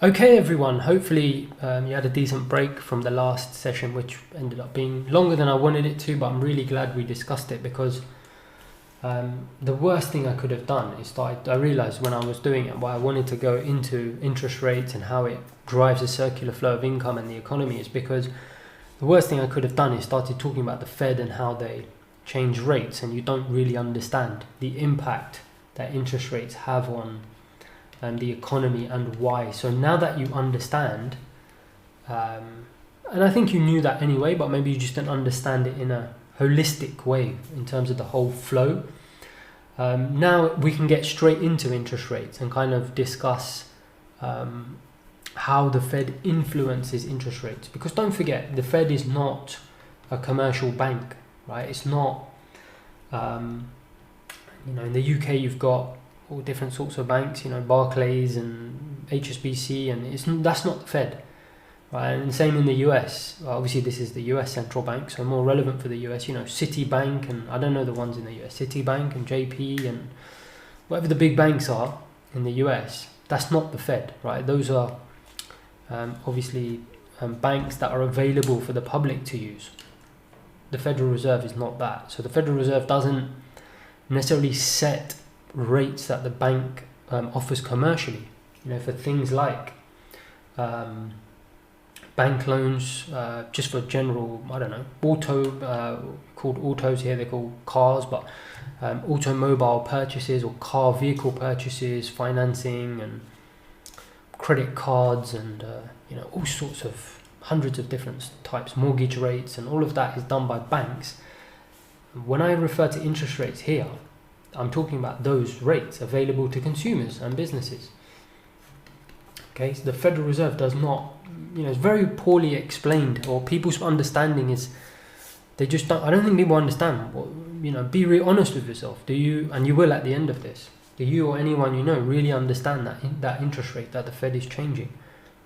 Okay, everyone. Hopefully, you had a decent break from the last session, which ended up being longer than I wanted it to. But I'm really glad we discussed it because the worst thing I could have done is I realized when I was doing it why I wanted to go into interest rates and how it drives a circular flow of income and the economy is because the worst thing I could have done is started talking about the Fed and how they change rates, and you don't really understand the impact that interest rates have on the economy and why. So now that you understand, and I think you knew that anyway, but maybe you just didn't understand it in a holistic way in terms of the whole flow. Now we can get straight into interest rates and kind of discuss how the Fed influences interest rates. Because don't forget, the Fed is not a commercial bank, right? It's not, in the UK you've got all different sorts of banks, Barclays and HSBC, and that's not the Fed, right? And same in the US. Obviously, this is the US central bank, so more relevant for the US. Citibank, and I don't know the ones in the US, Citibank and JP and whatever the big banks are in the US. That's not the Fed, right? Those are obviously banks that are available for the public to use. The Federal Reserve is not that. So the Federal Reserve doesn't necessarily set rates that the bank offers commercially, for things like bank loans, just for general, called autos here, they're called cars, but automobile purchases or car vehicle purchases, financing and credit cards and all sorts of hundreds of different types, mortgage rates, and all of that is done by banks. When I refer to interest rates here, I'm talking about those rates available to consumers and businesses. Okay, so the Federal Reserve does not, it's very poorly explained, or people's understanding is, they just don't, I don't think people understand. Be really honest with yourself. Do you, and you will at the end of this, do you or anyone really understand that interest rate that the Fed is changing?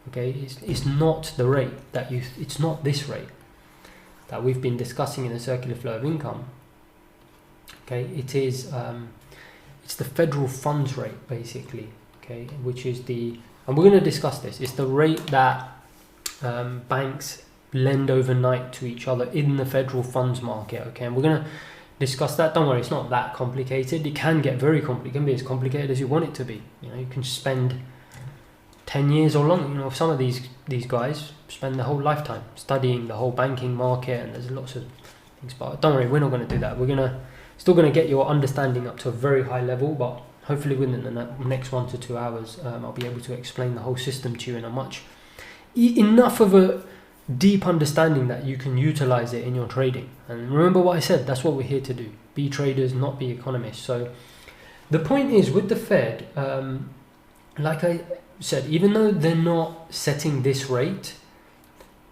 Okay, it's not the rate it's not this rate that we've been discussing in the circular flow of income. Okay, it is it's the federal funds rate basically. Okay, which is and we're going to discuss this. It's the rate that banks lend overnight to each other in the federal funds market. Okay, and we're going to discuss that. Don't worry, it's not that complicated. It can get very complicated. It can be as complicated as you want it to be. You can spend 10 years or longer. Some of these guys spend their whole lifetime studying the whole banking market, and there's lots of things. But don't worry, we're not going to do that. We're still going to get your understanding up to a very high level, but hopefully within the next 1 to 2 hours, I'll be able to explain the whole system to you in enough of a deep understanding that you can utilize it in your trading. And remember what I said, that's what we're here to do. Be traders, not be economists. So the point is with the Fed, like I said, even though they're not setting this rate,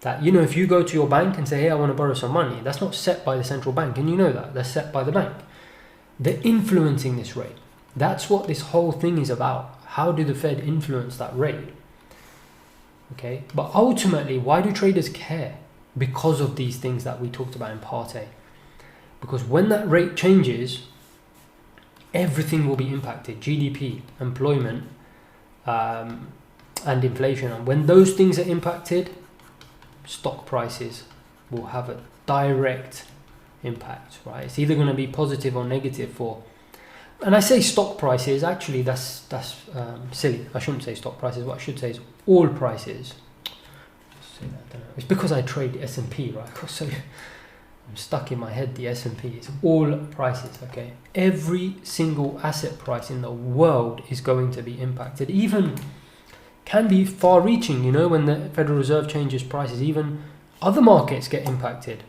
that if you go to your bank and say, hey, I want to borrow some money, that's not set by the central bank, and that's set by the bank. They're influencing this rate. That's what this whole thing is about. How do the Fed influence that rate? Okay, but ultimately, why do traders care? Because of these things that we talked about in part A. Because when that rate changes, everything will be impacted. GDP, employment, and inflation. And when those things are impacted, stock prices will have a direct impact, right? It's either going to be positive or negative and I say stock prices, actually that's silly. I shouldn't say stock prices. What I should say is all prices. It's because I trade S&P, right? So I'm stuck in my head, the S&P. It's all prices, okay? Every single asset price in the world is going to be impacted. Even can be far-reaching, when the Federal Reserve changes prices. Even other markets get impacted.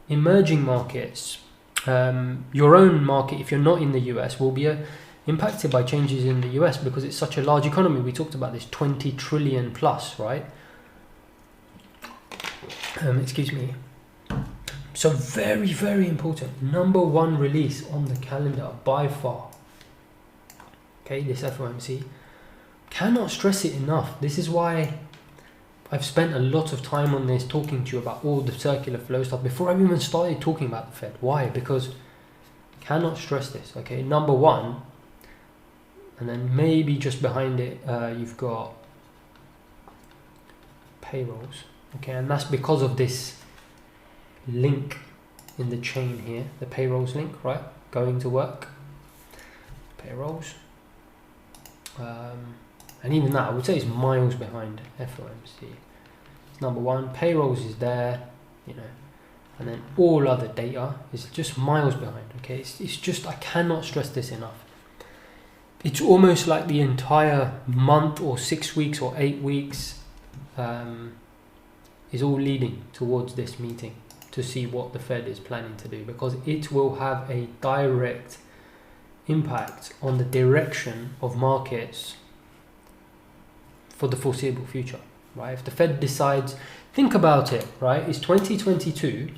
Emerging markets, your own market, if you're not in the US, will be impacted by changes in the US because it's such a large economy. We talked about this 20 trillion plus, right? Excuse me. So very, very important. Number one release on the calendar by far. Okay, this FOMC. Cannot stress it enough. This is why I've spent a lot of time on this, talking to you about all the circular flow stuff before I even started talking about the Fed. Why? Because cannot stress this. Okay, number one, and then maybe just behind it, you've got payrolls. Okay, and that's because of this link in the chain here, the payrolls link, right? Going to work, payrolls. And even that, I would say, is miles behind FOMC. It's number one. Payrolls is there, you know, and then all other data is just miles behind. Okay, it's just, I cannot stress this enough. It's almost like the entire month or 6 weeks or 8 weeks is all leading towards this meeting to see what the Fed is planning to do, because it will have a direct impact on the direction of markets for the foreseeable future, right? If the Fed decides, think about it, right? It's 2022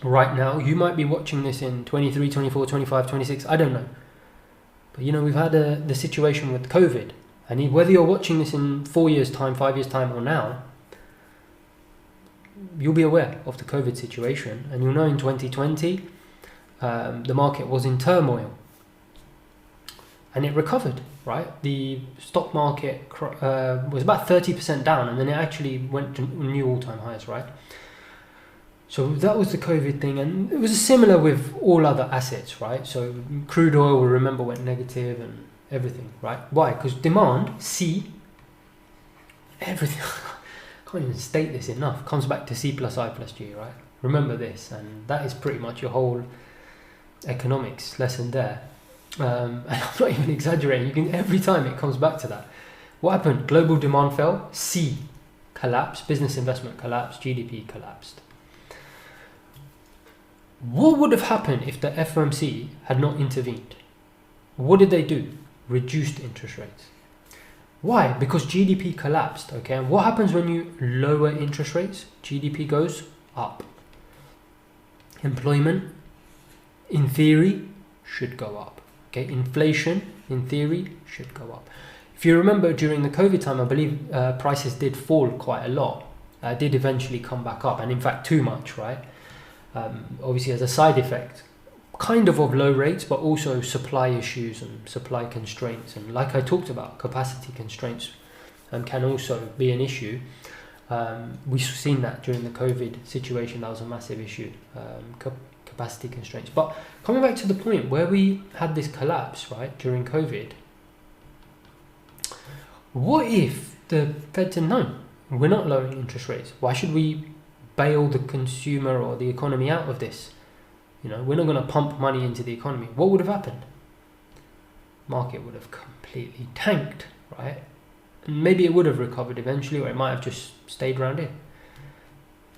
right now. You might be watching this in 23, 24, 25, 26, I don't know. But you know, we've had the situation with COVID, and whether you're watching this in 4 years time, 5 years time, or now, you'll be aware of the COVID situation, and you'll know in 2020 the market was in turmoil and it recovered, right? The stock market was about 30% down, and then it actually went to new all-time highs, right? So that was the COVID thing, and it was similar with all other assets, right? So crude oil, we remember, went negative and everything, right? Why? Because demand, everything, can't even state this enough, comes back to C plus I plus G, right? Remember this, and that is pretty much your whole economics lesson there. And I'm not even exaggerating, every time it comes back to that. What happened? Global demand fell, C collapsed, business investment collapsed, GDP collapsed. What would have happened if the FOMC had not intervened? What did they do? Reduced interest rates. Why? Because GDP collapsed, okay? And what happens when you lower interest rates? GDP goes up. Employment, in theory, should go up, okay? Inflation, in theory, should go up. If you remember, during the COVID time, I believe prices did fall quite a lot. Did eventually come back up, and in fact too much, right? Obviously as a side effect, kind of low rates, but also supply issues and supply constraints, and like I talked about, capacity constraints can also be an issue. We've seen that during the COVID situation. That was a massive issue, capacity constraints. But coming back to the point where we had this collapse, right, during COVID, what if the Fed said, no, we're not lowering interest rates? Why should we bail the consumer or the economy out of this? You know, we're not going to pump money into the economy. What would have happened? Market would have completely tanked, right? And maybe it would have recovered eventually, or it might have just stayed around here.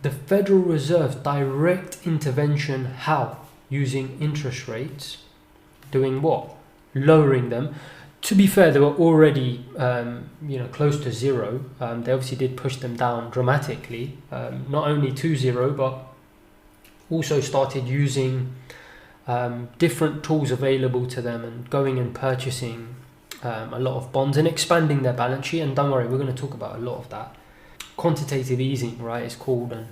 The Federal Reserve's direct intervention, how? Using interest rates. Doing what? Lowering them. To be fair, they were already close to zero. They obviously did push them down dramatically, not only to zero, but also started using different tools available to them and going and purchasing a lot of bonds and expanding their balance sheet. And don't worry, we're going to talk about a lot of that. Quantitative easing, right, it's called, and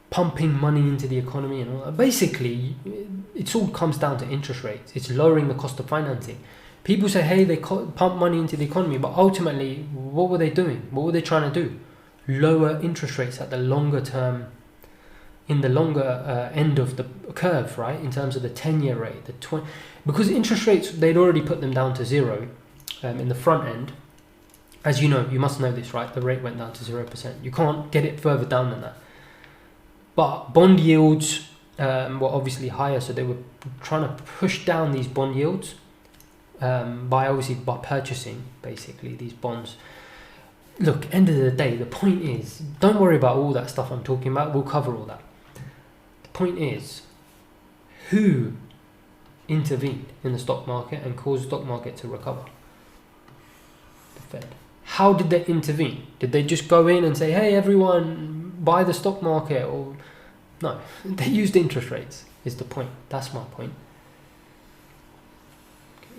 pumping money into the economy and all that. Basically, it all comes down to interest rates. It's lowering the cost of financing. People say, hey, they pump money into the economy, but ultimately, what were they doing? What were they trying to do? Lower interest rates at the longer term, in the longer end of the curve, right? In terms of the 10-year rate, because interest rates, they'd already put them down to zero in the front end. As you know, you must know this, right? The rate went down to 0%. You can't get it further down than that. But bond yields were obviously higher, so they were trying to push down these bond yields by purchasing basically these bonds. Look, end of the day, the point is, don't worry about all that stuff I'm talking about. We'll cover all that. The point is, who intervened in the stock market and caused the stock market to recover? The Fed. How did they intervene? Did they just go in and say, hey, everyone, buy the stock market? Or no, they used interest rates, is the point. That's my point.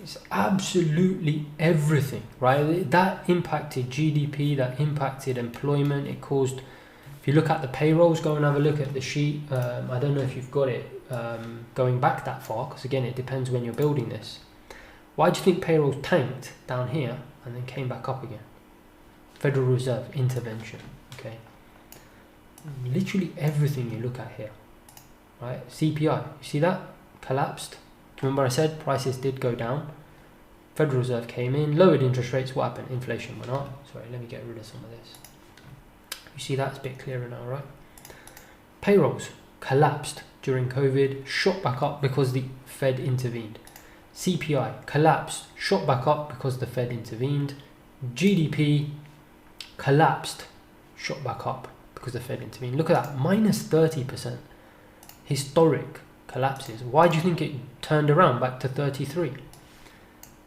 It's absolutely everything, right? That impacted GDP, that impacted employment. It caused, if you look at the payrolls, go and have a look at the sheet. I don't know if you've got it going back that far, because again, it depends when you're building this. Why do you think payrolls tanked down here and then came back up again? Federal Reserve intervention. Okay, literally everything you look at here, right? CPI, you see that collapsed. Remember I said prices did go down. Federal Reserve came in, lowered interest rates. What happened? Inflation went up. Sorry, let me get rid of some of this. You see that's a bit clearer now, right? Payrolls collapsed during COVID, shot back up because the Fed intervened. CPI collapsed, shot back up because the Fed intervened. GDP collapsed, shot back up because the Fed intervened. Look at that, minus 30%. Historic collapses. Why do you think it turned around back to 33?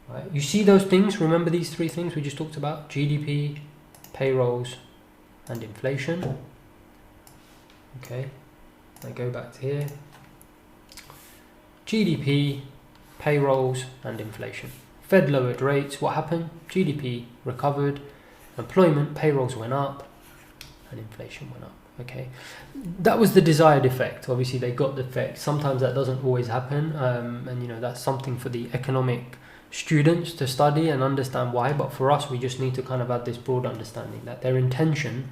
Right? You see those things? Remember these three things we just talked about? GDP, payrolls, and inflation. Okay, I go back to here. GDP, payrolls, and inflation. Fed lowered rates. What happened? GDP recovered. Employment, payrolls went up, and inflation went up. Okay, that was the desired effect. Obviously, they got the effect. Sometimes that doesn't always happen, and that's something for the economic students to study and understand why. But for us, we just need to kind of have this broad understanding that their intention,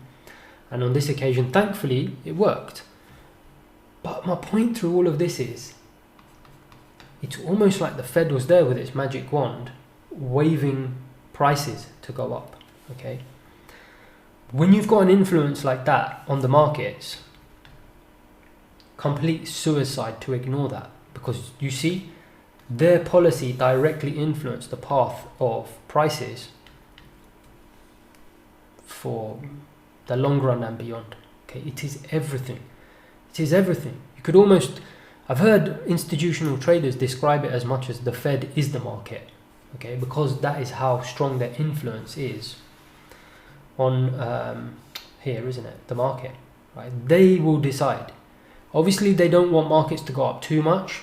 and on this occasion, thankfully, it worked. But my point through all of this is, it's almost like the Fed was there with its magic wand, waving prices to go up. Okay, when you've got an influence like that on the markets, complete suicide to ignore that, because you see, their policy directly influenced the path of prices for the long run and beyond. Okay, it is everything. It is everything. You could almost, I've heard institutional traders describe it as much as the Fed is the market. Okay, because that is how strong their influence is on here, isn't it? The market, right? They will decide. Obviously, they don't want markets to go up too much,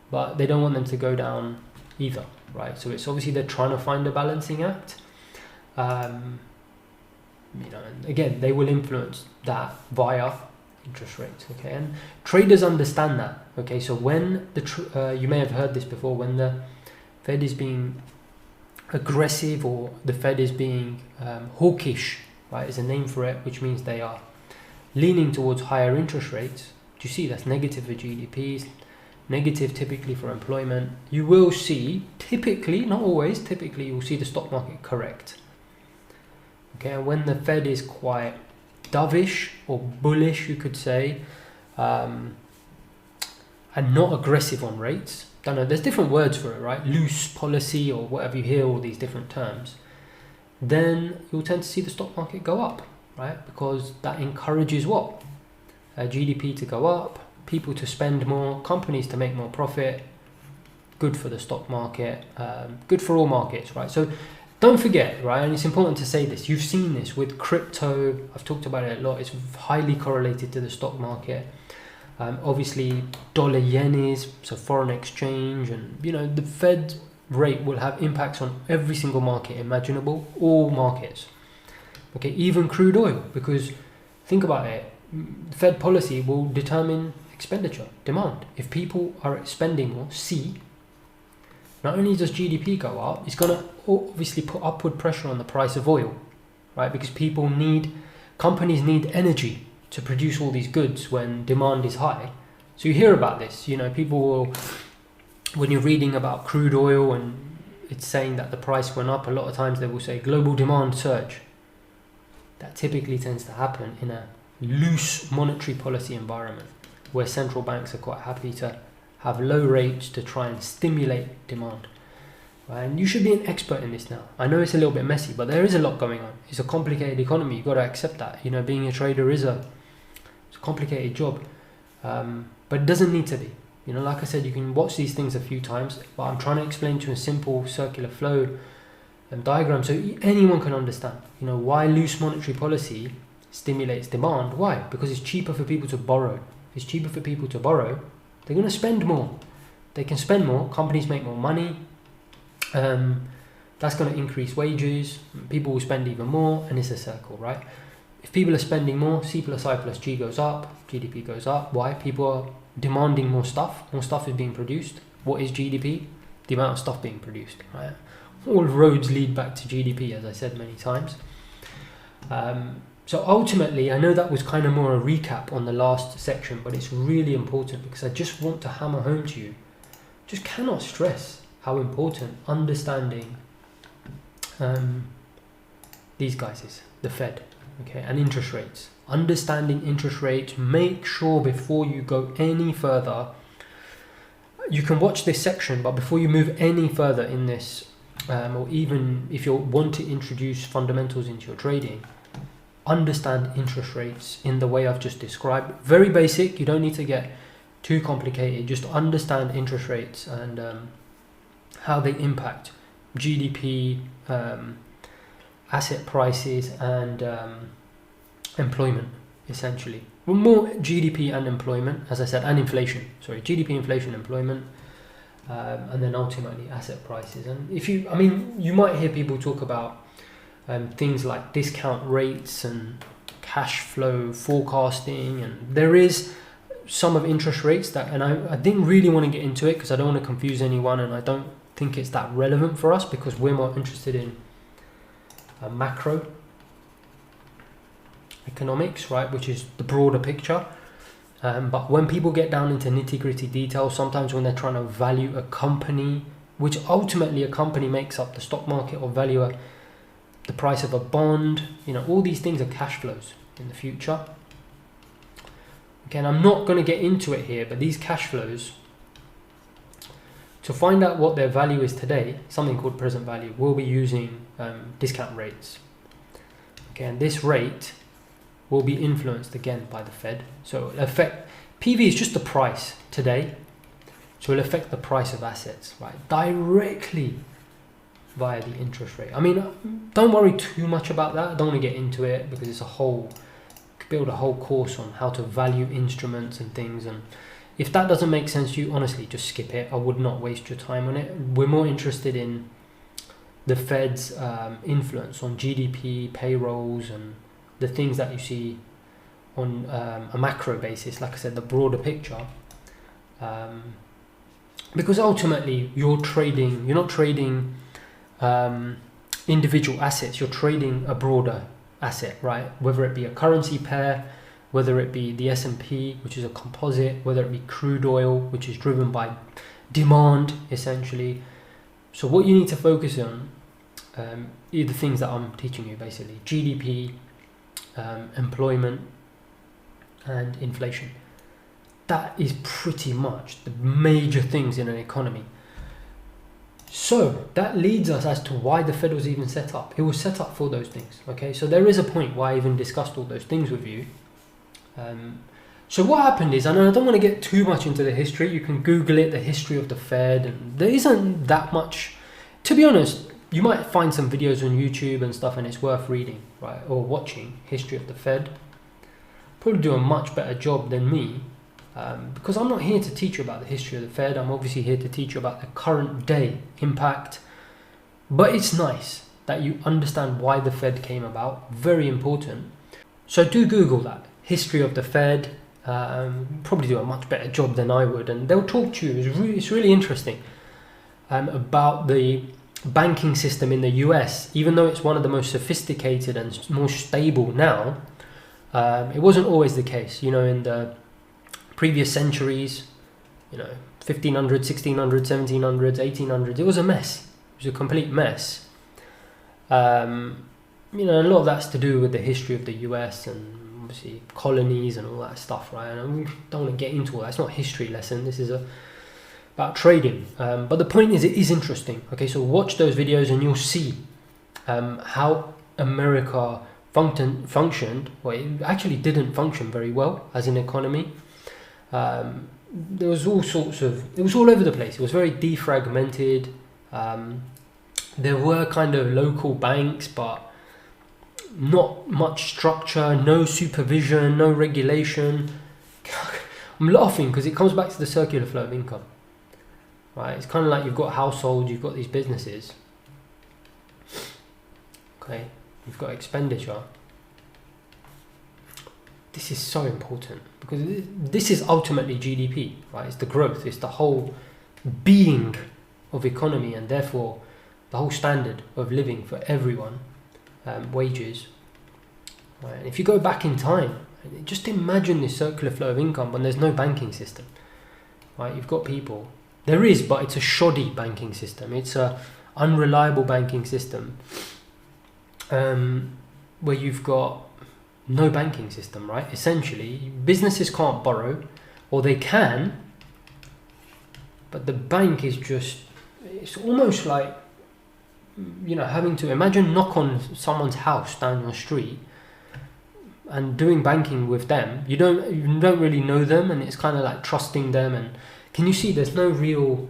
but they don't want them to go down either, right? So it's obviously they're trying to find a balancing act. And again, they will influence that via interest rates. Okay, and traders understand that. Okay, so when you may have heard this before, when the Fed is being aggressive or the Fed is being hawkish, right, is a name for it, which means they are leaning towards higher interest rates. Do you see that's negative for GDPs, negative typically for employment? You will see, typically, not always, typically you'll see the stock market correct. Okay, and when the Fed is quite dovish or bullish, you could say, and not aggressive on rates, don't know, there's different words for it, right? Loose policy or whatever, you hear all these different terms, then you'll tend to see the stock market go up, right? Because that encourages what? GDP to go up, people to spend more, companies to make more profit, good for the stock market, good for all markets, right? So don't forget, right, and it's important to say this, you've seen this with crypto, I've talked about it a lot, it's highly correlated to the stock market. Obviously, dollar yen is, so foreign exchange, and the Fed rate will have impacts on every single market imaginable, all markets. Okay, even crude oil, because think about it, Fed policy will determine expenditure, demand. If people are spending more, not only does GDP go up, it's going to obviously put upward pressure on the price of oil, right? Because companies need energy to produce all these goods when demand is high. So you hear about this, people will, when you're reading about crude oil and it's saying that the price went up, a lot of times they will say global demand surge. That typically tends to happen in a loose monetary policy environment where central banks are quite happy to have low rates to try and stimulate demand. And you should be an expert in this now. I know it's a little bit messy, but there is a lot going on. It's a complicated economy. You've got to accept that. Being a trader is it's a complicated job, but it doesn't need to be. Like I said, you can watch these things a few times, but I'm trying to explain to you a simple circular flow and diagram so anyone can understand. Why loose monetary policy stimulates demand. Why? Because it's cheaper for people to borrow. If it's cheaper for people to borrow, they're going to spend more. They can spend more, companies make more money, that's going to increase wages, people will spend even more, and it's a circle, right? If people are spending more, C plus I plus G goes up, GDP goes up. Why? People are demanding more stuff is being produced. What is GDP? The amount of stuff being produced, right? All roads lead back to GDP, as I said many times. So ultimately, I know that was kind of more a recap on the last section, but it's really important because I just want to hammer home to you. Just cannot stress how important understanding these guys is, the Fed, okay, and interest rates. Understanding interest rates, make sure before you go any further, you can watch this section, but before you move any further in this, or even if you want to introduce fundamentals into your trading, understand interest rates in the way I've just described. Very basic, you don't need to get too complicated, just understand interest rates and how they impact GDP, asset prices and employment, essentially. Well, more GDP and employment, as I said, and inflation. Sorry, GDP, inflation, employment, and then ultimately asset prices. And if you, I mean, you might hear people talk about things like discount rates and cash flow forecasting, and there is some of interest rates that, and I didn't really want to get into it because I don't want to confuse anyone, and I don't think it's that relevant for us because we're more interested in macro economics, right, which is the broader picture. But when people get down into nitty-gritty details, sometimes when they're trying to value a company, which ultimately a company makes up the stock market, or value the price of a bond, you know, all these things are cash flows in the future. Again, I'm not going to get into it here, but these cash flows, to find out what their value is today, something called present value, we'll be using discount rates. Okay, and this rate will be influenced again by the Fed. So it'll affect, PV is just the price today, so it'll affect the price of assets, right, directly via the interest rate. I mean, don't worry too much about that. I don't want to get into it because it's a whole, could build a whole course on how to value instruments and things, and if that doesn't make sense to you, honestly, just skip it. I would not waste your time on it. We're more interested in the Fed's influence on GDP, payrolls, and the things that you see on a macro basis, like I said, the broader picture. Because ultimately, you're not trading individual assets, you're trading a broader asset, right? Whether it be a currency pair, whether it be the S&P, which is a composite, whether it be crude oil, which is driven by demand, essentially. So what you need to focus on are the things that I'm teaching you, basically. GDP, employment, and inflation. That is pretty much the major things in an economy. So that leads us as to why the Fed was even set up. It was set up for those things, okay? So there is a point why I even discussed all those things with you. So what happened is, and I don't want to get too much into the history, you can Google it, the history of the Fed, and there isn't that much. To be honest, you might find some videos on YouTube and stuff, and it's worth reading, right, or watching history of the Fed. Probably do a much better job than me, because I'm not here to teach you about the history of the Fed. I'm obviously here to teach you about the current day impact. But it's nice that you understand why the Fed came about. Very important. So do Google that, history of the Fed. Probably do a much better job than I would, and they'll talk to you. It's really interesting about the banking system in the US. Even though it's one of the most sophisticated and more stable now, it wasn't always the case. You know, in the previous centuries, you know, 1500s, 1600s, 1700s, 1800s, it was a mess. It was a complete mess. You know, a lot of that's to do with the history of the US and obviously colonies and all that stuff, right? And I don't want to get into all that. It's not a history lesson. This is about trading. But the point is, it is interesting. Okay, so watch those videos and you'll see how America functioned. Well, it actually didn't function very well as an economy. There was all sorts of, it was all over the place. It was very defragmented. There were kind of local banks, but not much structure, no supervision, no regulation. I'm laughing because it comes back to the circular flow of income, right? It's kind of like you've got households, you've got these businesses, okay, you've got expenditure. This is so important because this is ultimately GDP, right? It's the growth, it's the whole being of economy, and therefore the whole standard of living for everyone, wages, right? And if you go back in time, just imagine this circular flow of income when there's no banking system, right? You've got people, there is, but it's a shoddy banking system. It's a unreliable banking system, where you've got no banking system, right? Essentially, businesses can't borrow, or they can, but the bank is just, it's almost like, you know, having to imagine knock on someone's house down your street and doing banking with them. You don't really know them, and it's kind of like trusting them. And can you see there's no real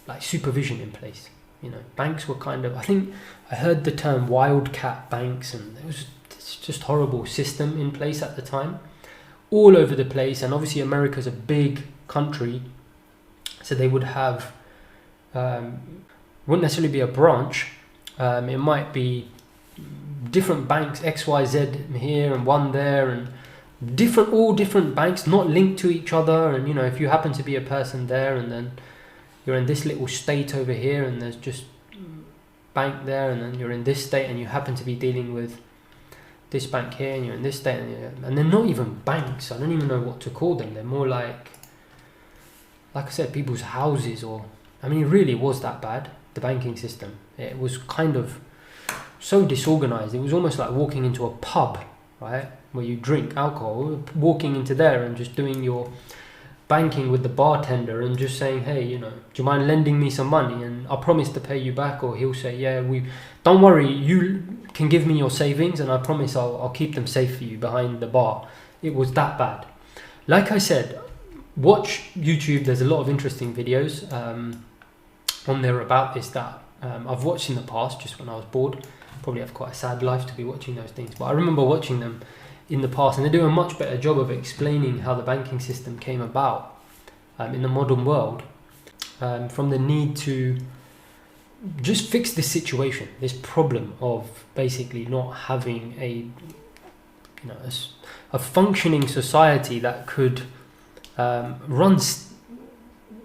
like supervision in place? You know, banks were kind of, I think I heard the term wildcat banks, and it's just horrible system in place at the time, all over the place. And obviously America's a big country, so they would have, wouldn't necessarily be a branch, it might be different banks, XYZ here and one there, and all different banks not linked to each other. And you know, if you happen to be a person there, and then you're in this little state over here, and there's just bank there, and then you're in this state, and you happen to be dealing with this bank here, and you're in this state, and they're not even banks. I don't even know what to call them. They're more like I said, people's houses. Or I mean, it really was that bad, the banking system. It was kind of so disorganized. It was almost like walking into a pub, right, where you drink alcohol, walking into there and just doing your banking with the bartender and just saying, hey, you know, do you mind lending me some money, and I promise to pay you back. Or he'll say, yeah, don't worry, you can give me your savings, and I promise I'll keep them safe for you behind the bar. It was that bad. Like I said, watch YouTube. There's a lot of interesting videos on there about this that I've watched in the past, just when I was bored. Probably have quite a sad life to be watching those things, but I remember watching them in the past, and they do a much better job of explaining how the banking system came about in the modern world, from the need to just fix this situation, this problem of basically not having a functioning society that could run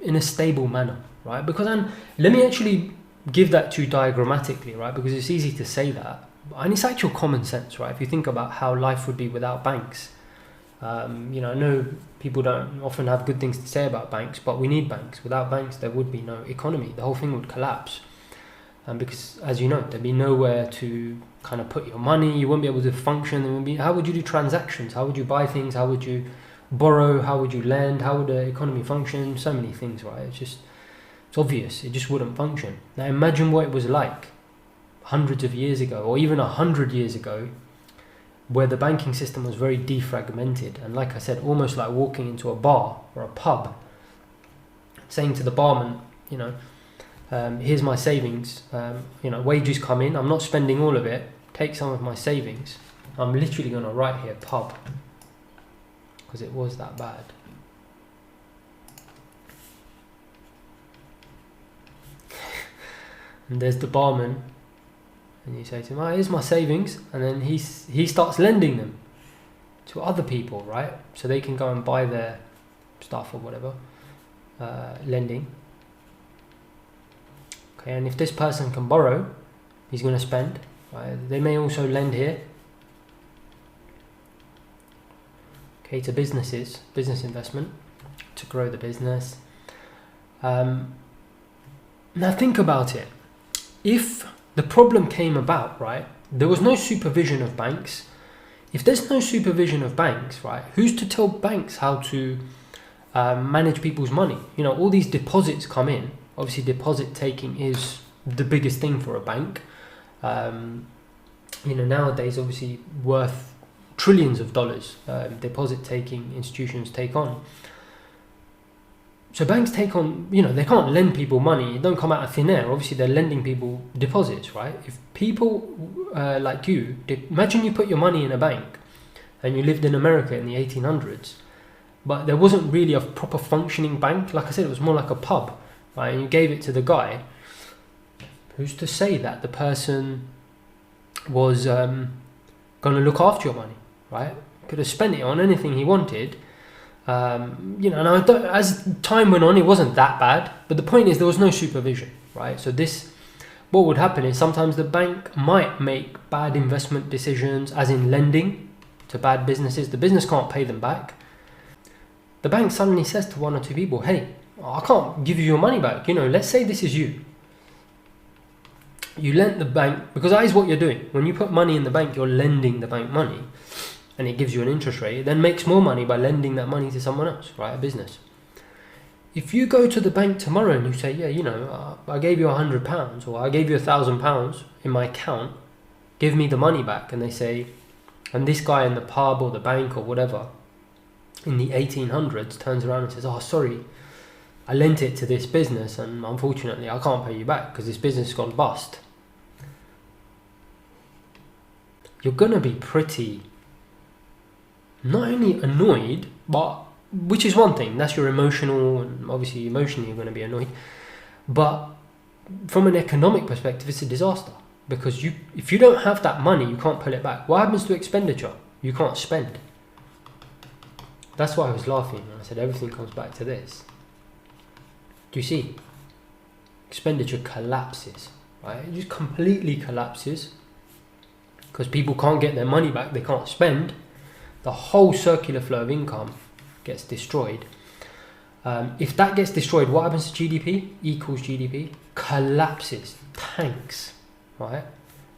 in a stable manner, right? Because let me actually give that to you diagrammatically, right? Because it's easy to say that, and it's actual common sense, right? If you think about how life would be without banks, I know people don't often have good things to say about banks, but we need banks. Without banks, there would be no economy. The whole thing would collapse, because, as you know, there'd be nowhere to kind of put your money. You wouldn't be able to function. How would you do transactions? How would you buy things? How would you borrow? How would you lend? How would the economy function? So many things, right? It's obvious. It just wouldn't function. Now imagine what it was like hundreds of years ago, or even 100 years ago, where the banking system was very defragmented. And like I said, almost like walking into a bar or a pub, saying to the barman, here's my savings, wages come in, I'm not spending all of it, take some of my savings. I'm literally going to write here pub, because it was that bad. And there's the barman, and you say to him, here's my savings, and then he starts lending them to other people, right? So they can go and buy their stuff or whatever, lending. Okay, and if this person can borrow, he's going to spend, right? They may also lend here, okay, to businesses, business investment, to grow the business. Now think about it. If the problem came about, right, there was no supervision of banks. If there's no supervision of banks, right, who's to tell banks how to manage people's money? All these deposits come in. Obviously, deposit taking is the biggest thing for a bank. Nowadays, obviously, worth trillions of dollars, deposit taking institutions take on. So banks take on, they can't lend people money. It don't come out of thin air. Obviously, they're lending people deposits, right? If people like you, imagine you put your money in a bank and you lived in America in the 1800s, but there wasn't really a proper functioning bank. Like I said, it was more like a pub, right? And you gave it to the guy. Who's to say that the person was going to look after your money, right? Could have spent it on anything he wanted. As time went on, it wasn't that bad, but the point is there was no supervision, right? So this what would happen is sometimes the bank might make bad investment decisions, as in lending to bad businesses. The business can't pay them back. The bank suddenly says to one or two people, hey, I can't give you your money back. Let's say this is you. You lent the bank, because that is what you're doing. When you put money in the bank, you're lending the bank money, and it gives you an interest rate. It then makes more money by lending that money to someone else, right? A business. If you go to the bank tomorrow and you say, yeah, I gave you £100 or I gave you £1,000 in my account, give me the money back. And they say, and this guy in the pub or the bank or whatever in the 1800s turns around and says, oh, sorry, I lent it to this business and unfortunately I can't pay you back because this business has gone bust. You're going to be pretty, not only annoyed, but which is one thing, that's your emotional, and obviously emotionally you're going to be annoyed, but from an economic perspective it's a disaster, because if you don't have that money you can't pull it back. What happens to expenditure? You can't spend. That's why I was laughing when I said everything comes back to this. Do you see? Expenditure collapses, right? It just completely collapses because people can't get their money back, they can't spend. The whole circular flow of income gets destroyed. If that gets destroyed, what happens to GDP? Equals GDP collapses, tanks, right?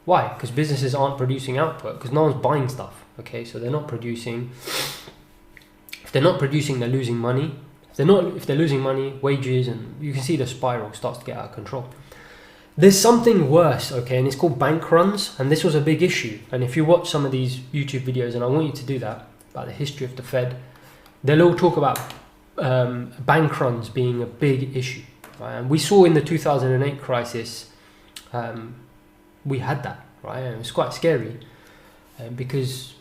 Why? Because businesses aren't producing output, because no one's buying stuff. Okay, so they're not producing. If they're not producing, they're losing money. If they're losing money, wages, and you can see the spiral starts to get out of control. There's something worse, okay, and it's called bank runs, and this was a big issue. And if you watch some of these YouTube videos, and I want you to do that, about the history of the Fed, they'll all talk about bank runs being a big issue. Right? And we saw in the 2008 crisis, we had that, right? And it was quite scary because,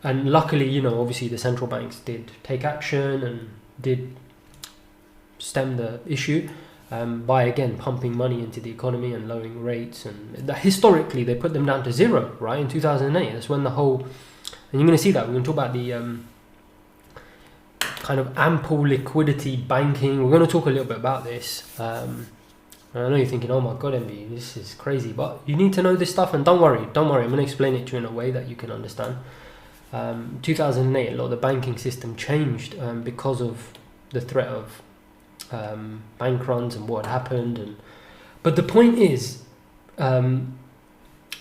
and luckily, obviously the central banks did take action and did stem the issue by, again, pumping money into the economy and lowering rates. And historically, they put them down to zero, right? In 2008, that's when the whole, and you're going to see that, we're going to talk about the kind of ample liquidity banking. We're going to talk a little bit about this. I know you're thinking, oh my god, MB, this is crazy, but you need to know this stuff, and don't worry, I'm going to explain it to you in a way that you can understand. 2008, a lot of the banking system changed because of the threat of bank runs and what had happened. But the point is, in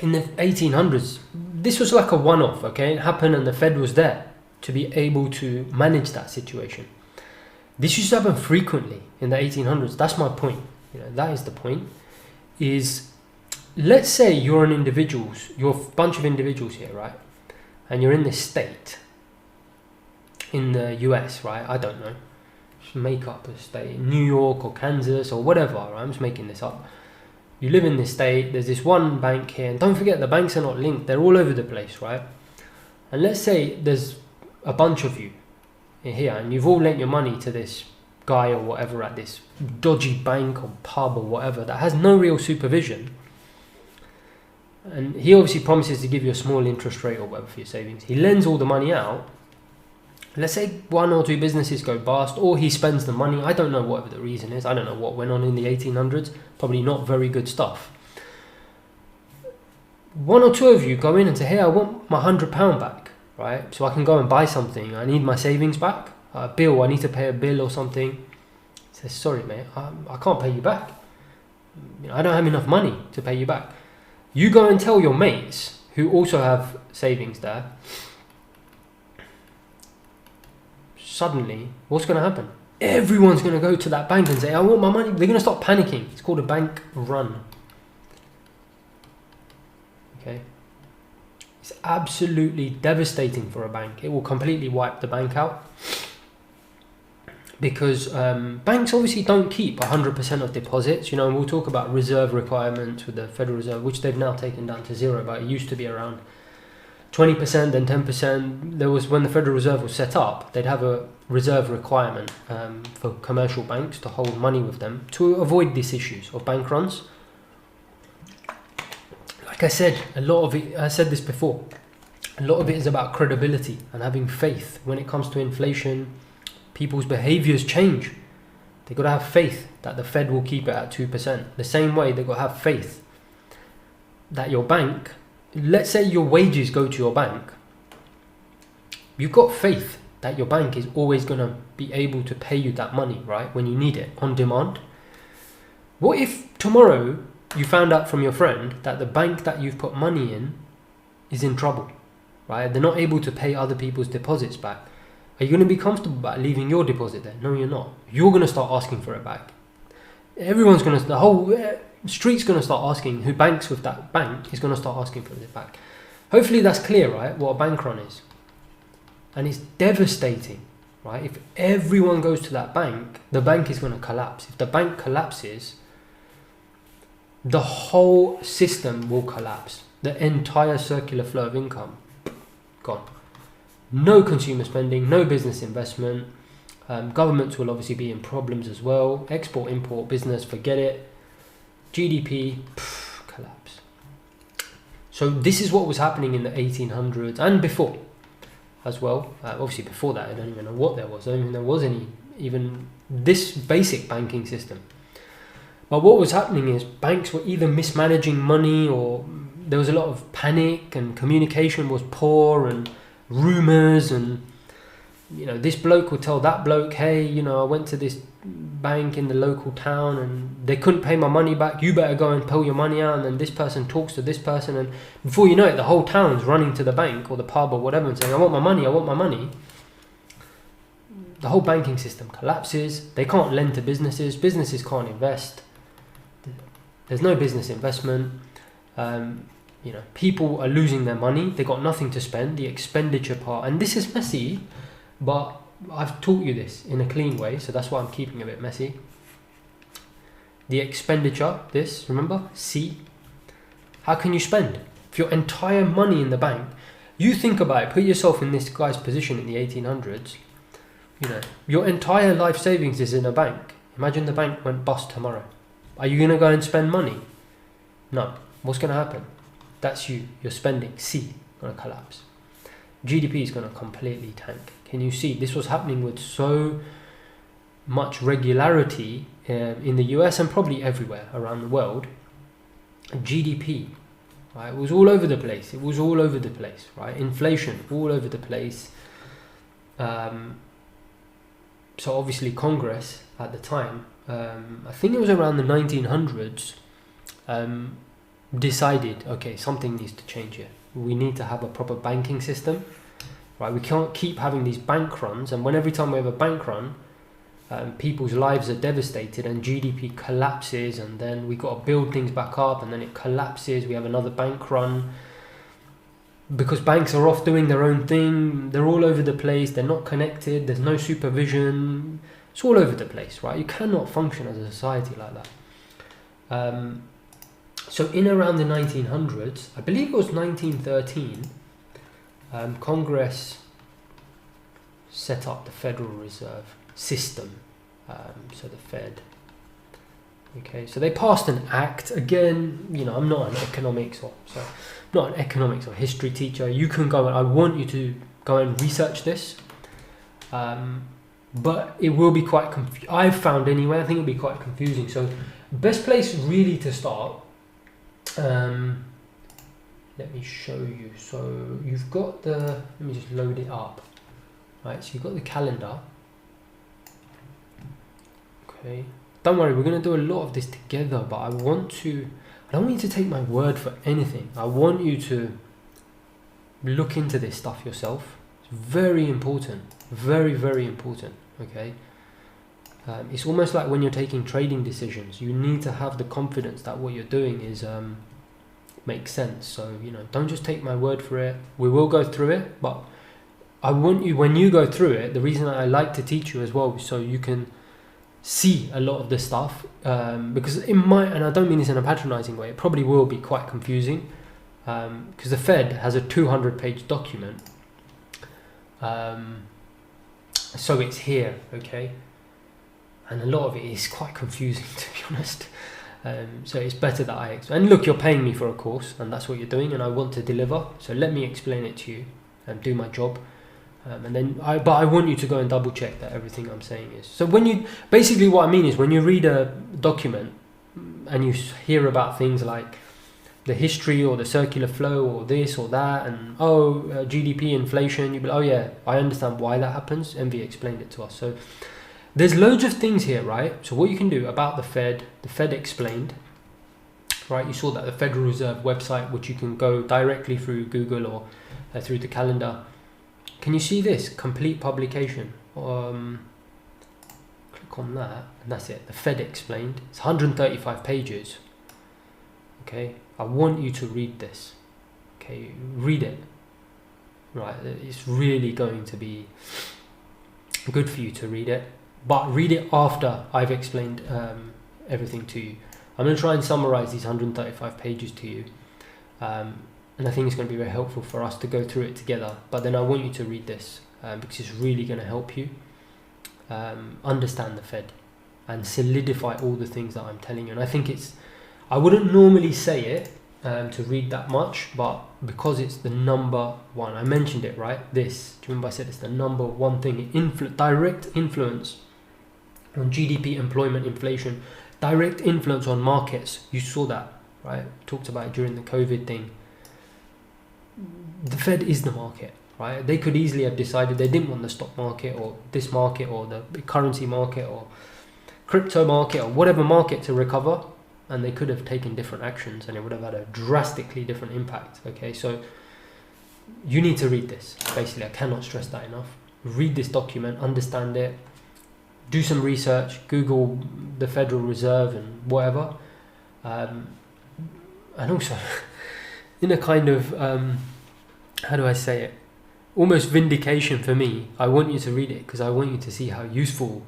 the 1800s, this was like a one-off, okay? It happened and the Fed was there to be able to manage that situation. This used to happen frequently in the 1800s. That's my point. That is the point. Is, let's say you're a bunch of individuals here, right? And you're in this state in the US, right? I don't know. Just make up a state, New York or Kansas or whatever. Right? I'm just making this up. You live in this state. There's this one bank here, and don't forget the banks are not linked. They're all over the place, right? And let's say there's a bunch of you here, and you've all lent your money to this guy or whatever at this dodgy bank or pub or whatever that has no real supervision. And he obviously promises to give you a small interest rate or whatever for your savings. He lends all the money out. Let's say one or two businesses go bust, or he spends the money. I don't know whatever the reason is. I don't know what went on in the 1800s. Probably not very good stuff. One or two of you go in and say, hey, I want my £100 back, right? So I can go and buy something. I need my savings back. A bill, I need to pay a bill or something. He says, sorry, mate, I can't pay you back. I don't have enough money to pay you back. You go and tell your mates who also have savings there. Suddenly, what's going to happen? Everyone's going to go to that bank and say, I want my money. They're going to start panicking. It's called a bank run. Okay? It's absolutely devastating for a bank. It will completely wipe the bank out. Because banks obviously don't keep 100% of deposits. We'll talk about reserve requirements with the Federal Reserve, which they've now taken down to zero, but it used to be around 20%, then 10%. There was, when the Federal Reserve was set up, they'd have a reserve requirement for commercial banks to hold money with them to avoid these issues of bank runs. Like I said, a lot of it, I said this before, a lot of it is about credibility and having faith. When it comes to inflation, people's behaviors change. They've got to have faith that the Fed will keep it at 2%. The same way they've got to have faith that your bank, let's say your wages go to your bank, you've got faith that your bank is always going to be able to pay you that money, right, when you need it, on demand. What if tomorrow you found out from your friend that the bank that you've put money in is in trouble, right? They're not able to pay other people's deposits back. Are you going to be comfortable about leaving your deposit there? No, you're not. You're going to start asking for it back. Everyone's going to, the whole street's going to start asking, who banks with that bank is going to start asking for it back. Hopefully that's clear, right, what a bank run is. And it's devastating, right? If everyone goes to that bank, the bank is going to collapse. If the bank collapses, the whole system will collapse. The entire circular flow of income, gone. No consumer spending, no business investment. Governments will obviously be in problems as well. Export, import, business, forget it. GDP, collapse. So this is what was happening in the 1800s and before as well. Obviously before that, I don't even know what there was. I don't even know there was any, even this basic banking system. But what was happening is banks were either mismanaging money, or there was a lot of panic and communication was poor and rumours, and this bloke would tell that bloke, hey, I went to this bank in the local town and they couldn't pay my money back, you better go and pull your money out. And then this person talks to this person, and before you know it, the whole town's running to the bank or the pub or whatever and saying, I want my money, I want my money. The whole banking system collapses. They can't lend to businesses. Businesses can't invest. There's no business investment. People are losing their money. They got nothing to spend. The expenditure part, and this is messy, but I've taught you this in a clean way, so that's why I'm keeping it a bit messy. The expenditure, this, remember, C. How can you spend? If your entire money in the bank, you think about it, put yourself in this guy's position in the 1800s, your entire life savings is in a bank. Imagine the bank went bust tomorrow. Are you going to go and spend money? No. What's going to happen? That's you. You're spending. C, going to collapse. GDP is going to completely tank. Can you see? This was happening with so much regularity in the US and probably everywhere around the world. GDP, right? It was all over the place. It was all over the place, right? Inflation, all over the place. So obviously Congress at the time, I think it was around the 1900s, decided, okay, something needs to change here. We need to have a proper banking system, right? We can't keep having these bank runs, and every time we have a bank run, people's lives are devastated and GDP collapses, and then we got to build things back up, and then it collapses. We have another bank run because banks are off doing their own thing. They're all over the place. They're not connected. There's no supervision. It's all over the place, right? You cannot function as a society like that. So in around the 1900s, I believe it was 1913, Congress set up the Federal Reserve System, so the Fed. Okay, so they passed an act. Again, I'm not an economics or history teacher. You can go, I want you to go and research this. But it will be quite I've found anyway, I think it'll be quite confusing. So best place really to start, let me show you. So you've got let me just load it up. Right, so you've got the calendar. Okay, don't worry, we're going to do a lot of this together, but I don't want you to take my word for anything. I want you to look into this stuff yourself. It's very important, very, very important. Okay, it's almost like when you're taking trading decisions, you need to have the confidence that what you're doing is makes sense. So don't just take my word for it. We will go through it, but I want you, when you go through it, the reason I like to teach you as well, so you can see a lot of this stuff, because it might, and I don't mean this in a patronizing way, it probably will be quite confusing, because the Fed has a 200-page document. So it's here, okay, and a lot of it is quite confusing, to be honest. So it's better that I explain. And look, you're paying me for a course, and that's what you're doing, and I want to deliver. So let me explain it to you and do my job. And then but I want you to go and double check that everything I'm saying is. So basically what I mean is when you read a document and you hear about things like the history or the circular flow or this or that, and GDP, inflation, you'd be like, oh yeah, I understand why that happens. MV explained it to us. So there's loads of things here, right? So what you can do about the Fed explained, right? You saw that the Federal Reserve website, which you can go directly through Google or through the calendar. Can you see this? Complete publication. Click on that, and that's it. The Fed explained. It's 135 pages. Okay, I want you to read this. Okay, read it. Right, it's really going to be good for you to read it, but read it after I've explained everything to you. I'm going to try and summarize these 135 pages to you, and I think it's going to be very helpful for us to go through it together. But then I want you to read this because it's really going to help you understand the Fed and solidify all the things that I'm telling you. And I think I wouldn't normally say it to read that much, but because it's the number one, I mentioned it, right? Do you remember I said it's the number one thing? Direct influence on GDP, employment, inflation, direct influence on markets. You saw that, right? Talked about it during the COVID thing. The Fed is the market, right? They could easily have decided they didn't want the stock market or this market or the currency market or crypto market or whatever market to recover, and they could have taken different actions and it would have had a drastically different impact. Okay, so you need to read this. Basically, I cannot stress that enough. Read this document, understand it, do some research, Google the Federal Reserve and whatever, and also in a kind of how do I say it, almost vindication for me, I want you to read it because I want you to see how useful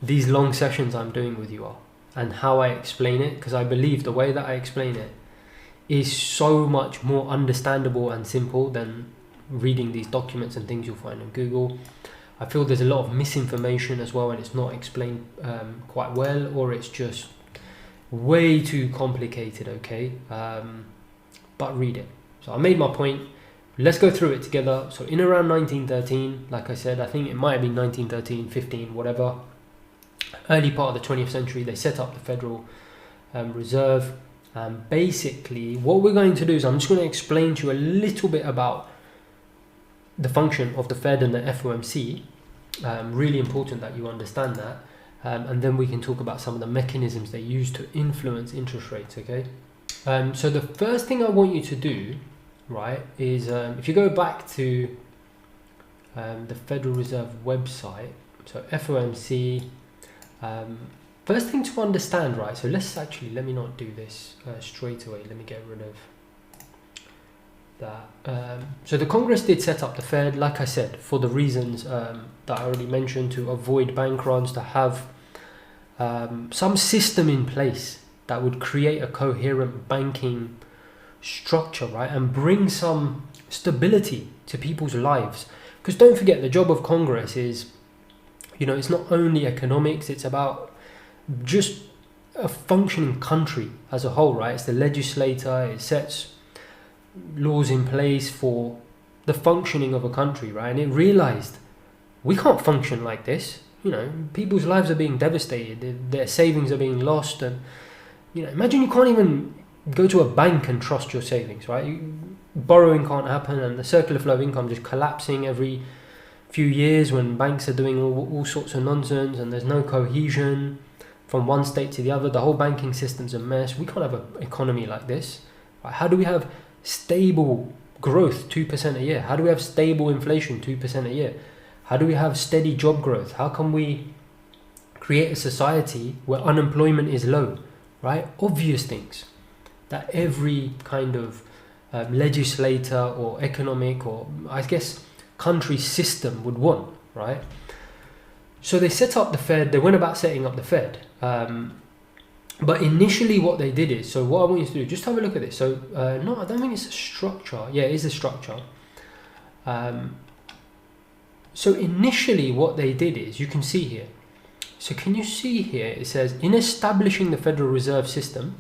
these long sessions I'm doing with you are and how I explain it, because I believe the way that I explain it is so much more understandable and simple than reading these documents and things you'll find on Google. I feel there's a lot of misinformation as well, and it's not explained quite well, or it's just way too complicated, okay? But read it. So I made my point. Let's go through it together. So in around 1913, like I said, I think it might have been 1913, 15, whatever, early part of the 20th century, they set up the Federal Reserve. Basically, what we're going to do is I'm just going to explain to you a little bit about the function of the Fed and the FOMC. Really important that you understand that. And then we can talk about some of the mechanisms they use to influence interest rates, okay? So the first thing I want you to do, right, is if you go back to the Federal Reserve website, so FOMC, first thing to understand, right, so let me not do this straight away, let me get rid of that. So the Congress did set up the Fed, like I said, for the reasons that I already mentioned, to avoid bank runs, to have some system in place that would create a coherent banking structure, right, and bring some stability to people's lives. Because don't forget, the job of Congress is, it's not only economics, it's about just a functioning country as a whole, right? It's the legislator, it sets laws in place for the functioning of a country, right? And it realized we can't function like this. People's lives are being devastated, their savings are being lost, and imagine you can't even go to a bank and trust your savings, right? Borrowing can't happen, and the circular flow of income just collapsing every few years when banks are doing all sorts of nonsense, and there's no cohesion from one state to the other. The whole banking system's a mess. We can't have an economy like this, right? How do we have stable growth 2% a year? How do we have stable inflation 2% a year? How do we have steady job growth? How can we create a society where unemployment is low, right? Obvious things that every kind of legislator or economic, or I guess country system would want, right? So they set up the Fed, they went about setting up the Fed. But initially what they did is, so what I want you to do, just have a look at this. So, no, I don't think it's a structure. Yeah, it is a structure. So initially what they did is, you can see here. So can you see here, it says, in establishing the Federal Reserve System,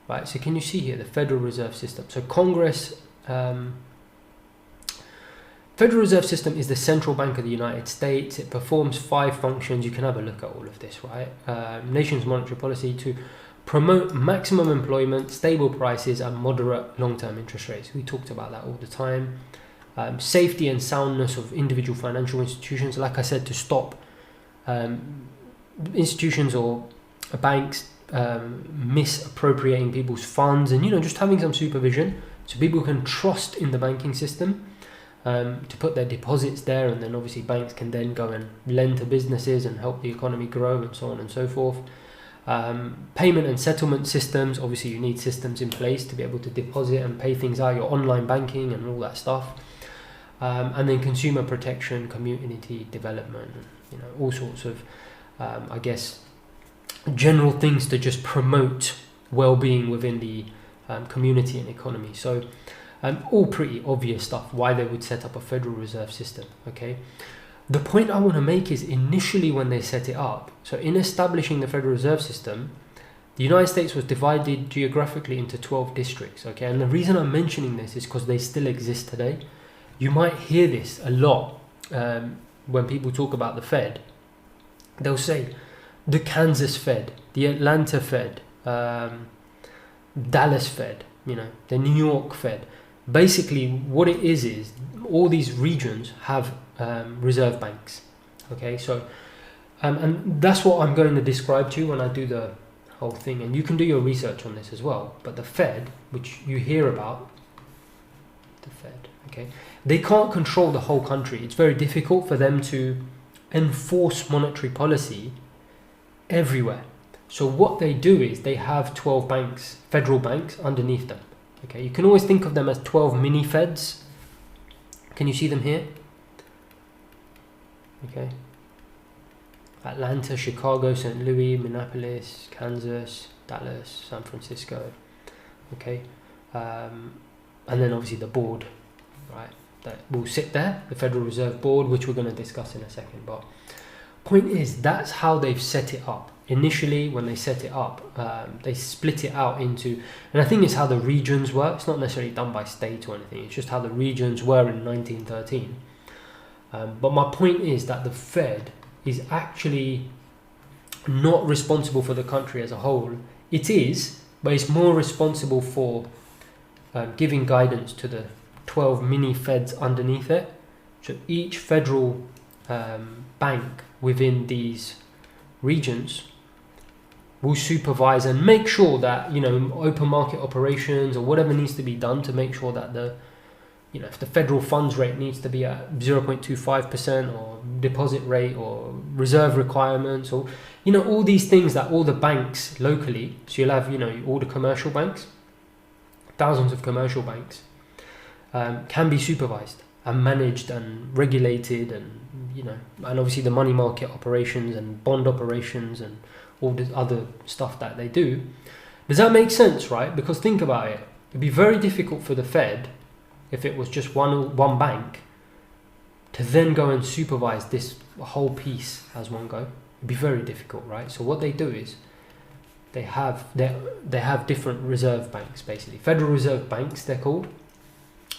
right? So can you see here, the Federal Reserve System? So Congress, Federal Reserve System is the central bank of the United States. It performs 5 functions. You can have a look at all of this, right? Nation's monetary policy to promote maximum employment, stable prices, and moderate long-term interest rates. We talked about that all the time. Safety and soundness of individual financial institutions, like I said, to stop institutions or banks misappropriating people's funds, and just having some supervision so people can trust in the banking system, to put their deposits there, and then obviously banks can then go and lend to businesses and help the economy grow, and so on and so forth. Payment and settlement systems, obviously you need systems in place to be able to deposit and pay things out, your online banking and all that stuff. And then consumer protection, community development, all sorts of I guess general things to just promote well-being within the community and economy. So all pretty obvious stuff why they would set up a Federal Reserve System. Okay, the point I want to make is initially when they set it up, so in establishing the Federal Reserve System, the United States was divided geographically into 12 districts. Okay, and the reason I'm mentioning this is because they still exist today. You might hear this a lot when people talk about the Fed. They'll say the Kansas Fed, the Atlanta Fed, Dallas Fed, the New York Fed. Basically, what it is all these regions have reserve banks. Okay, so and that's what I'm going to describe to you when I do the whole thing, and you can do your research on this as well. But the Fed, which you hear about, the Fed, okay, they can't control the whole country. It's very difficult for them to enforce monetary policy everywhere. So what they do is they have 12 banks, federal banks, underneath them. Okay, you can always think of them as 12 mini feds. Can you see them here? Okay. Atlanta, Chicago, St. Louis, Minneapolis, Kansas, Dallas, San Francisco. Okay. And then obviously the board, right, that will sit there, the Federal Reserve Board, which we're going to discuss in a second. But point is, that's how they've set it up. Initially, when they set it up, they split it out into, and I think it's how the regions were. It's not necessarily done by state or anything. It's just how the regions were in 1913. But my point is that the Fed is actually not responsible for the country as a whole. It is, but it's more responsible for giving guidance to the 12 mini Feds underneath it. So each federal bank within these regions will supervise and make sure that, open market operations or whatever needs to be done to make sure that if the federal funds rate needs to be at 0.25% or deposit rate or reserve requirements, or, all these things that all the banks locally, so you'll have, all the commercial banks, thousands of commercial banks, can be supervised and managed and regulated, and and obviously the money market operations and bond operations and all this other stuff that they do. Does that make sense, right? Because think about it. It'd be very difficult for the Fed, if it was just one bank, to then go and supervise this whole piece as one go. It'd be very difficult, right? So what they do is they have different reserve banks, basically. Federal Reserve Banks, they're called,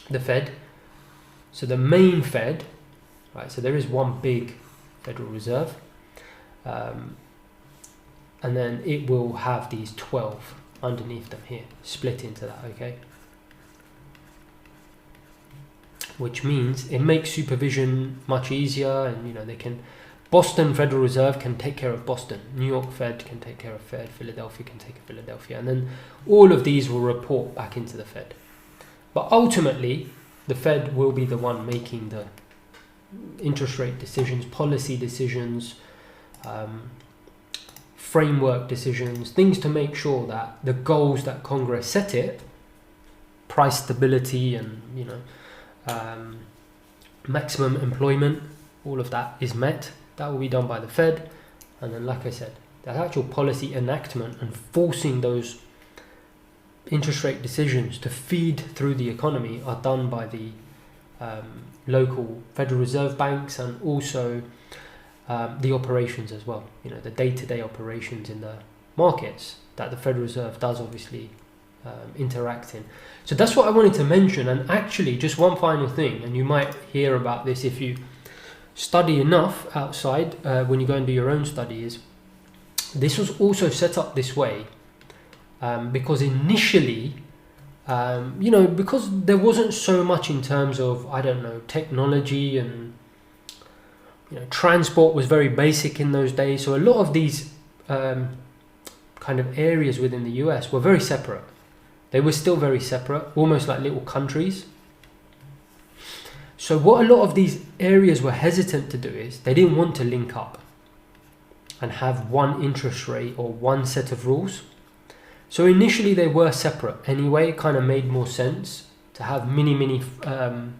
the Fed. So the main Fed, right, so there is one big Federal Reserve, and then it will have these 12 underneath them here, split into that, okay? Which means it makes supervision much easier, and they can, Boston Federal Reserve can take care of Boston, New York Fed can take care of Fed, Philadelphia can take care of Philadelphia, and then all of these will report back into the Fed. But ultimately, the Fed will be the one making the interest rate decisions, policy decisions, framework decisions, things to make sure that the goals that Congress set it, price stability and maximum employment, all of that is met. That will be done by the Fed. And then, like I said, the actual policy enactment and forcing those interest rate decisions to feed through the economy are done by the local Federal Reserve banks, and also the operations as well, the day-to-day operations in the markets that the Federal Reserve does obviously interact in. So that's what I wanted to mention. And actually, just one final thing, and you might hear about this if you study enough outside, when you go and do your own study, is this was also set up this way because initially, because there wasn't so much in terms of, I don't know, technology, and transport was very basic in those days. So a lot of these kind of areas within the US were very separate. They were still very separate, almost like little countries. So what a lot of these areas were hesitant to do is they didn't want to link up and have one interest rate or one set of rules. So initially they were separate anyway. It kind of made more sense to have mini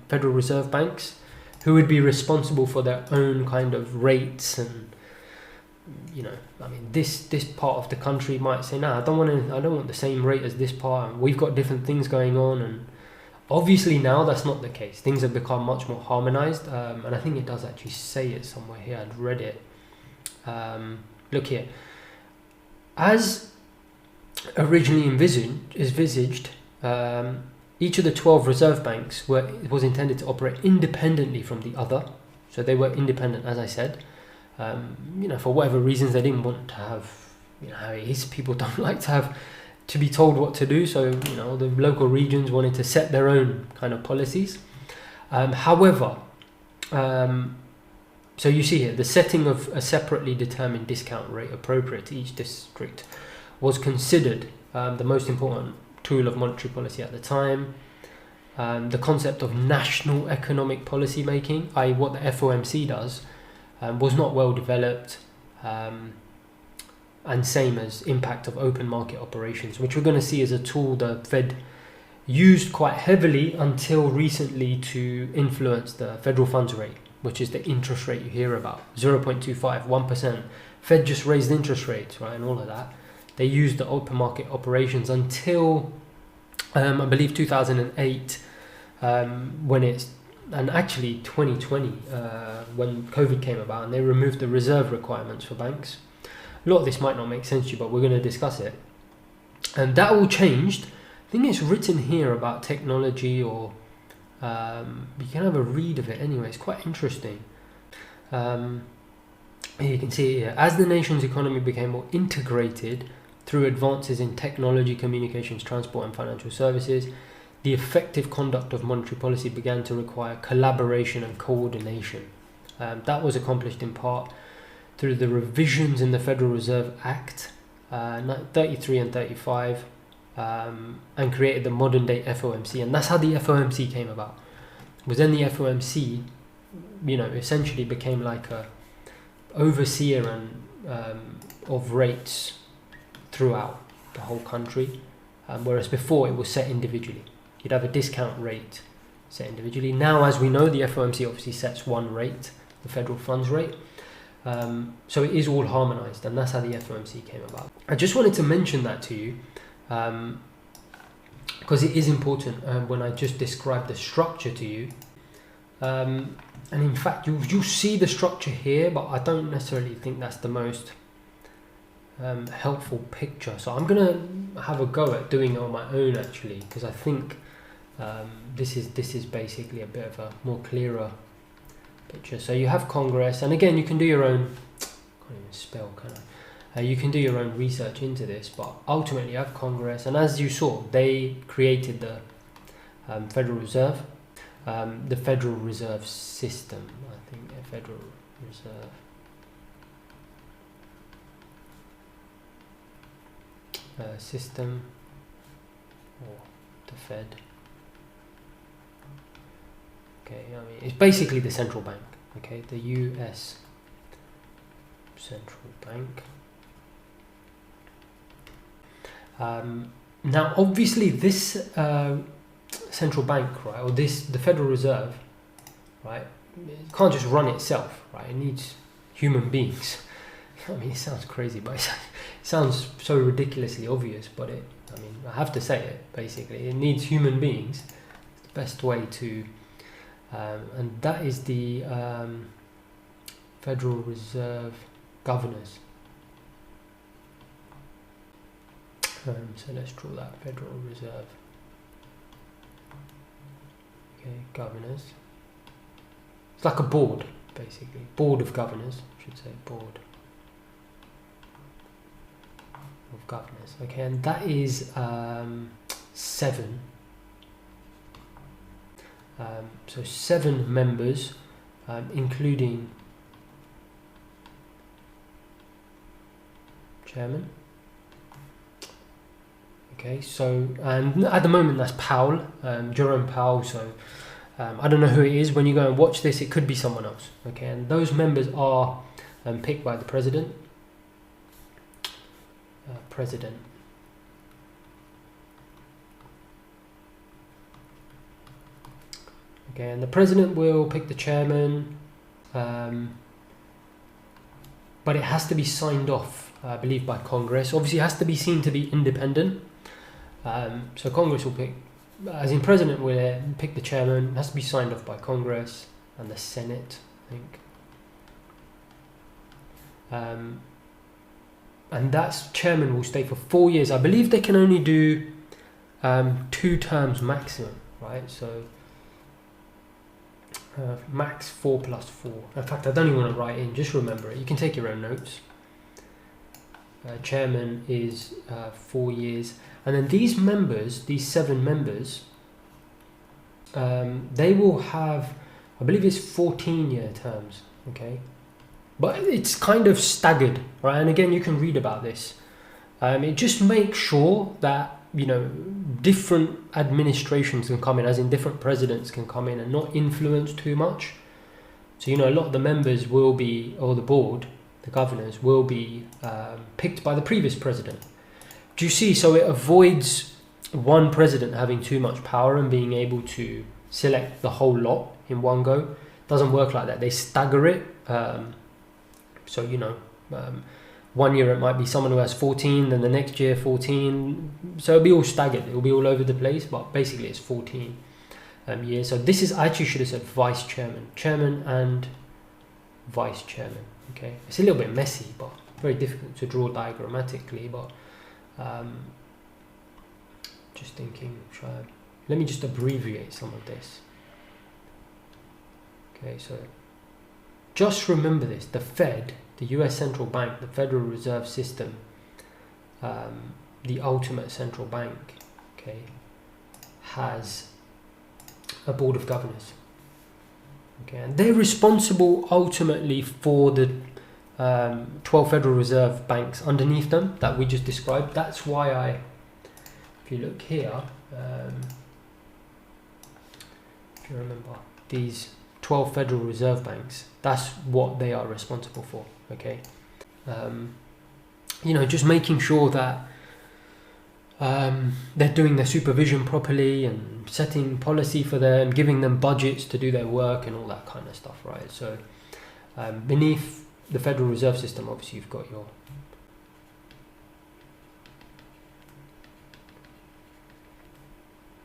Federal Reserve banks who would be responsible for their own kind of rates. And this part of the country might say, I don't want the same rate as this part, and we've got different things going on. And obviously now that's not the case. Things have become much more harmonized, and I think it does actually say it somewhere here. I'd read it. Look here. As originally envisaged, each of the 12 reserve banks was intended to operate independently from the other. So they were independent, as I said. For whatever reasons, they didn't want to have, how it is, people don't like to be told what to do. So, the local regions wanted to set their own kind of policies. However, so you see here, the setting of a separately determined discount rate appropriate to each district was considered the most important tool of monetary policy at the time. The concept of national economic policy making, i.e. what the FOMC does, was not well developed, and same as impact of open market operations, which we're going to see as a tool the Fed used quite heavily until recently to influence the federal funds rate, which is the interest rate you hear about, 0.25, 1%. Fed just raised interest rates, right, and all of that. They used the open market operations until, I believe, 2008, and actually 2020, when COVID came about, and they removed the reserve requirements for banks. A lot of this might not make sense to you, but we're going to discuss it. And that all changed. I think it's written here about technology, or you can have a read of it anyway. It's quite interesting. Here you can see it here. As the nation's economy became more integrated through advances in technology, communications, transport, and financial services, the effective conduct of monetary policy began to require collaboration and coordination. That was accomplished in part through the revisions in the Federal Reserve Act 33 and 35, and created the modern day FOMC. And that's how the FOMC came about. Was then the FOMC, essentially became like a overseer and of rates throughout the whole country, whereas before it was set individually. You'd have a discount rate set individually. Now, as we know, the FOMC obviously sets one rate, the federal funds rate. So it is all harmonized, and that's how the FOMC came about. I just wanted to mention that to you, because it is important when I just describe the structure to you. And in fact, you'll see the structure here, but I don't necessarily think that's the most helpful picture. So I'm going to have a go at doing it on my own, actually, because I think this is basically a bit of a more clearer picture. So you have Congress, and again, you can do your own, can't even spell, can I? You can do your own research into this, but ultimately you have Congress, and as you saw, they created the Federal Reserve, the Federal Reserve System, I think, Federal Reserve. System, or the Fed. Okay, it's basically the central bank. Okay, the US central bank. Now, obviously, this central bank, right, or the Federal Reserve, right, it can't just run itself, right? It needs human beings. It sounds crazy, but it sounds so ridiculously obvious, but I have to say it, basically. It needs human beings. It's the best way to, and that is the Federal Reserve governors. So let's draw that, Federal Reserve. Okay, governors. It's like a board, basically. Board of governors, I should say, board. of Governors. Okay, and that is 7. So 7 members, including chairman. Okay, so and at the moment that's Powell, Jerome Powell. So I don't know who it is. When you go and watch this, it could be someone else. Okay, and those members are picked by the president. Okay, and the president will pick the chairman, but it has to be signed off, I believe, by Congress. Obviously, it has to be seen to be independent. So Congress will pick, as in president will pick the chairman. It has to be signed off by Congress and the Senate, I think. And that chairman will stay for 4 years. I believe they can only do 2 terms maximum, right? So max 4 plus 4. In fact, I don't even want to write in, just remember it. You can take your own notes. Chairman is 4 years. And then these members, these 7 members, they will have, I believe it's 14-year terms, okay? But it's kind of staggered, right? And again, you can read about this. It just makes sure that, you know, different administrations can come in, as in different presidents can come in and not influence too much. So, you know, a lot of the members will be, or the board, the governors, will be picked by the previous president. Do you see? So it avoids one president having too much power and being able to select the whole lot in one go. Doesn't work like that. They stagger it. So, you know, 1 year it might be someone who has 14, then the next year 14. So it'll be all staggered. It'll be all over the place, but basically it's 14 years. So this is, I actually should have said vice chairman. Chairman and vice chairman. Okay. It's a little bit messy, but very difficult to draw diagrammatically. But just thinking, let me just abbreviate some of this. Okay, so just remember this: the Fed, the US central bank, the Federal Reserve System, the ultimate central bank, okay, has a board of governors. Okay, and they're responsible ultimately for the 12 Federal Reserve banks underneath them that we just described. That's why if you look here, if you remember, these 12 Federal Reserve banks, that's what they are responsible for, okay? You know, just making sure that they're doing their supervision properly and setting policy for them, giving them budgets to do their work and all that kind of stuff, right? So beneath the Federal Reserve System, obviously you've got your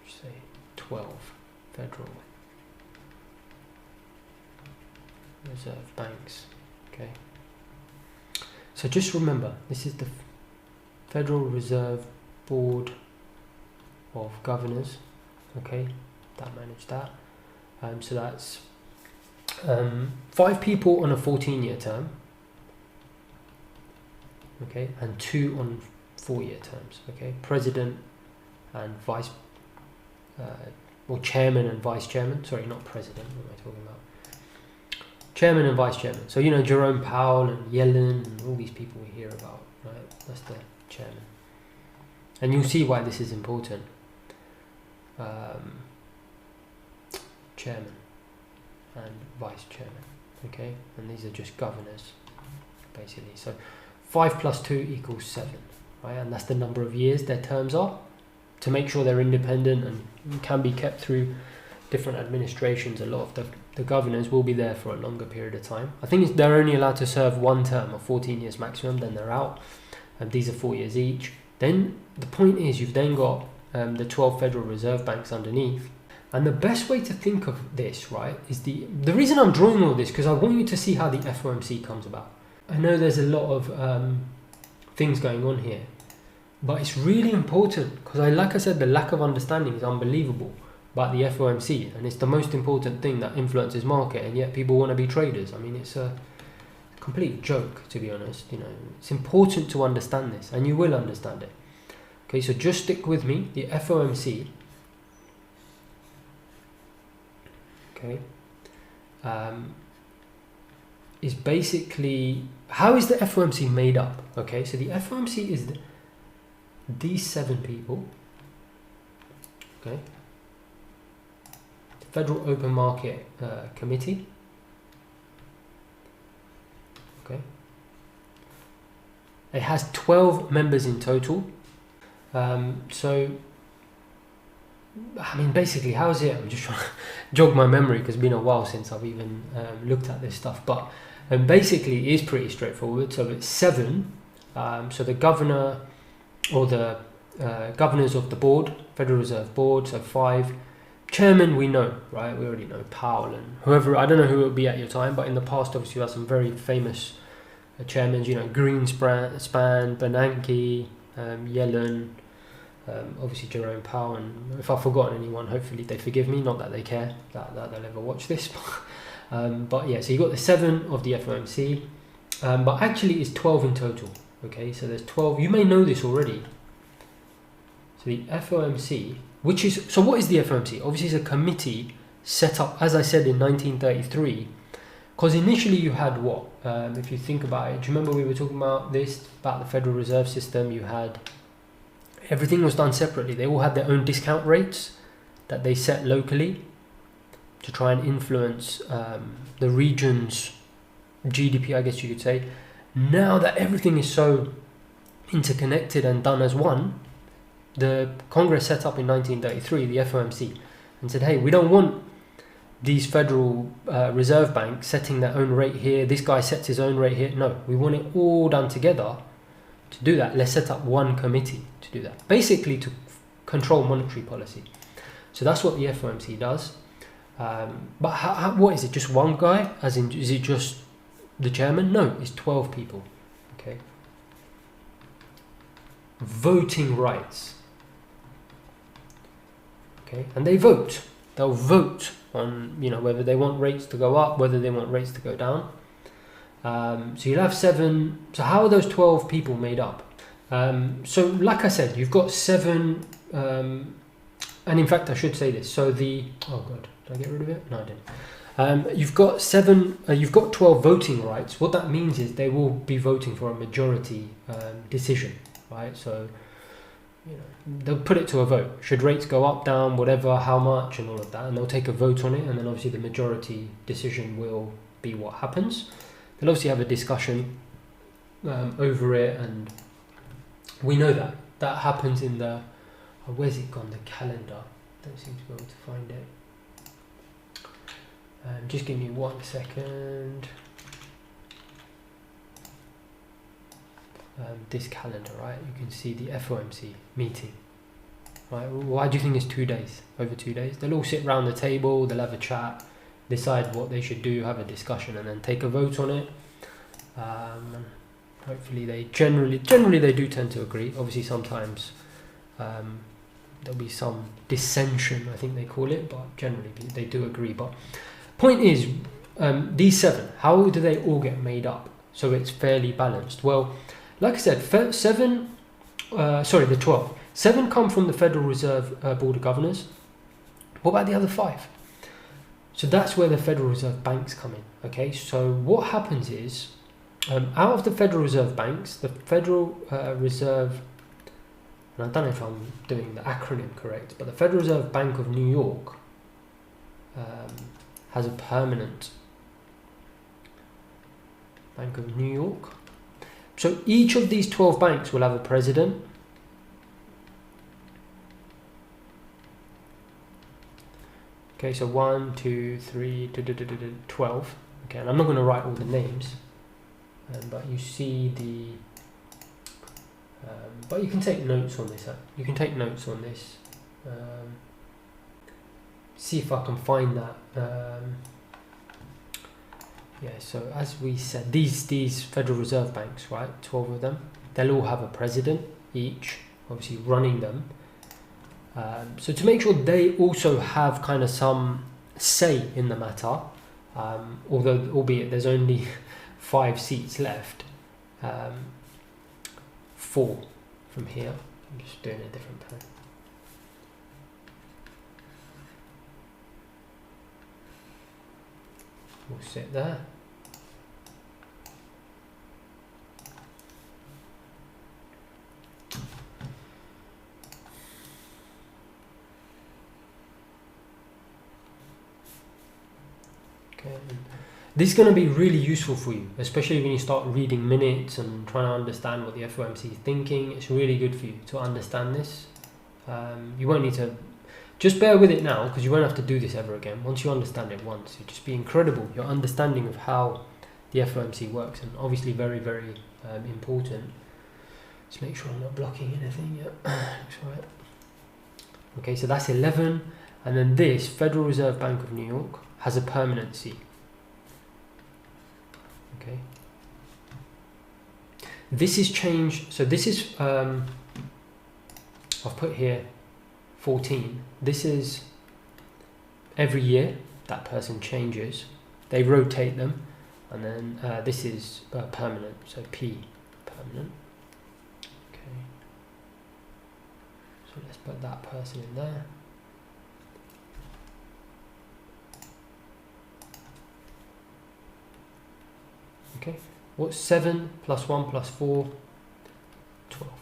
say 12 Federal Reserve banks, okay? So just remember, this is the Federal Reserve Board of Governors, okay, that manage that. So that's 5 people on a 14-year term, okay, and 2 on 4-year terms, okay. President and vice, or chairman and vice chairman. Sorry, not president. What am I talking about? Chairman and vice chairman. So, you know, Jerome Powell and Yellen and all these people we hear about, right? That's the chairman. And you'll see why this is important. Chairman and vice chairman, okay? And these are just governors, basically. So 5 plus 2 equals 7, right? And that's the number of years their terms are, to make sure they're independent and can be kept through different administrations. A lot of the governors will be there for a longer period of time. I think they're only allowed to serve 1 term of 14 years maximum, then they're out. And these are 4 years each. Then the point is, you've then got the 12 Federal Reserve banks underneath. And the best way to think of this, right, is the reason I'm drawing all this, because I want you to see how the FOMC comes about. I know there's a lot of things going on here, but it's really important, because like I said, the lack of understanding is unbelievable about the FOMC, and it's the most important thing that influences market, and yet people want to be traders. I mean, it's a complete joke, to be honest. It's important to understand this, and you will understand it. Okay, so just stick with me. The FOMC, okay, is basically, how is the FOMC made up? Okay, so the FOMC is these 7 people. Okay, the Federal Open Market Committee. Okay, it has 12 members in total. So, I mean, basically, how is it? I'm just trying to jog my memory because it's been a while since I've even looked at this stuff. But basically, it is pretty straightforward. So it's 7. So the governor or the governors of the board, Federal Reserve Board, so 5. Chairman, we know, right? We already know Powell and whoever. I don't know who it will be at your time, but in the past, obviously, you have some very famous chairmen. Greenspan, Bernanke, Yellen, obviously Jerome Powell, and if I've forgotten anyone, hopefully they forgive me, not that they care that they'll ever watch this. But yeah, so you got the 7 of the FOMC, but actually it's 12 in total. Okay, so there's 12. You may know this already. So the FOMC, so what is the FOMC? Obviously it's a committee set up, as I said, in 1933, because initially you had what? If you think about it, do you remember we were talking about this, about the Federal Reserve System? You had, everything was done separately. They all had their own discount rates that they set locally to try and influence the region's GDP, I guess you could say. Now that everything is so interconnected and done as one, the Congress set up in 1933, the FOMC, and said, hey, we don't want these Federal Reserve Banks setting their own rate here, this guy sets his own rate here. No, we want it all done together. To do that, let's set up one committee to do that, basically to control monetary policy. So that's what the FOMC does. But what is it? Just one guy? As in, is it just the chairman? No, it's 12 people. Okay. Voting rights. Okay, and they vote. They'll vote on, whether they want rates to go up, whether they want rates to go down. So you'll have 7. So how are those 12 people made up? So like I said, you've got 7, and in fact I should say this. So oh god, did I get rid of it? No, I didn't. You've got 7. You've got 12 voting rights. What that means is they will be voting for a majority decision, right? So they'll put it to a vote. Should rates go up, down, whatever, how much, and all of that, and they'll take a vote on it, and then obviously the majority decision will be what happens. They'll obviously have a discussion over it, and we know that happens in the where's it gone, the calendar? Don't seem to be able to find it. Just give me 1 second. This calendar, right? You can see the FOMC meeting, right? Why do you think it's 2 days? Over 2 days? They'll all sit around the table, they'll have a chat, decide what they should do, have a discussion, and then take a vote on it. Hopefully they generally they do tend to agree. Obviously sometimes there'll be some dissension, I think they call it, but generally they do agree. But point is, these 7, how do they all get made up so it's fairly balanced? Well, like I said, the 12. 7 come from the Federal Reserve Board of Governors. What about the other 5? So that's where the Federal Reserve banks come in. Okay, so what happens is, out of the Federal Reserve banks, the Federal Reserve, and I don't know if I'm doing the acronym correct, but the Federal Reserve Bank of New York has a permanent Bank of New York. So each of these 12 banks will have a president. Okay, so 1, 2, 3, 12. Okay, and I'm not going to write all the names, but you see but you can take notes on this. You can take notes on this. See if I can find that. Yeah, so as we said, these Federal Reserve banks, right, 12 of them, they'll all have a president each, obviously running them. So to make sure they also have kind of some say in the matter, albeit there's only 5 seats left. 4 from here. I'm just doing a different pen. We'll sit there. Okay. This is going to be really useful for you, especially when you start reading minutes and trying to understand what the FOMC is thinking. It's really good for you to understand this. You won't need to, just bear with it now, because you won't have to do this ever again. Once you understand it once, it'll just be incredible. Your understanding of how the FOMC works, and obviously very, very important. Let's make sure I'm not blocking anything yet. Looks right. Okay, so that's 11, and then this Federal Reserve Bank of New York has a permanency. Okay. This is changed. So this is I've put here 14. This is every year that person changes. They rotate them, and then this is permanent. So P, permanent. Okay. So let's put that person in there. Okay, what's 7 plus 1 plus 4? 12.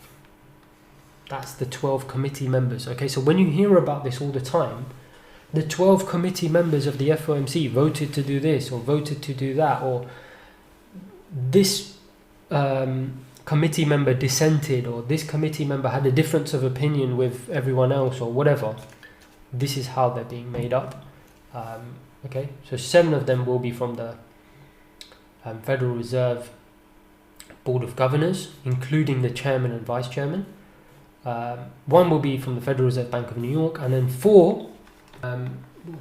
That's the 12 committee members. Okay, so when you hear about this all the time, the 12 committee members of the FOMC voted to do this or voted to do that, or this committee member dissented, or this committee member had a difference of opinion with everyone else, or whatever. This is how they're being made up. Okay, so 7 of them will be from the Federal Reserve Board of Governors, including the chairman and vice chairman. 1 will be from the Federal Reserve Bank of New York, and then 4 will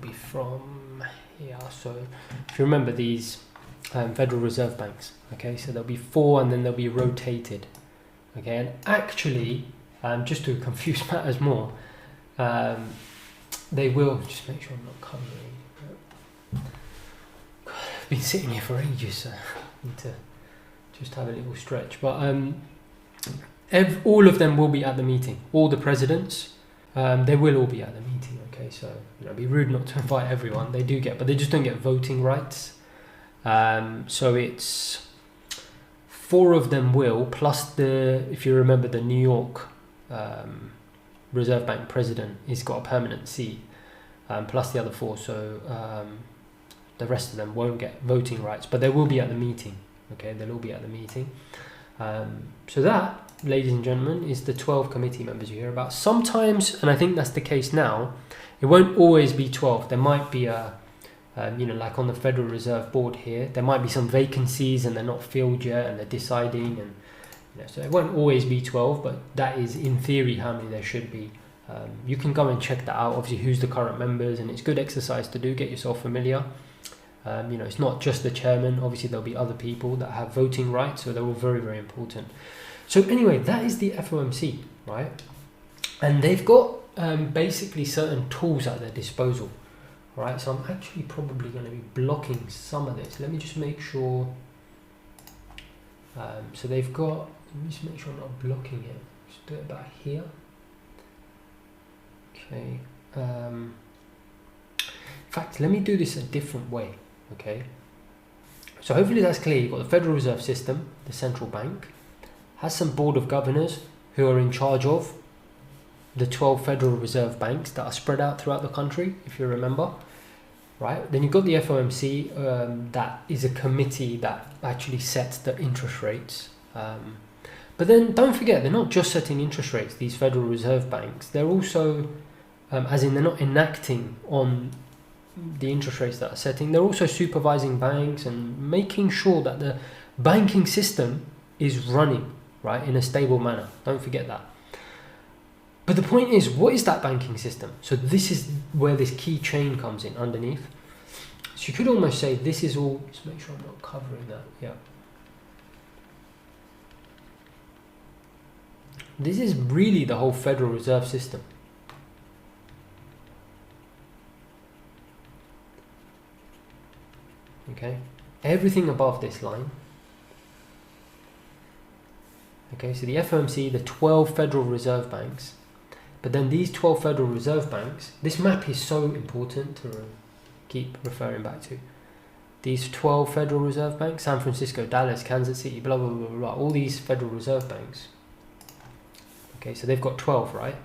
be from here. So if you remember these Federal Reserve banks, okay, so there'll be 4 and then they'll be rotated. Okay, and actually, just to confuse matters more, they will, just make sure I'm not covering. I've been sitting here for ages, so I need to just have a little stretch. But all of them will be at the meeting. All the presidents, they will all be at the meeting. Okay, so it'd be rude not to invite everyone. They do get, but they just don't get voting rights. So it's 4 of them will, plus the, if you remember, the New York Reserve Bank president, he's got a permanent seat, plus the other 4. So the rest of them won't get voting rights, but they will be at the meeting. Okay, they'll all be at the meeting. So that, ladies and gentlemen, is the 12 committee members you hear about. Sometimes, and I think that's the case now, it won't always be 12. There might be a, like on the Federal Reserve Board here, there might be some vacancies and they're not filled yet and they're deciding, and so it won't always be 12, but that is in theory how many there should be. You can go and check that out, obviously who's the current members, and it's good exercise to do, get yourself familiar. It's not just the chairman, obviously there'll be other people that have voting rights, so they're all very, very important. So anyway, that is the FOMC, right? And they've got basically certain tools at their disposal, right? So I'm actually probably going to be blocking some of this. Let me just make sure. So they've got, let me just make sure I'm not blocking it. Just do it about here. Okay. In fact, let me do this a different way. Okay, so hopefully that's clear. You've got the Federal Reserve System, the central bank, has some board of governors who are in charge of the 12 Federal Reserve banks that are spread out throughout the country, if you remember, right? Then you've got the FOMC, that is a committee that actually sets the interest rates. But then don't forget, they're not just setting interest rates, these Federal Reserve banks. They're also, as in they're not enacting on the interest rates that are setting, they're also supervising banks and making sure that the banking system is running, right, in a stable manner. Don't forget that. But the point is, what is that banking system? So this is where this key chain comes in underneath. So you could almost say this is all, just make sure I'm not covering that, yeah. This is really the whole Federal Reserve System. Okay, everything above this line Okay, so the FOMC, the 12 Federal Reserve Banks, but then these 12 Federal Reserve Banks, this map is so important to keep referring back to. These 12 Federal Reserve Banks, San Francisco, Dallas, Kansas City, blah, blah, blah, blah, all these Federal Reserve Banks. Okay, so they've got 12, right?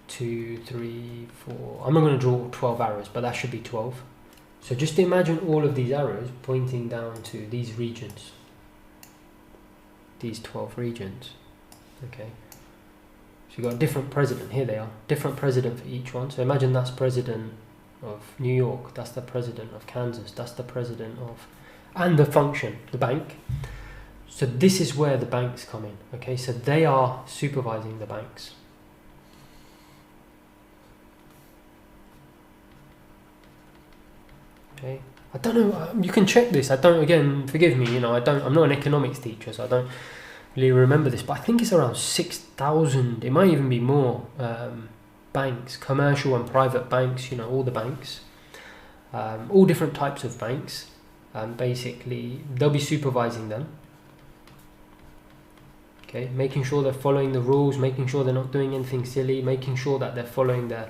2, 3, 4. I'm not going to draw 12 arrows, but that should be 12. So just imagine all of these arrows pointing down to these regions. These 12 regions. Okay. So you've got a different president. Here they are. Different president for each one. So imagine that's president of New York. That's the president of Kansas. That's the president of... And the function, the bank. So this is where the banks come in. Okay, so they are supervising the banks. Okay, I don't know. You can check this. I don't. Again, forgive me. You know, I'm not an economics teacher, so I don't really remember this. But I think it's around 6,000. It might even be more. Banks, commercial and private banks. You know, all the banks, all different types of banks. Basically, they'll be supervising them. Okay, making sure they're following the rules, making sure they're not doing anything silly, making sure that they're following the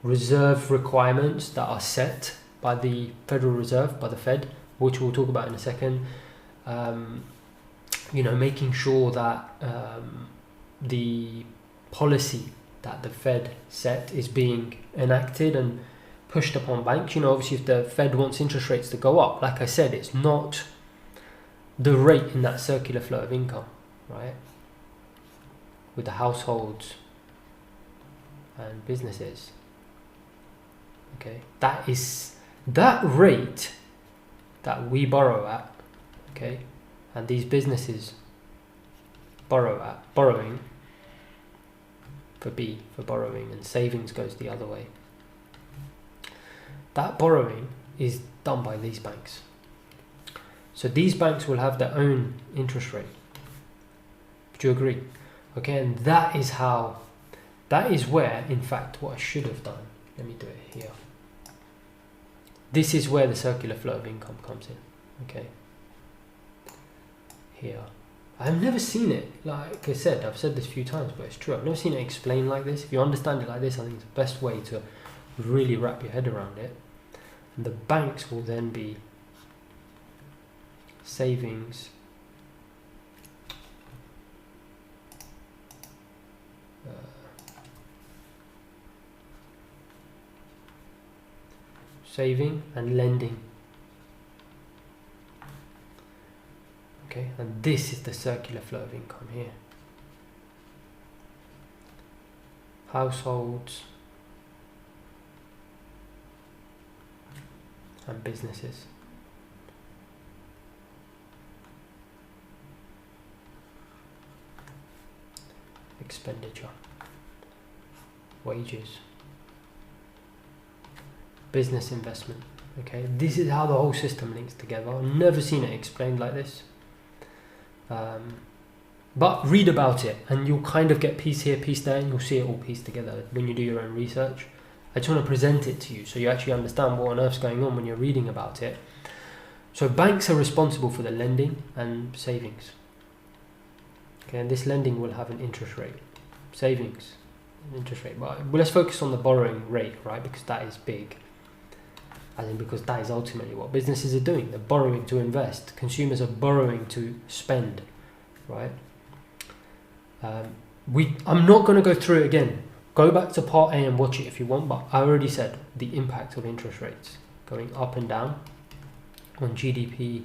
reserve requirements that are set by the Federal Reserve, by the Fed, which we'll talk about in a second. You know, making sure that the policy that the Fed set is being enacted and pushed upon banks. You know, obviously if the Fed wants interest rates to go up, like I said, it's not the rate in that circular flow of income, right? With the households and businesses. Okay, that rate that we borrow at, okay, and these businesses borrowing for B, for borrowing, and savings goes the other way. That borrowing is done by these banks. So these banks will have their own interest rate. Do you agree? Okay, and that is where, in fact, what I should have done, let me do it here. This is where the circular flow of income comes in, okay? Here. I've never seen it, like I said, I've said this a few times, but it's true. I've never seen it explained like this. If you understand it like this, I think it's the best way to really wrap your head around it. And the banks will then be savings, saving and lending. Okay, and this is the circular flow of income here. Households and businesses. Expenditure, wages, business investment. Okay, this is how the whole system links together. I've never seen it explained like this. But read about it and you'll kind of get piece here, piece there, and you'll see it all pieced together when you do your own research. I just want to present it to you so you actually understand what on earth's going on when you're reading about it. So banks are responsible for the lending and savings. Okay, and this lending will have an interest rate. Savings, an interest rate. But let's focus on the borrowing rate, right? Because that is big. As in, because that is ultimately what businesses are doing. They're borrowing to invest. Consumers are borrowing to spend, right? I'm not going to go through it again. Go back to part A and watch it if you want, but I already said the impact of interest rates going up and down on GDP,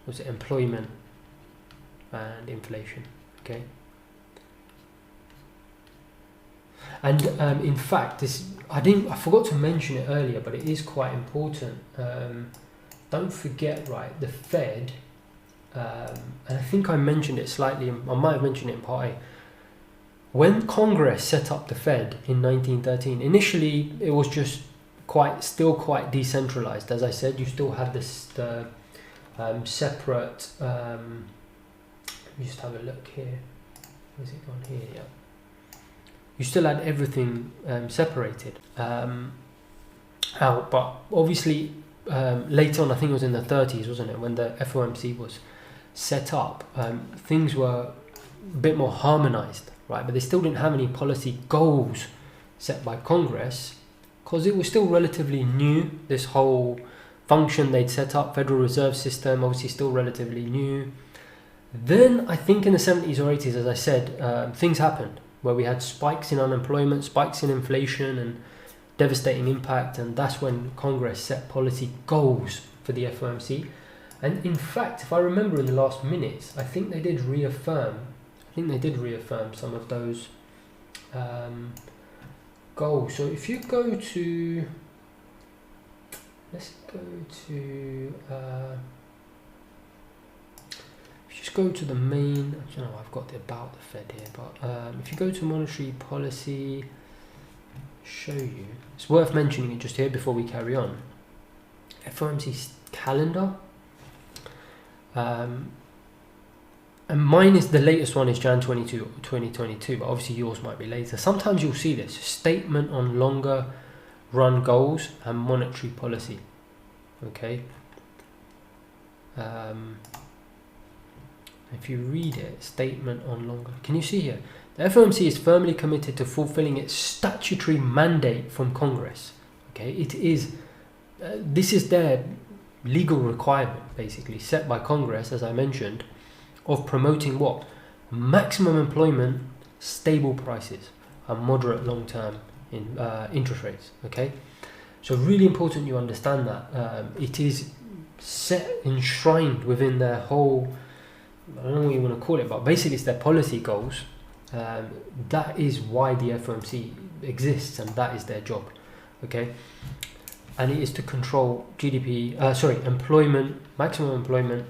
was it employment and inflation, okay? And in fact, I forgot to mention it earlier, but it is quite important. Don't forget, right, the Fed, and I think I mentioned it slightly, I might have mentioned it in part A. When Congress set up the Fed in 1913, initially it was just still quite decentralized. As I said, you still had the separate, let me just have a look here. Where's it gone here? Yeah. You still had everything separated out, but obviously later on, I think it was in the 30s, wasn't it, when the FOMC was set up, things were a bit more harmonized, right? But they still didn't have any policy goals set by Congress because it was still relatively new. This whole function they'd set up, Federal Reserve System, obviously still relatively new. Then I think in the 70s or 80s, as I said, things happened where we had spikes in unemployment, spikes in inflation, and devastating impact, and that's when Congress set policy goals for the FOMC. And in fact, if I remember in the last minutes, I think they did reaffirm some of those goals. So if you go to, let's go to, just go to the main, I've got the about the Fed here, but if you go to monetary policy, show you, it's worth mentioning it just here before we carry on. FOMC calendar, and mine is the latest one is Jan 2022, but obviously yours might be later. Sometimes you'll see this statement on longer run goals and monetary policy. Okay. If you read it, statement on longer, can you see here? The FOMC is firmly committed to fulfilling its statutory mandate from Congress. Okay, it is. This is their legal requirement, basically set by Congress, as I mentioned, of promoting what? Maximum employment, stable prices, and moderate long-term interest rates. Okay, so really important you understand that it is enshrined within their whole, I don't know what you want to call it, but basically it's their policy goals. That is why the FOMC exists, and that is their job. Okay, and it is to control employment, maximum employment,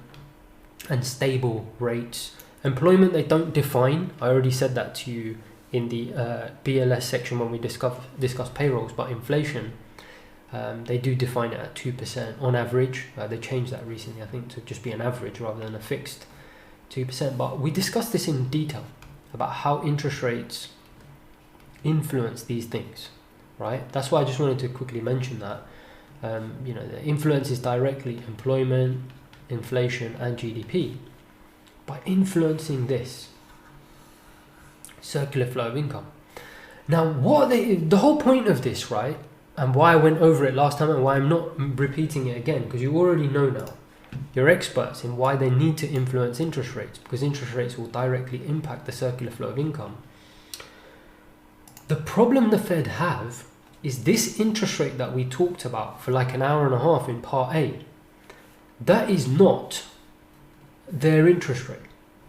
and stable rates. Employment they don't define. I already said that to you in the BLS section when we discuss payrolls, but inflation, they do define it at 2% on average. They changed that recently, I think, to just be an average rather than a fixed 2%. But we discussed this in detail about how interest rates influence these things, right? That's why I just wanted to quickly mention that. The influence is directly employment, inflation, and GDP. By influencing this circular flow of income. Now, the whole point of this, right, and why I went over it last time and why I'm not repeating it again, because you already know now, you're experts in why they need to influence interest rates, because interest rates will directly impact the circular flow of income. The problem the Fed have is this interest rate that we talked about for like an hour and a half in part A. That is not their interest rate,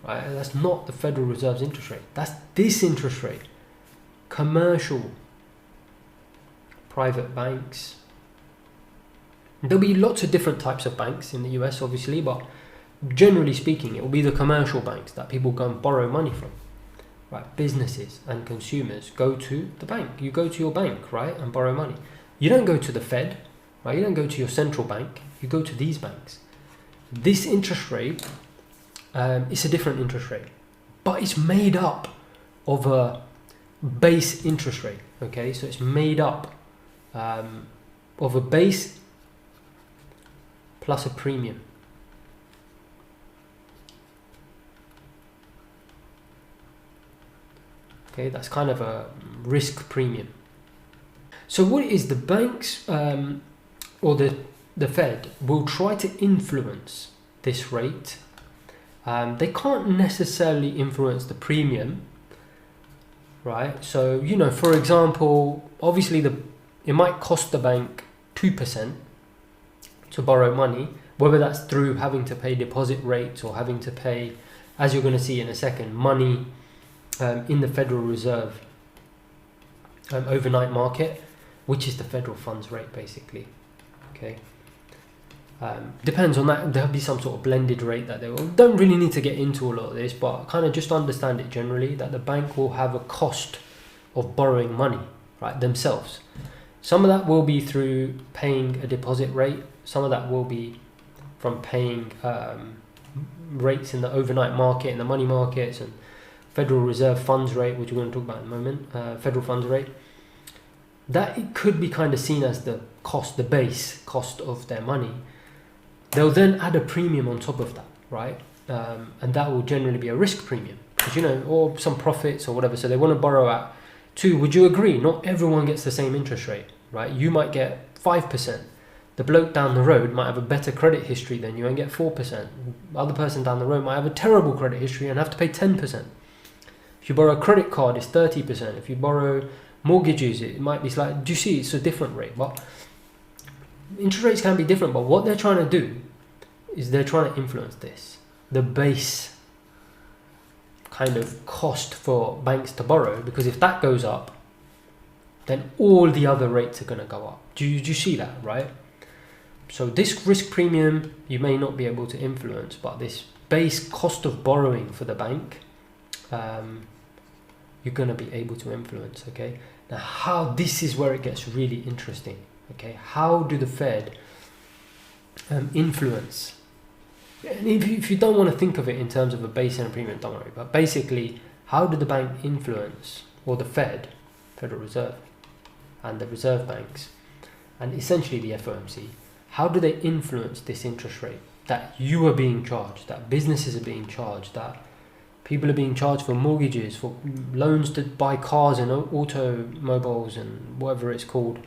right? That's not the Federal Reserve's interest rate. That's this interest rate. Commercial, private banks. There'll be lots of different types of banks in the US, obviously, but generally speaking, it will be the commercial banks that people go and borrow money from, right? Businesses and consumers go to the bank. You go to your bank, right, and borrow money. You don't go to the Fed, right? You don't go to your central bank. You go to these banks. This interest rate is a different interest rate, but it's made up of a base interest rate. Okay, so it's made up of a base plus a premium. Okay, that's kind of a risk premium. So what it is, the banks or the Fed will try to influence this rate. They can't necessarily influence the premium, right? So, for example, obviously it might cost the bank 2% to borrow money, whether that's through having to pay deposit rates or having to pay, as you're going to see in a second, money in the Federal Reserve overnight market, which is the federal funds rate, basically. Okay. Depends on that. There'll be some sort of blended rate that they will. Don't really need to get into all of this, but kind of just understand it generally, that the bank will have a cost of borrowing money, right, themselves. Some of that will be through paying a deposit rate. Some of that will be from paying rates in the overnight market, in the money markets, and Federal Reserve funds rate, which we're going to talk about in a moment, federal funds rate. that it could be kind of seen as the cost, the base cost of their money. They'll then add a premium on top of that, right? And that will generally be a risk premium, because, you know, or some profits or whatever. So they want to borrow at 2. Would you agree? Not everyone gets the same interest rate, right? You might get 5%. The bloke down the road might have a better credit history than you and get 4%. The other person down the road might have a terrible credit history and have to pay 10%. If you borrow a credit card, it's 30%. If you borrow mortgages, it might be slightly. Do you see? It's a different rate. But interest rates can be different. But what they're trying to do is they're trying to influence this. The base kind of cost for banks to borrow, because if that goes up, then all the other rates are going to go up. Do you see that, right? So this risk premium you may not be able to influence, but this base cost of borrowing for the bank, you're going to be able to influence. Okay, now this is where it gets really interesting. Okay, how do the Fed influence? And if you don't want to think of it in terms of a base and a premium, don't worry. But basically, how do the bank influence, or the Fed, Federal Reserve, and the reserve banks, and essentially the FOMC, how do they influence this interest rate that you are being charged, that businesses are being charged, that people are being charged for mortgages, for loans to buy cars and automobiles and whatever it's called,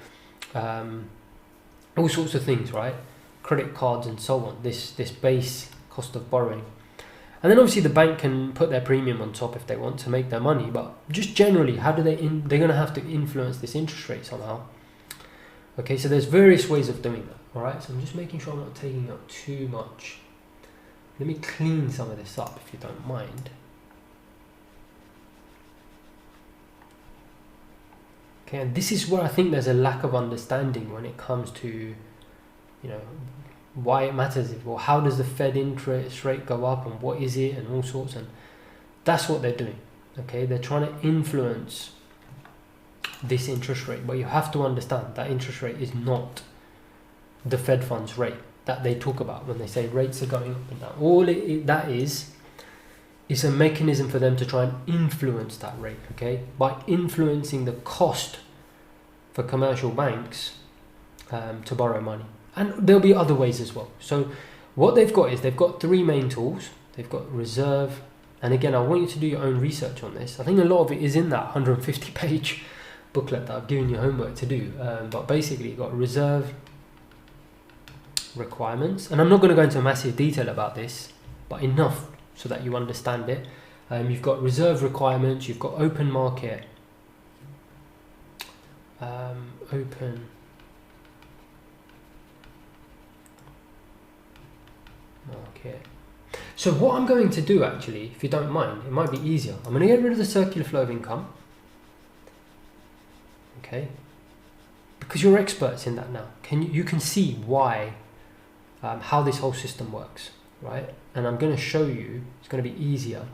all sorts of things, right? Credit cards and so on, this base cost of borrowing. And then obviously the bank can put their premium on top if they want to make their money, but just generally, how do they're going to have to influence this interest rate somehow. Okay, so there's various ways of doing that. All right, so I'm just making sure I'm not taking up too much. Let me clean some of this up if you don't mind. Okay, and this is where I think there's a lack of understanding when it comes to, you know, why it matters. Well, how does the Fed interest rate go up, and what is it, and all sorts. And that's what they're doing. Okay, they're trying to influence this interest rate, but you have to understand that interest rate is not the Fed funds rate that they talk about when they say rates are going up and down. All that is a mechanism for them to try and influence that rate, okay, by influencing the cost for commercial banks to borrow money. And there'll be other ways as well. So what they've got is they've got 3 main tools. They've got reserve, and again, I want you to do your own research on this. I think a lot of it is in that 150-page booklet that I've given you homework to do, but basically you've got reserve requirements, and I'm not going to go into massive detail about this, but enough so that you understand it. You've got reserve requirements, you've got open market, open market. So what I'm going to do, actually, if you don't mind, it might be easier, I'm going to get rid of the circular flow of income. Okay, because you're experts in that now. You can see why, how this whole system works, right? And I'm going to show you. It's going to be easier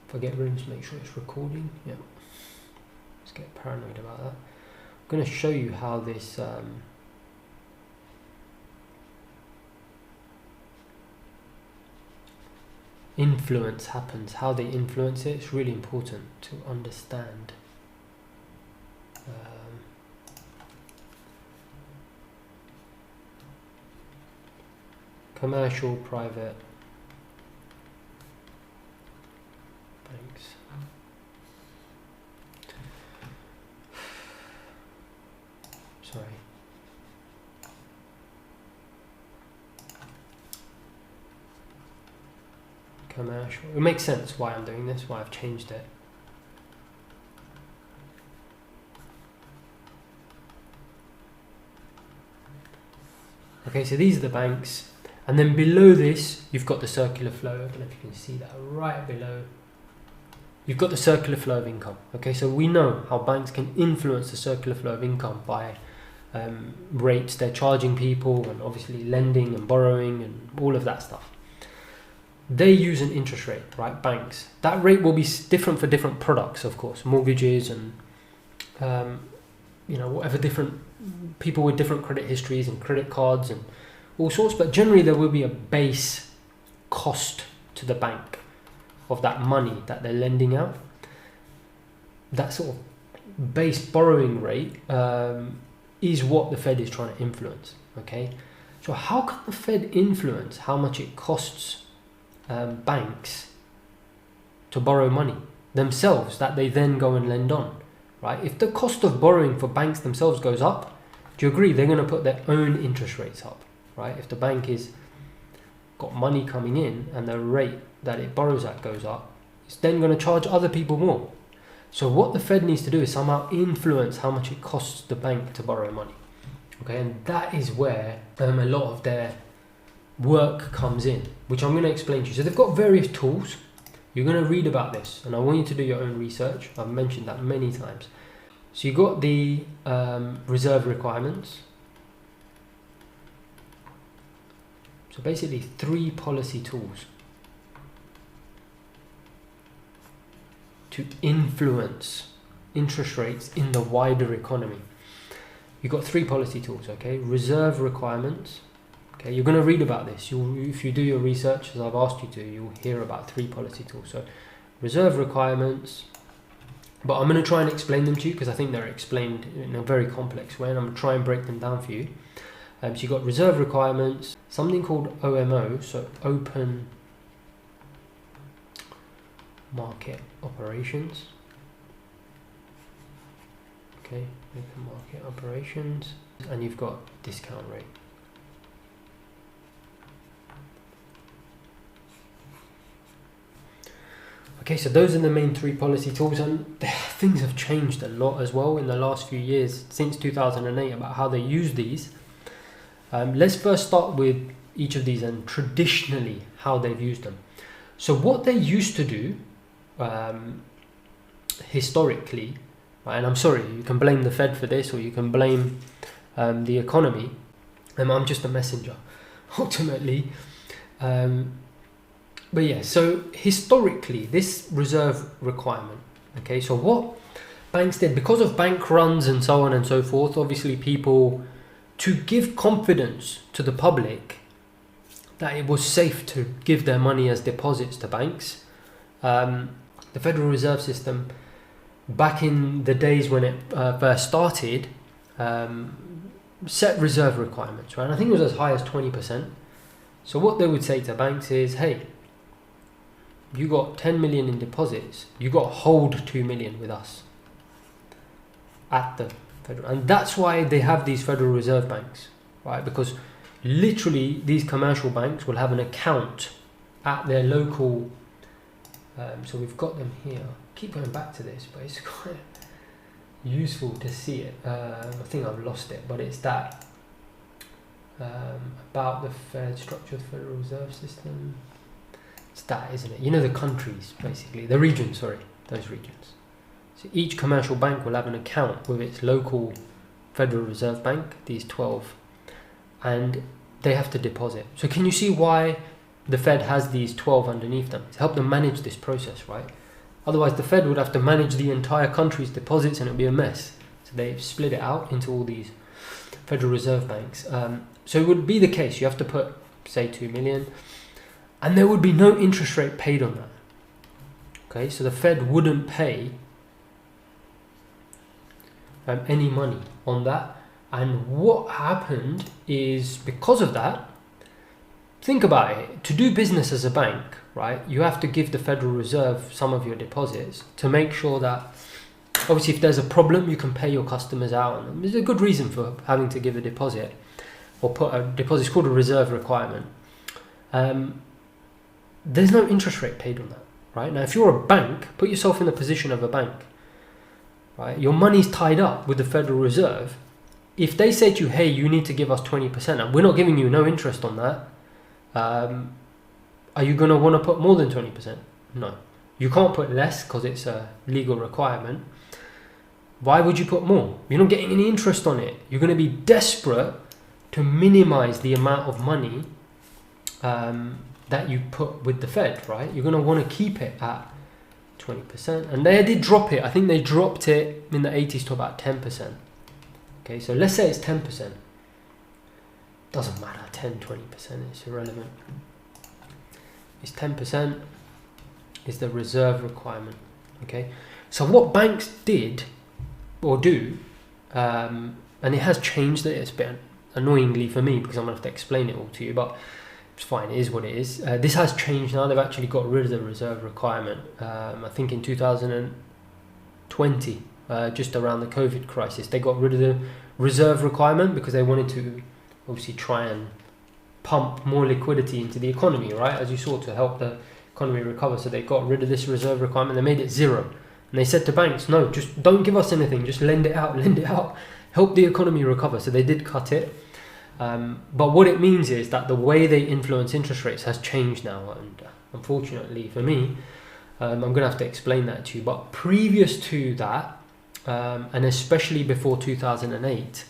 if I get rid of, just make sure it's recording. Yeah, let's get paranoid about that. I'm going to show you how this influence happens, how they influence it. It's really important to understand. Commercial, private banks. Sorry. Commercial. It makes sense why I'm doing this, why I've changed it. Okay, so these are the banks. And then below this, you've got the circular flow. I don't know if you can see that right below. You've got the circular flow of income. Okay, so we know how banks can influence the circular flow of income by rates they're charging people, and obviously lending and borrowing and all of that stuff. They use an interest rate, right? Banks. That rate will be different for different products, of course. Mortgages and whatever, different people with different credit histories and credit cards and all sorts, but generally there will be a base cost to the bank of that money that they're lending out. That sort of base borrowing rate is what the Fed is trying to influence. Okay, so how can the Fed influence how much it costs banks to borrow money themselves that they then go and lend on, right? If the cost of borrowing for banks themselves goes up, do you agree they're going to put their own interest rates up, right? If the bank is got money coming in and the rate that it borrows at goes up, it's then going to charge other people more. So what the Fed needs to do is somehow influence how much it costs the bank to borrow money. Okay, and that is where a lot of their work comes in, which I'm going to explain to you. So they've got various tools. You're going to read about this, and I want you to do your own research. I've mentioned that many times. So you've got the reserve requirements. So basically 3 policy tools to influence interest rates in the wider economy. You've got 3 policy tools, okay? Reserve requirements. Okay, you're going to read about this. If you do your research, as I've asked you to, you'll hear about 3 policy tools. So reserve requirements, but I'm going to try and explain them to you because I think they're explained in a very complex way, and I'm going to try and break them down for you. So you've got reserve requirements, something called OMO, so open market operations. Okay, open market operations, and you've got discount rate. Okay, so those are the main 3 policy tools, and things have changed a lot as well in the last few years, since 2008, about how they use these. Let's first start with each of these and traditionally how they've used them. So what they used to do historically, right, and I'm sorry, you can blame the Fed for this, or you can blame the economy, and I'm just a messenger ultimately. But yeah, so historically, this reserve requirement, okay, so what banks did, because of bank runs and so on and so forth, obviously people, to give confidence to the public that it was safe to give their money as deposits to banks, the Federal Reserve System, back in the days when it first started, set reserve requirements, right? And I think it was as high as 20%. So what they would say to banks is, hey, you got 10 million in deposits, you got to hold 2 million with us at the federal. And that's why they have these Federal Reserve banks, right? Because literally these commercial banks will have an account at their local, so we've got them here. Keep going back to this, but it's quite useful to see it. I think I've lost it, but it's that about the Fed structure of the Federal Reserve System. It's that, isn't it? You know, the countries, basically, the regions, sorry, those regions. So each commercial bank will have an account with its local Federal Reserve Bank, these 12, and they have to deposit. So can you see why the Fed has these 12 underneath them? To help them manage this process, right? Otherwise, the Fed would have to manage the entire country's deposits and it would be a mess. So they've split it out into all these Federal Reserve banks. So it would be the case, you have to put, say, 2 million, and there would be no interest rate paid on that. Okay, so the Fed wouldn't pay any money on that. And what happened is, because of that, think about it, to do business as a bank, right, you have to give the Federal Reserve some of your deposits to make sure that, obviously, if there's a problem, you can pay your customers out. And there's a good reason for having to give a deposit, or put a deposit. It's called a reserve requirement. There's no interest rate paid on that, right? Now, if you're a bank, put yourself in the position of a bank, right? Your money's tied up with the Federal Reserve. If they say to you, hey, you need to give us 20%, and we're not giving you no interest on that, are you going to want to put more than 20%? No. You can't put less because it's a legal requirement. Why would you put more? You're not getting any interest on it. You're going to be desperate to minimize the amount of money that you put with the Fed, right? You're going to want to keep it at 20%. And they did drop it. I think they dropped it in the 80s to about 10%. Okay, so let's say it's 10%. Doesn't matter, 10, 20%, it's irrelevant. It's 10% is the reserve requirement. Okay, so what banks did or do, and it has changed. It's a bit annoyingly for me because I'm going to have to explain it all to you, but it's fine, it is what it is. This has changed now. They've actually got rid of the reserve requirement. I think in 2020, just around the COVID crisis, they got rid of the reserve requirement because they wanted to obviously try and pump more liquidity into the economy, right? As you saw, to help the economy recover. So they got rid of this reserve requirement. They made it zero. And they said to banks, no, just don't give us anything. Just lend it out, help the economy recover. So they did cut it. But what it means is that the way they influence interest rates has changed now. And unfortunately for me, I'm going to have to explain that to you. But previous to that, and especially before 2008,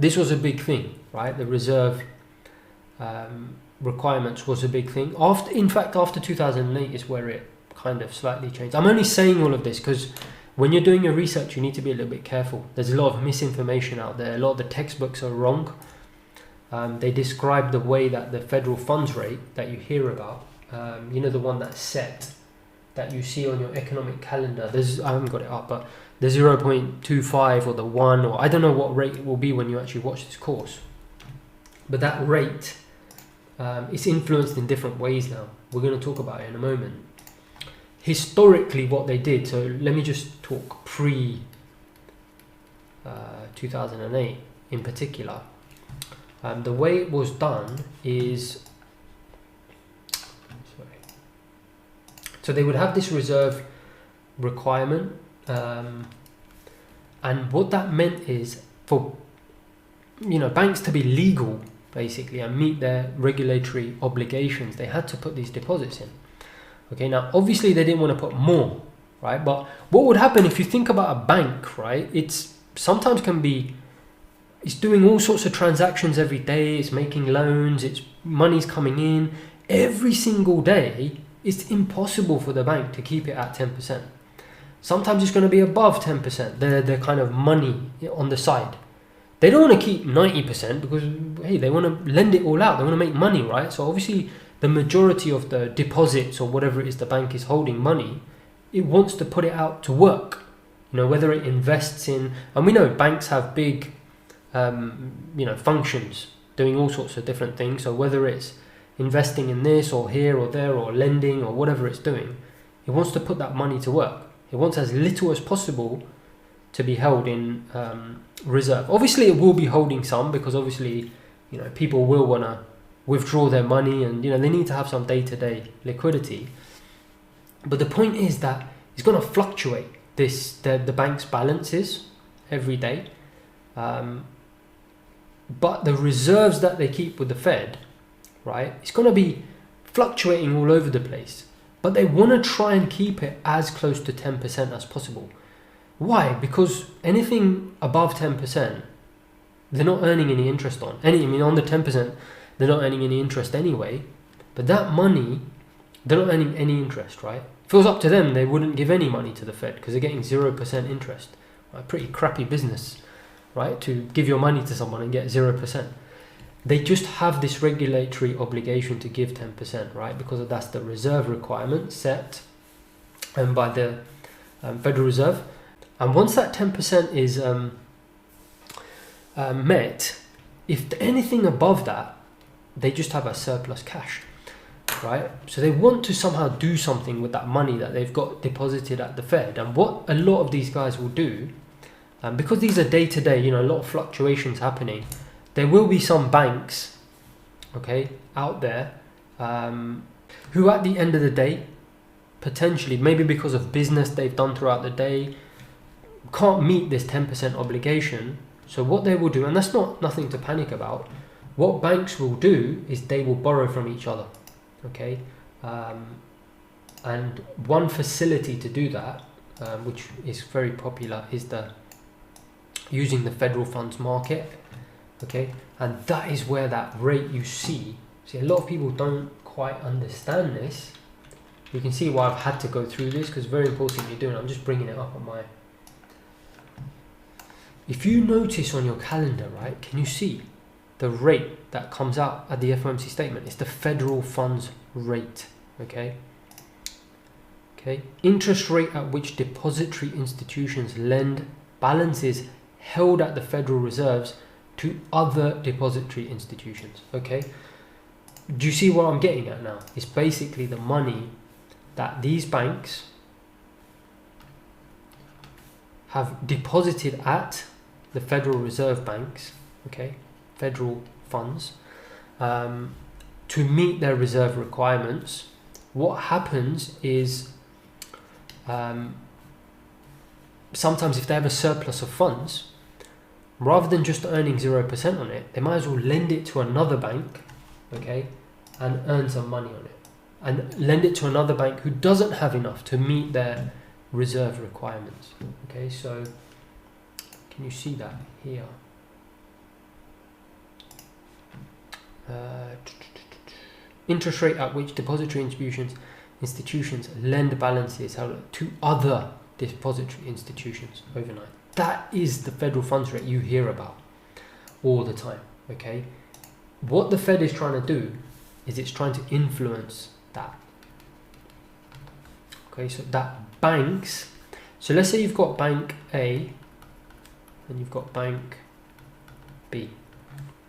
this was a big thing, right? The reserve requirements was a big thing. After 2008 is where it kind of slightly changed. I'm only saying all of this because when you're doing your research, you need to be a little bit careful. There's a lot of misinformation out there. A lot of the textbooks are wrong. They describe the way that the federal funds rate that you hear about, the one that's set, that you see on your economic calendar. I haven't got it up, but the 0.25 or the 1, or I don't know what rate it will be when you actually watch this course. But that rate is influenced in different ways now. We're going to talk about it in a moment. Historically, what they did, so let me just talk pre 2008 in particular. The way it was done is, so they would have this reserve requirement, and what that meant is for banks to be legal basically and meet their regulatory obligations, they had to put these deposits in. Okay, now obviously they didn't want to put more, right? But what would happen if you think about a bank, right? It's doing all sorts of transactions every day. It's making loans. It's money's coming in every single day. It's impossible for the bank to keep it at 10%. Sometimes it's going to be above 10%. The kind of money on the side. They don't want to keep 90% because, hey, they want to lend it all out. They want to make money, right? So obviously the majority of the deposits or whatever it is the bank is holding money, it wants to put it out to work. Whether it invests in, and we know banks have big, functions doing all sorts of different things. So whether it's investing in this or here or there or lending or whatever it's doing, it wants to put that money to work. It wants as little as possible to be held in reserve. Obviously, it will be holding some because obviously, people will want to withdraw their money and, they need to have some day-to-day liquidity. But the point is that it's going to fluctuate the bank's balances every day. But the reserves that they keep with the Fed, right, it's going to be fluctuating all over the place. But they want to try and keep it as close to 10% as possible. Why? Because anything above 10%, they're not earning any interest on. On the 10%, they're not earning any interest anyway. But that money, they're not earning any interest, right? If it was up to them, they wouldn't give any money to the Fed because they're getting 0% interest. Right? Pretty crappy business, right? To give your money to someone and get 0%. They just have this regulatory obligation to give 10%, right? Because that's the reserve requirement set by the Federal Reserve. And once that 10% is met, if anything above that, they just have a surplus cash, right? So they want to somehow do something with that money that they've got deposited at the Fed. And what a lot of these guys will do, because these are day-to-day, a lot of fluctuations happening, there will be some banks, okay, out there who at the end of the day, potentially, maybe because of business they've done throughout the day, can't meet this 10% obligation. So what they will do, and that's nothing to panic about, what banks will do is they will borrow from each other, okay? And one facility to do that, which is very popular, is using the federal funds market, okay? And that is where that rate you see, a lot of people don't quite understand this. You can see why I've had to go through this because it's very important you're doing. I'm just bringing it up on my... If you notice on your calendar, right, can you see the rate that comes out at the FOMC statement? It's the federal funds rate, okay? Okay, interest rate at which depository institutions lend balances held at the Federal Reserves to other depository institutions. Okay, do you see what I'm getting at now? It's basically the money that these banks have deposited at the Federal Reserve banks, okay, federal funds, to meet their reserve requirements. What happens is sometimes if they have a surplus of funds, rather than just earning 0% on it, they might as well lend it to another bank, okay, and earn some money on it, and lend it to another bank who doesn't have enough to meet their reserve requirements. Okay, so can you see that here? Interest rate at which depository institutions lend balances to other depository institutions overnight. That is the federal funds rate you hear about all the time. Okay, what the Fed is trying to do is it's trying to influence that. Okay, so that banks, so let's say you've got bank A and you've got bank B.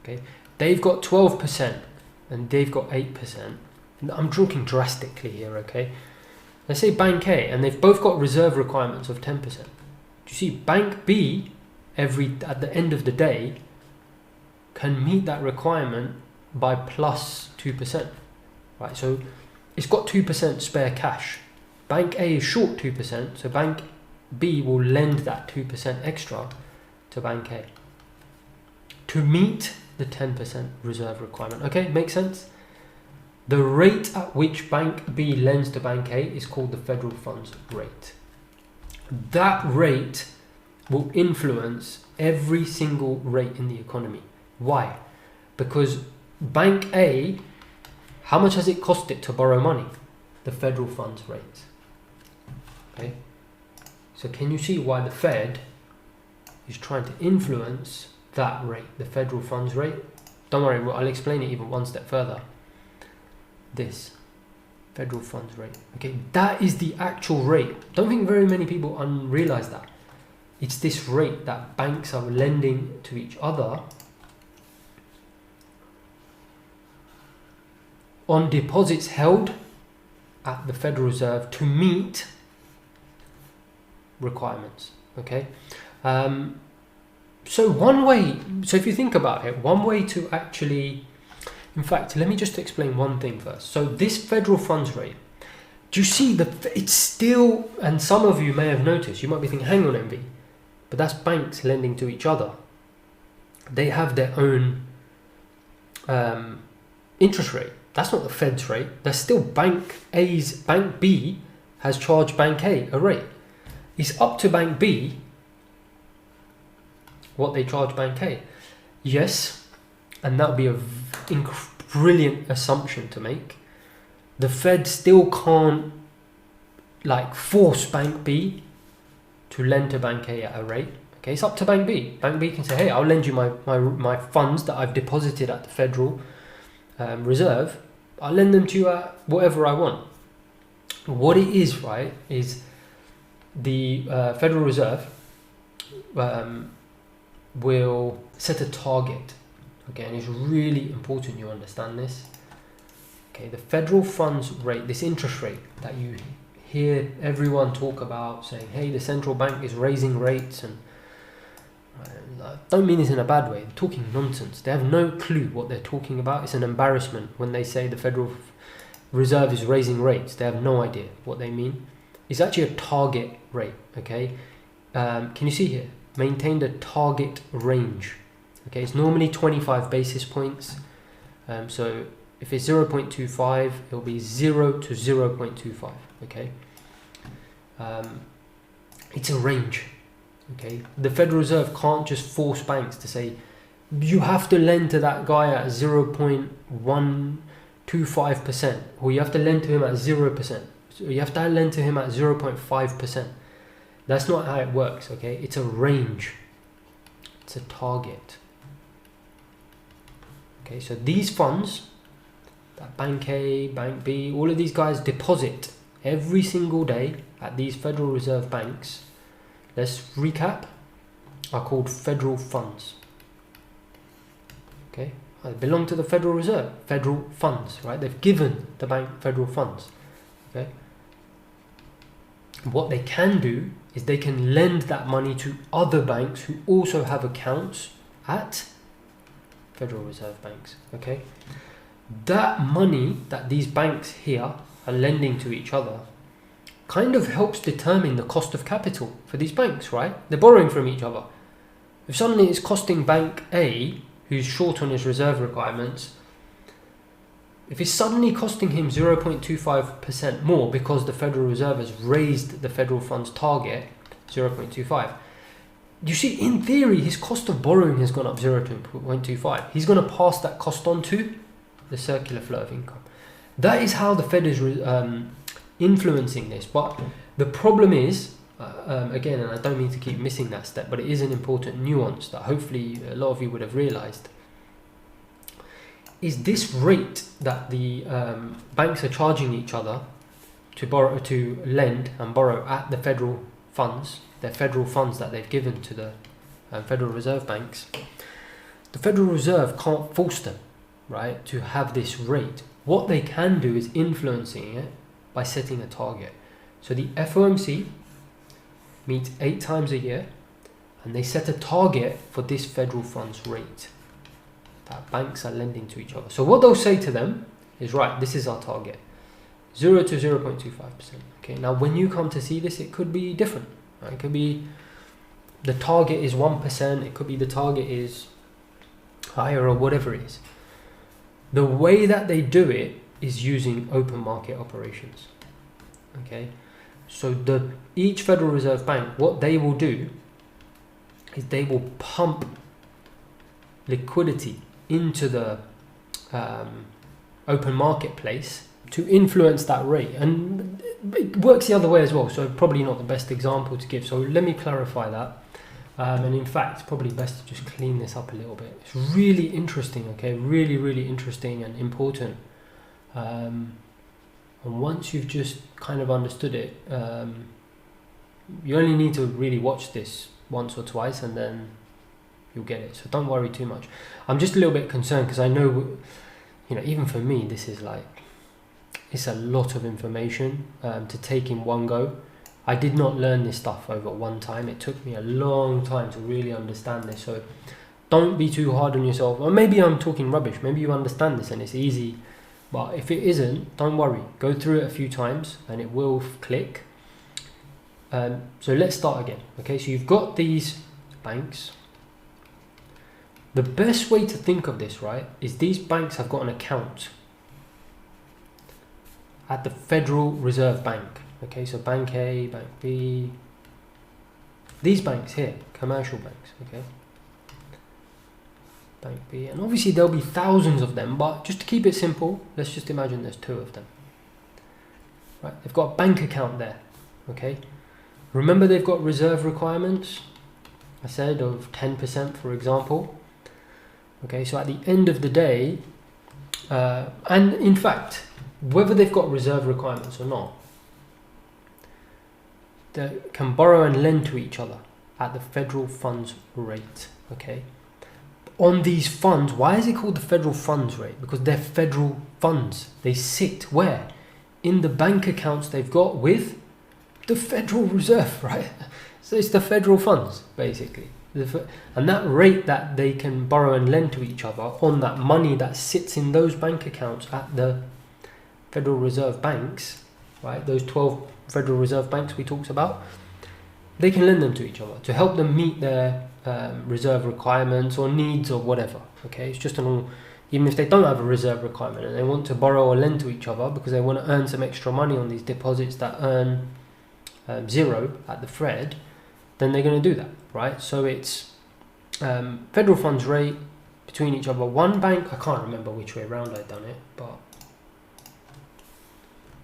Okay, they've got 12% and they've got 8%. I'm talking drastically here, okay? Let's say bank A and they've both got reserve requirements of 10%. Do you see bank B at the end of the day can meet that requirement by plus 2%, right? So it's got 2% spare cash. Bank A is short 2%, so bank B will lend that 2% extra to bank A to meet the 10% reserve requirement. Okay, makes sense? The rate at which bank B lends to bank A is called the federal funds rate. That rate will influence every single rate in the economy. Why? Because bank A, how much has it cost it to borrow money? The federal funds rate. Okay, so can you see why the Fed is trying to influence that rate, the federal funds rate? Don't worry, I'll explain it even one step further. This federal funds rate, okay, that is the actual rate. Don't think very many people realize that. It's this rate that banks are lending to each other on deposits held at the Federal Reserve to meet requirements. Okay, so if you think about it, one way to actually, in fact, let me just explain one thing first. So this federal funds rate, do you see it's still, and some of you may have noticed, you might be thinking, hang on MV, but that's banks lending to each other. They have their own interest rate. That's not the Fed's rate. That's still bank B has charged bank A a rate. It's up to bank B what they charge bank A. Yes, and that would be a brilliant assumption to make. The Fed still can't force bank B to lend to bank A at a rate. Okay, it's up to bank B. Bank B can say, hey, I'll lend you my funds that I've deposited at the Federal Reserve. I'll lend them to you at whatever I want. What it is, right, is the Federal Reserve will set a target. Okay, and it's really important you understand this. Okay, the federal funds rate, this interest rate that you hear everyone talk about, saying, hey, the central bank is raising rates, and I don't mean this in a bad way, they're talking nonsense. They have no clue what they're talking about. It's an embarrassment when they say the Federal Reserve is raising rates. They have no idea what they mean. It's actually a target rate, okay? Can you see here? Maintained a target range. Okay, it's normally 25 basis points. So if it's 0.25, it'll be 0 to 0.25, okay? It's a range, okay? The Federal Reserve can't just force banks to say, you have to lend to that guy at 0.125%, or you have to lend to him at 0%. So you have to lend to him at 0.5%. That's not how it works, okay? It's a range. It's a target. Okay, so these funds that bank A, bank B, all of these guys deposit every single day at these Federal Reserve banks, let's recap, are called federal funds. Okay, they belong to the Federal Reserve, federal funds, right? They've given the bank federal funds. Okay, what they can do is they can lend that money to other banks who also have accounts at Federal Reserve banks. Okay, that money that these banks here are lending to each other kind of helps determine the cost of capital for these banks, right? They're borrowing from each other. If suddenly it's costing bank A, who's short on his reserve requirements, if it's suddenly costing him 0.25% more because the Federal Reserve has raised the federal funds target 0.25, you see, in theory, his cost of borrowing has gone up 0.25. He's going to pass that cost on to the circular flow of income. That is how the Fed is influencing this. But the problem is, again, and I don't mean to keep missing that step, but it is an important nuance that hopefully a lot of you would have realized, is this rate that the banks are charging each other to lend and borrow at the federal funds, their federal funds that they've given to the Federal Reserve banks. The Federal Reserve can't force them, right, to have this rate. What they can do is influencing it by setting a target. So the FOMC meets 8 times a year, and they set a target for this federal funds rate that banks are lending to each other. So what they'll say to them is, right, this is our target, 0 to 0.25%. Okay, now when you come to see this, it could be different. Right? It could be the target is 1%, it could be the target is higher, or whatever it is. The way that they do it is using open market operations. Okay, so each Federal Reserve Bank, what they will do is they will pump liquidity into the open marketplace to influence that rate, and it works the other way as well, so probably not the best example to give, so let me clarify that. And in fact, it's probably best to just clean this up a little bit. It's really interesting, okay, really interesting and important. And once you've just kind of understood it, you only need to really watch this once or twice and then you'll get it, so don't worry too much. I'm just a little bit concerned because I know, even for me, this is like, it's a lot of information to take in one go. I did not learn this stuff over one time. It took me a long time to really understand this, so don't be too hard on yourself. Or maybe I'm talking rubbish, maybe you understand this and it's easy, but if it isn't, don't worry, go through it a few times and it will click. So let's start again. Okay, so you've got these banks. The best way to think of this, right, is these banks have got an account at the Federal Reserve Bank. Okay, so Bank A, Bank B, these banks here, commercial banks, okay? Bank B, and obviously there'll be thousands of them, but just to keep it simple, let's just imagine there's 2 of them. Right, they've got a bank account there, okay? Remember they've got reserve requirements, I said, of 10%, for example. Okay, so at the end of the day, and in fact, whether they've got reserve requirements or not, they can borrow and lend to each other at the federal funds rate, okay? On these funds, why is it called the federal funds rate? Because they're federal funds. They sit where? In the bank accounts they've got with the Federal Reserve, right? So it's the federal funds, basically. And that rate that they can borrow and lend to each other on that money that sits in those bank accounts at the Federal Reserve banks, right? Those 12 Federal Reserve banks we talked about, they can lend them to each other to help them meet their reserve requirements or needs or whatever. Okay, it's just even if they don't have a reserve requirement and they want to borrow or lend to each other because they want to earn some extra money on these deposits that earn 0 at the Fed, then they're going to do that, right? So it's federal funds rate between each other. One bank, I can't remember which way around I'd done it, but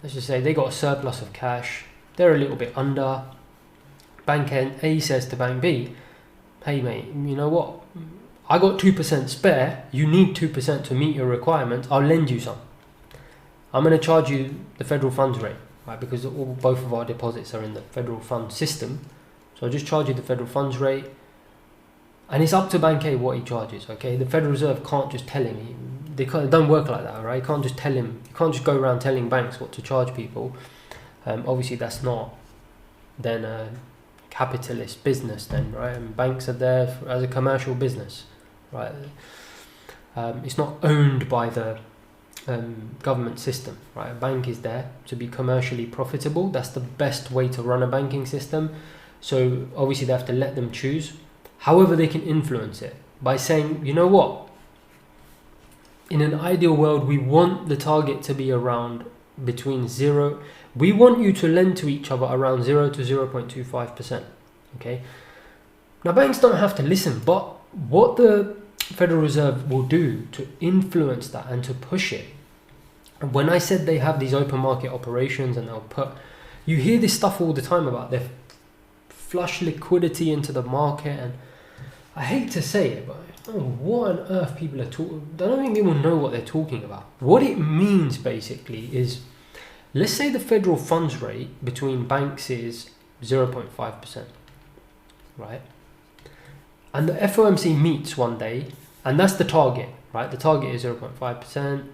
let's just say they got a surplus of cash, they're a little bit under. Bank A says to Bank B, hey mate, you know what, I got 2% spare, you need 2% to meet your requirements, I'll lend you some. I'm going to charge you the federal funds rate, right? Because both of our deposits are in the federal fund system. So I'll just charge you the federal funds rate. And it's up to Bank A what he charges, okay? The Federal Reserve can't just tell him. It don't work like that, right? You can't just tell him. You can't just go around telling banks what to charge people. Obviously, that's not then a capitalist business then, right? And banks are there as a commercial business, right? It's not owned by the government system, right? A bank is there to be commercially profitable. That's the best way to run a banking system. So obviously they have to let them choose. However, they can influence it by saying, you know what? In an ideal world, we want the target to be around between 0. We want you to lend to each other around 0 to 0.25%. Okay. Now, banks don't have to listen, but what the Federal Reserve will do to influence that and to push it. When I said they have these open market operations and they'll put, you hear this stuff all the time about they flush liquidity into the market, and I hate to say it, but I don't know what on earth people are talking. I don't think people know what they're talking about. What it means basically is, let's say the federal funds rate between banks is 0.5%, right? And the FOMC meets one day, and that's the target, right? The target is 0.5%.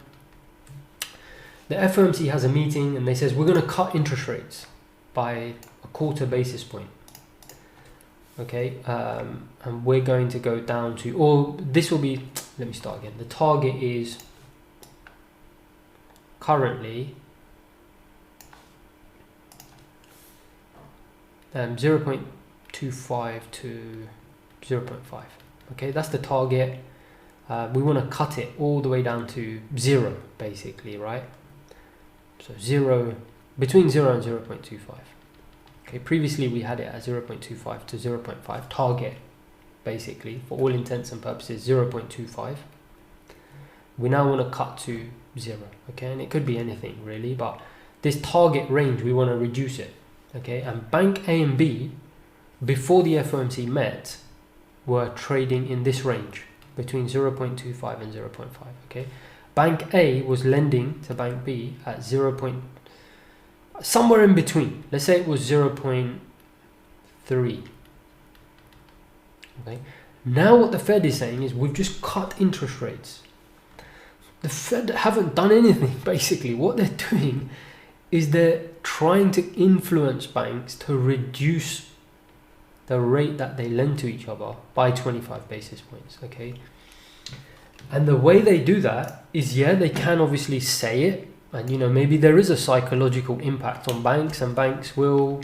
The FOMC has a meeting and they says, we're going to cut interest rates by 1/4 basis point. Okay, and we're going to go down to, or this will be, let me start again. The target is currently 0.25 to 0.5. Okay, that's the target. We want to cut it all the way down to 0, basically, right? So 0, between 0 and 0.25. Okay, previously we had it at 0.25 to 0.5 target, basically, for all intents and purposes, 0.25. We now want to cut to 0, okay, and it could be anything really, but this target range, we want to reduce it, okay, and Bank A and B, before the FOMC met, were trading in this range, between 0.25 and 0.5, okay. Bank A was lending to Bank B at somewhere in between. Let's say it was 0.3. Okay. Now what the Fed is saying is we've just cut interest rates. The Fed haven't done anything, basically. What they're doing is they're trying to influence banks to reduce the rate that they lend to each other by 25 basis points, okay? And the way they do that is, yeah, they can obviously say it, and you know, maybe there is a psychological impact on banks, and banks will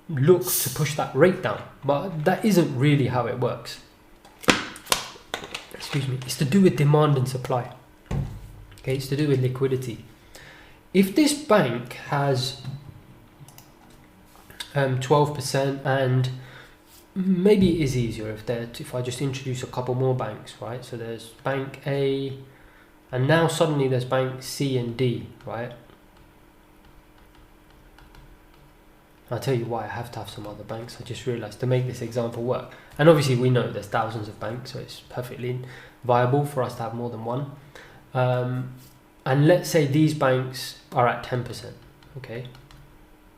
look to push that rate down, but that isn't really how it works. Excuse me. It's to do with demand and supply. Okay, it's to do with liquidity. If this bank has 12%, and maybe it is easier if I just introduce a couple more banks, right? So there's Bank A, and now suddenly there's Bank C and D, right? I'll tell you why I have to have some other banks. I just realized to make this example work. And obviously we know there's thousands of banks, so it's perfectly viable for us to have more than one. And let's say these banks are at 10%, okay?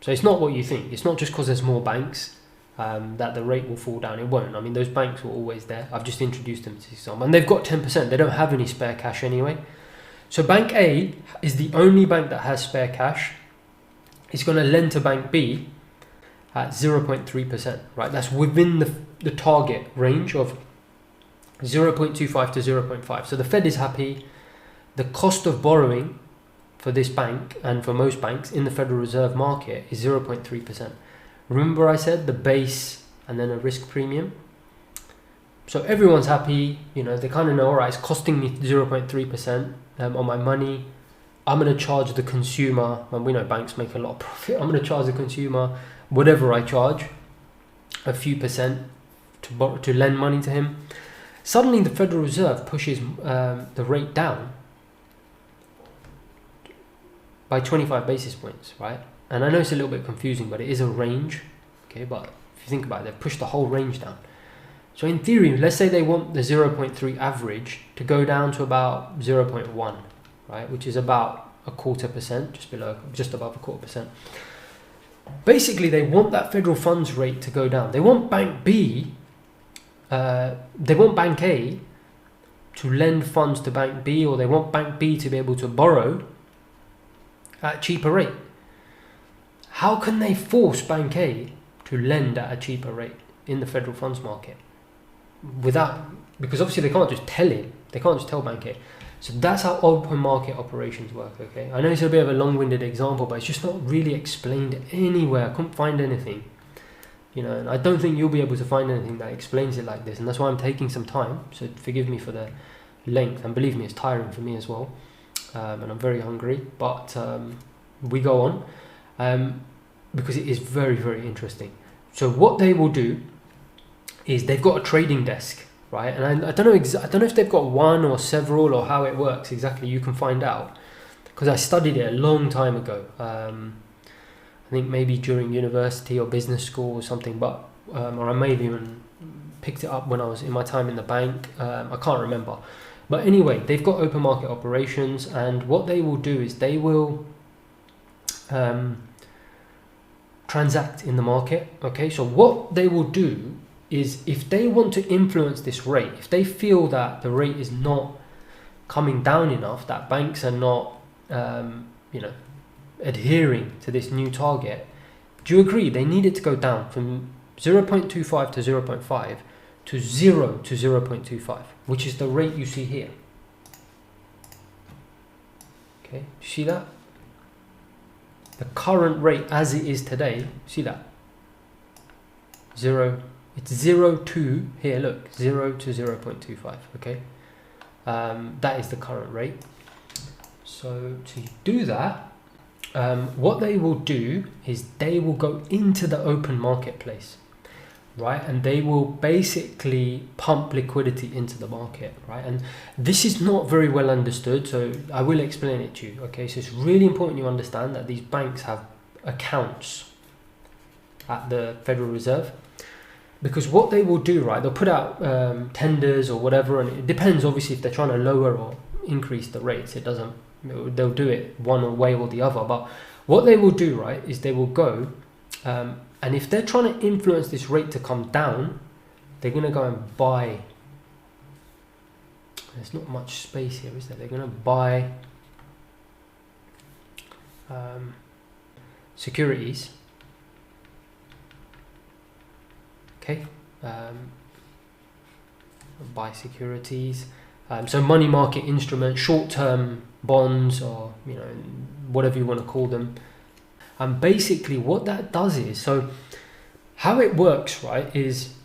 So it's not what you think. It's not just because there's more banks that the rate will fall down. It won't. I mean, those banks were always there. I've just introduced them to some, and they've got 10%. They don't have any spare cash anyway. So Bank A is the only bank that has spare cash. It's going to lend to Bank B at 0.3%, right? That's within the target range of 0.25 to 0.5. So the Fed is happy. The cost of borrowing for this bank and for most banks in the Federal Reserve market is 0.3%. Remember I said the base and then a risk premium? So everyone's happy, you know, they kind of know, all right, it's costing me 0.3% on my money. I'm going to charge the consumer, and we know banks make a lot of profit. I'm going to charge the consumer whatever I charge, a few percent to lend money to him. Suddenly the Federal Reserve pushes the rate down by 25 basis points, right? And I know it's a little bit confusing, but it is a range, okay? But if you think about it, they've pushed the whole range down. So in theory, let's say they want the 0.3 average to go down to about 0.1, right? Which is about 0.25%, just above 0.25%. Basically, they want that federal funds rate to go down. They want Bank B, they want Bank A to lend funds to Bank B, or they want Bank B to be able to borrow at a cheaper rate. How can they force Bank A to lend at a cheaper rate in the federal funds market? Because obviously they can't just tell it. They can't just tell Bank A. So that's how open market operations work, okay? I know it's a bit of a long-winded example, but it's just not really explained anywhere. I couldn't find anything, and I don't think you'll be able to find anything that explains it like this, and that's why I'm taking some time, so forgive me for the length, and believe me, it's tiring for me as well, and I'm very hungry, but we go on, because it is very, very interesting. So what they will do is they've got a trading desk, right? And I don't know if they've got one or several or how it works exactly. You can find out, because I studied it a long time ago. I think maybe during university or business school or something, but or I may have even picked it up when I was in my time in the bank. I can't remember. But anyway, they've got open market operations, and what they will do is they will transact in the market. Okay, so what they will do is, if they want to influence this rate, if they feel that the rate is not coming down enough, that banks are not, adhering to this new target, do you agree they need it to go down from 0.25 to 0.5 to 0 to 0.25, which is the rate you see here? Okay, you see that? The current rate as it is today, see that? It's 0 to, here look, 0 to 0.25, okay? That is the current rate. So to do that, what they will do is they will go into the open marketplace, right? And they will basically pump liquidity into the market, right? And this is not very well understood, so I will explain it to you, okay? So it's really important you understand that these banks have accounts at the Federal Reserve. Because what they will do, right, they'll put out tenders or whatever, and it depends obviously if they're trying to lower or increase the rates. They'll do it one way or the other. But what they will do, right, is they will go, and if they're trying to influence this rate to come down, they're going to go and buy. There's not much space here, is there? They're going to buy securities. Okay, buy securities, so money market instruments, short-term bonds, or whatever you want to call them. And basically what that does is, so how it works, right, is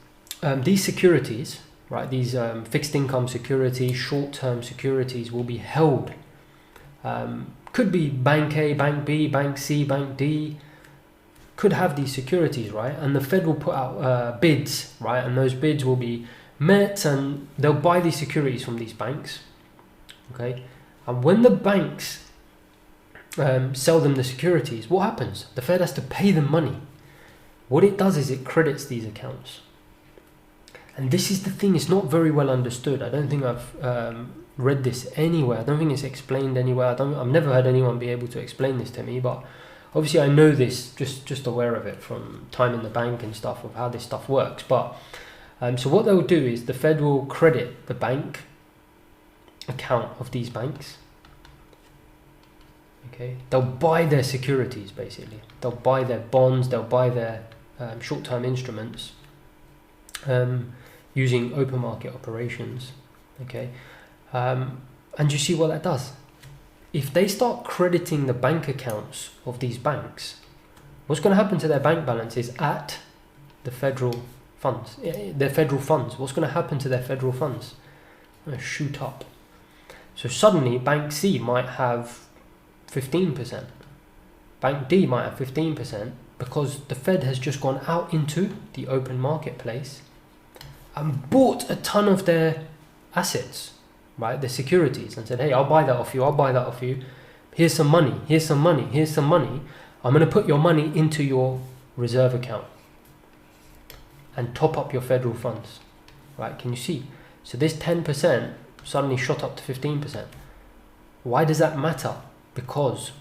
these securities, right, these fixed income securities, short-term securities will be held. Could be Bank A, Bank B, Bank C, Bank D, could have these securities, right? And the Fed will put out bids, right? And those bids will be met, and they'll buy these securities from these banks, okay? And when the banks sell them the securities, what happens? The Fed has to pay them money. What it does is it credits these accounts. And this is the thing, it's not very well understood. I don't think I've read this anywhere. I don't think it's explained anywhere. I've never heard anyone be able to explain this to me, but obviously I know this, just aware of it from time in the bank and stuff, of how this stuff works. But so what they'll do is the Fed will credit the bank account of these banks. Okay, they'll buy their securities, basically. They'll buy their bonds, they'll buy their short-term instruments using open market operations. Okay, and you see what that does? If they start crediting the bank accounts of these banks, what's going to happen to their bank balances at the federal funds? Their federal funds. What's going to happen to their federal funds? They're going to shoot up. So suddenly, Bank C might have 15%. Bank D might have 15%, because the Fed has just gone out into the open marketplace and bought a ton of their assets, right, the securities, and said, hey, I'll buy that off you, I'll buy that off you, here's some money, here's some money, here's some money, I'm going to put your money into your reserve account and top up your federal funds, right? Can you see? So this 10% suddenly shot up to 15%. Why does that matter? Because,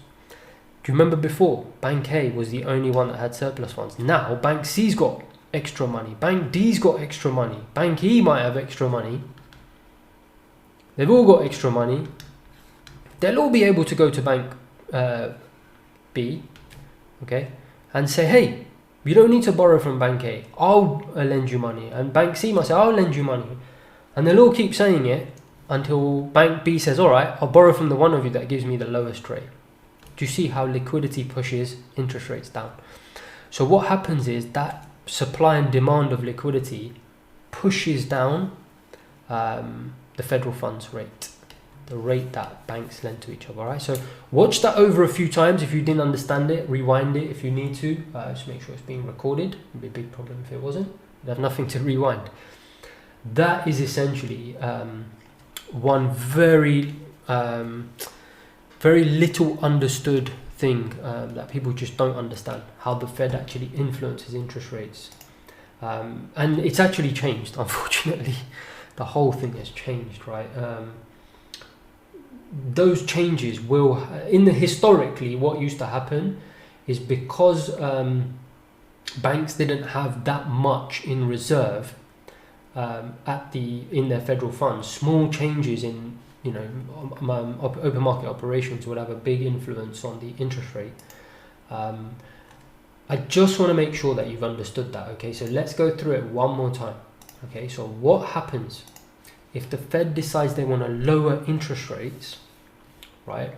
do you remember before, Bank A was the only one that had surplus funds. Now, Bank C's got extra money. Bank D's got extra money. Bank E might have extra money. They've all got extra money. They'll all be able to go to Bank B, okay, and say, hey, you don't need to borrow from Bank A. I'll lend you money. And Bank C might say, I'll lend you money. And they'll all keep saying it until Bank B says, all right, I'll borrow from the one of you that gives me the lowest rate. Do you see how liquidity pushes interest rates down? So what happens is that supply and demand of liquidity pushes down the federal funds rate, the rate that banks lend to each other. All right, so watch that over a few times. If you didn't understand it, rewind it if you need to. Just make sure it's being recorded. It'd be a big problem if it wasn't. You'd have nothing to rewind. That is essentially one very little understood thing that people just don't understand, how the Fed actually influences interest rates. And it's actually changed, unfortunately. The whole thing has changed, right? Those changes will, historically, what used to happen is because banks didn't have that much in reserve in their federal funds, small changes in open market operations would have a big influence on the interest rate. I just want to make sure that you've understood that. Okay, so let's go through it one more time. Okay, so what happens if the Fed decides they want to lower interest rates, right?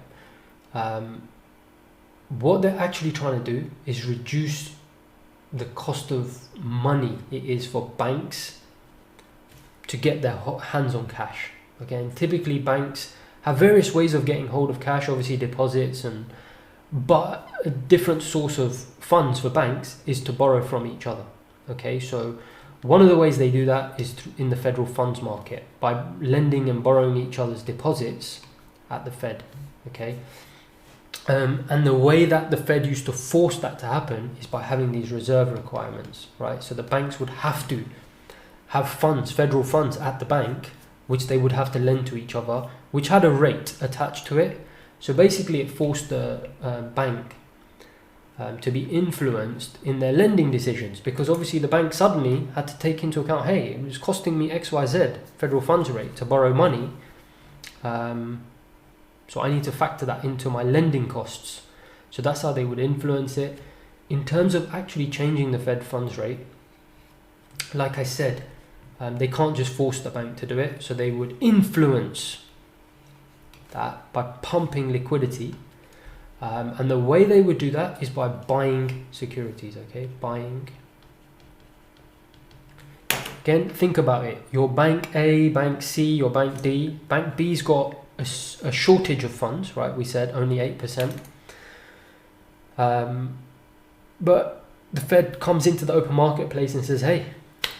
What they're actually trying to do is reduce the cost of money it is for banks to get their hands on cash. Okay, and typically banks have various ways of getting hold of cash, obviously deposits, but a different source of funds for banks is to borrow from each other. Okay, so one of the ways they do that is in the federal funds market, by lending and borrowing each other's deposits at the Fed. Okay, and the way that the Fed used to force that to happen is by having these reserve requirements, right? So the banks would have to have funds, federal funds at the bank, which they would have to lend to each other, which had a rate attached to it. So basically it forced the bank to be influenced in their lending decisions, because obviously the bank suddenly had to take into account, hey, it was costing me XYZ federal funds rate to borrow money, so I need to factor that into my lending costs. So that's how they would influence it. In terms of actually changing the Fed funds rate, like I said, they can't just force the bank to do it, so they would influence that by pumping liquidity. And the way they would do that is by buying securities, okay? Buying. Again, think about it. Your Bank A, Bank C, your Bank D. Bank B's got a shortage of funds, right? We said only 8%. But the Fed comes into the open marketplace and says, hey,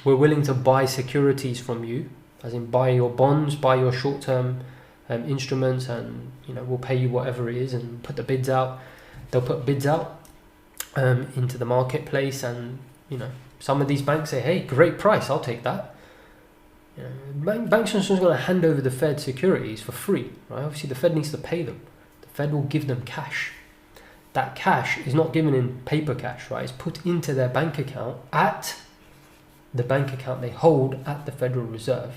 we're willing to buy securities from you, as in buy your bonds, buy your short-term instruments, and we'll pay you whatever it is, and put the bids out. They'll put bids out into the marketplace, and some of these banks say, hey, great price, I'll take that. Banks are just going to hand over the Fed securities for free, right? Obviously the Fed needs to pay them. The Fed will give them cash. That cash is not given in paper cash, right? It's put into their bank account at the bank account they hold at the Federal Reserve.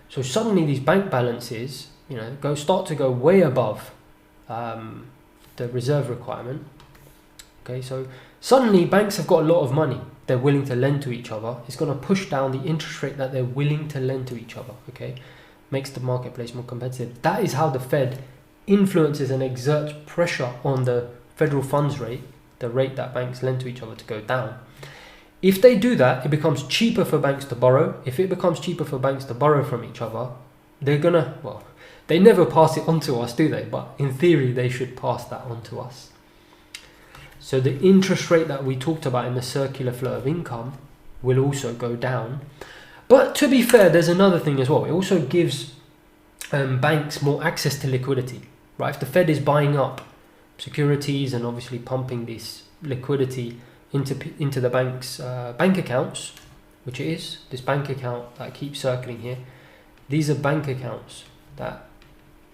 So suddenly these bank balances, start to go way above the reserve requirement. Okay, so suddenly banks have got a lot of money they're willing to lend to each other. It's going to push down the interest rate that they're willing to lend to each other. Okay, makes the marketplace more competitive. That is how the Fed influences and exerts pressure on the federal funds rate, the rate that banks lend to each other, to go down. If they do that, it becomes cheaper for banks to borrow. If it becomes cheaper for banks to borrow from each other, they never pass it on to us, do they? But in theory, they should pass that on to us. So the interest rate that we talked about in the circular flow of income will also go down. But to be fair, there's another thing as well. It also gives banks more access to liquidity, right? If the Fed is buying up securities and obviously pumping this liquidity into the bank's bank accounts, which it is, this bank account that keeps circling here, these are bank accounts that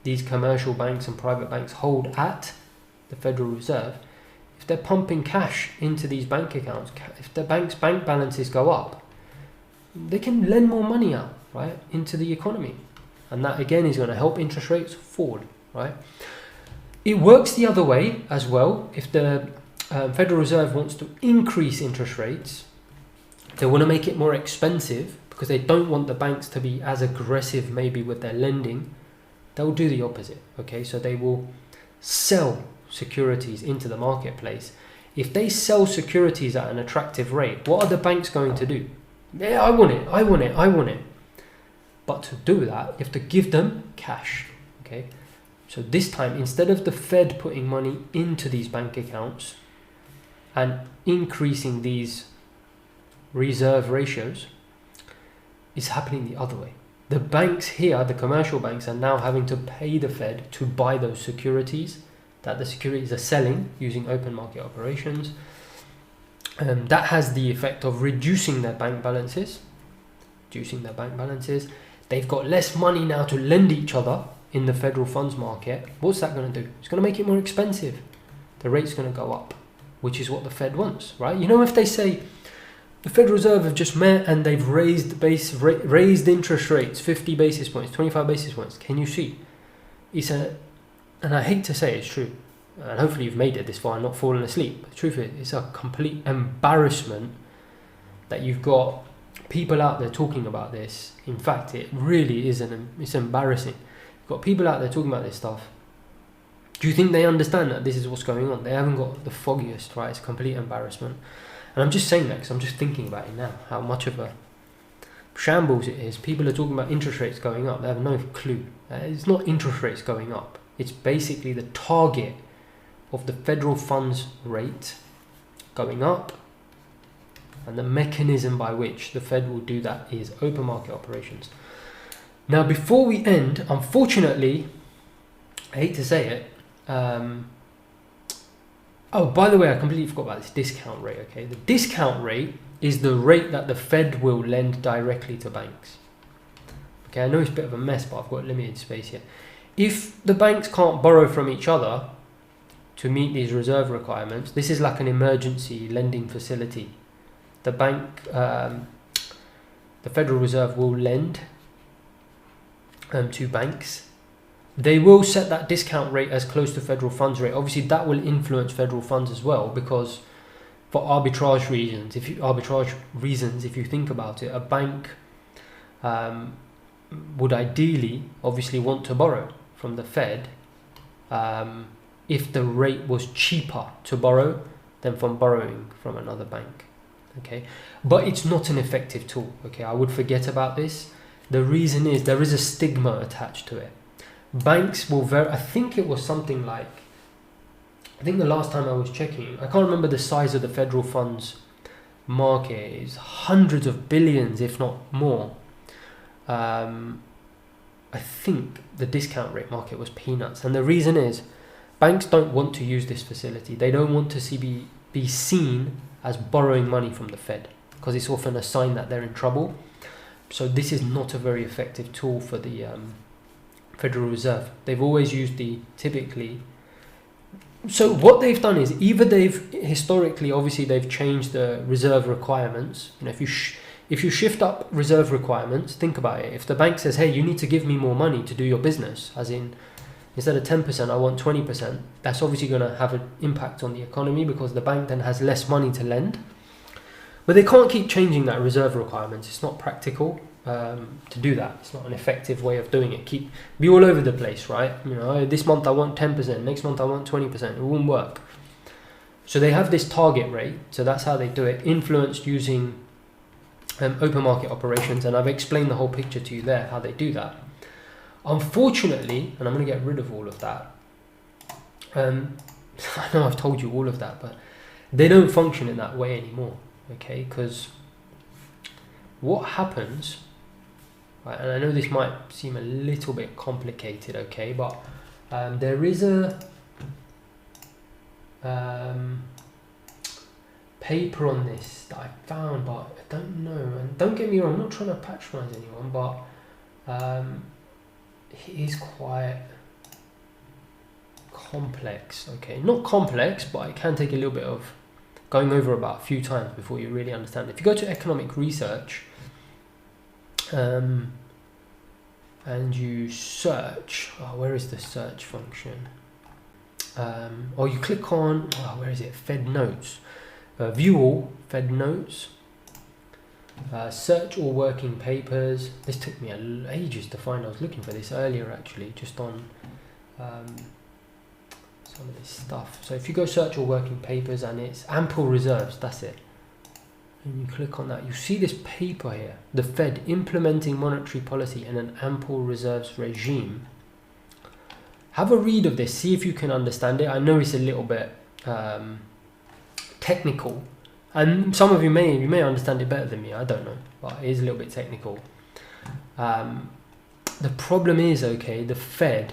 these commercial banks and private banks hold at the Federal Reserve, if they're pumping cash into these bank accounts, if the bank's bank balances go up, they can lend more money out, right, into the economy. And that again is going to help interest rates fall, right? It works the other way as well. If the Federal Reserve wants to increase interest rates, they want to make it more expensive because they don't want the banks to be as aggressive maybe with their lending. They'll do the opposite, okay? So they will sell securities into the marketplace. If they sell securities at an attractive rate, what are the banks going to do? Yeah, I want it, I want it, I want it. But to do that, you have to give them cash, okay? So this time, instead of the Fed putting money into these bank accounts and increasing these reserve ratios, it's happening the other way. The banks here, the commercial banks, are now having to pay the Fed to buy those securities that the securities are selling using open market operations. That has the effect of reducing their bank balances. They've got less money now to lend each other in the federal funds market. What's that going to do? It's going to make it more expensive. The rate's going to go up, which is what the Fed wants, right? You know, if they say the Federal Reserve have just met and they've raised interest rates 50 basis points, 25 basis points, can you see? And I hate to say it's true, and hopefully you've made it this far and not fallen asleep. But the truth is, it's a complete embarrassment that you've got people out there talking about this. In fact, it really is it's embarrassing. You've got people out there talking about this stuff. Do you think they understand that this is what's going on? They haven't got the foggiest, right? It's a complete embarrassment. And I'm just saying that because I'm just thinking about it now, how much of a shambles it is. People are talking about interest rates going up. They have no clue. It's not interest rates going up. It's basically the target of the federal funds rate going up, and the mechanism by which the Fed will do that is open market operations. Now, before we end, unfortunately, I hate to say it, oh, by the way, I completely forgot about this discount rate, okay? The discount rate is the rate that the Fed will lend directly to banks. Okay, I know it's a bit of a mess, but I've got limited space here. If the banks can't borrow from each other to meet these reserve requirements, this is like an emergency lending facility. The bank, the Federal Reserve will lend to banks. They will set that discount rate as close to federal funds rate. Obviously, that will influence federal funds as well, because for arbitrage reasons, if you think about it, a bank would ideally, obviously, want to borrow from the Fed if the rate was cheaper to borrow than from borrowing from another bank. Okay, but it's not an effective tool. Okay, I would forget about this. The reason is there is a stigma attached to it. Banks will I think it was something like, I think the last time I was checking, I can't remember the size of the federal funds market. It's hundreds of billions, if not more. I think the discount rate market was peanuts, and the reason is banks don't want to use this facility. They don't want to be seen as borrowing money from the Fed, because it's often a sign that they're in trouble. So this is not a very effective tool for the Federal Reserve. They've always used typically. So what they've done is either historically, obviously they've changed the reserve requirements. You know, if you shift up reserve requirements, think about it. If the bank says, hey, you need to give me more money to do your business, as in instead of 10%, I want 20%, that's obviously going to have an impact on the economy, because the bank then has less money to lend. But they can't keep changing that reserve requirements. It's not practical to do that. It's not an effective way of doing it. Be all over the place, right? You know, this month I want 10%, next month I want 20%. It won't work. So they have this target rate. So that's how they do it, influenced using open market operations. And I've explained the whole picture to you there, how they do that. Unfortunately, and I'm going to get rid of all of that. I know I've told you all of that, but they don't function in that way anymore. Okay, because what happens, right, and I know this might seem a little bit complicated, okay, but there is a paper on this that I found, but I don't know, and don't get me wrong, I'm not trying to patronize anyone, but it is quite complex. Okay, not complex, but it can take a little bit of going over about a few times before you really understand it. If you go to economic research and you search, where is the search function? Or you click on, where is it? Fed notes. View all Fed notes. Search all working papers. This took me ages to find. I was looking for this earlier actually, just on some of this stuff. So if you go search all working papers and it's ample reserves, that's it. And you click on that, you see this paper here, the Fed implementing monetary policy in an ample reserves regime. Have a read of this, see if you can understand it. I know it's a little bit technical, and some of you may understand it better than me, I don't know, but it is a little bit technical. The problem is, okay, the Fed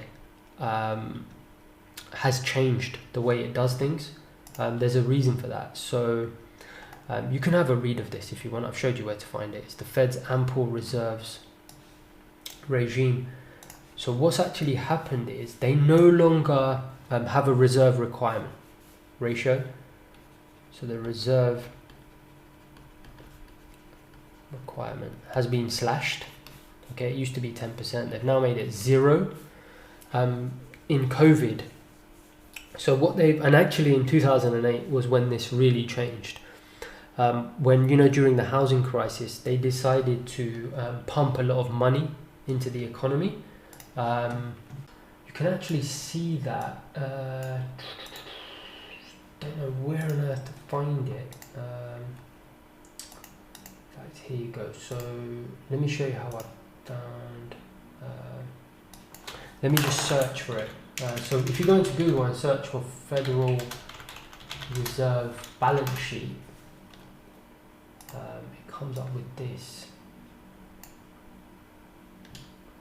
has changed the way it does things. There's a reason for that. So you can have a read of this if you want. I've showed you where to find it. It's the Fed's ample reserves regime. So what's actually happened is they no longer have a reserve requirement ratio. So the reserve requirement has been slashed. Okay, it used to be 10%. They've now made it 0 in COVID. So what and actually in 2008 was when this really changed. When, during the housing crisis, they decided to pump a lot of money into the economy. You can actually see that. Don't know where on earth to find it. In fact, here you go. So let me show you how I found. Let me just search for it. So if you go into Google and search for Federal Reserve balance sheet, it comes up with this.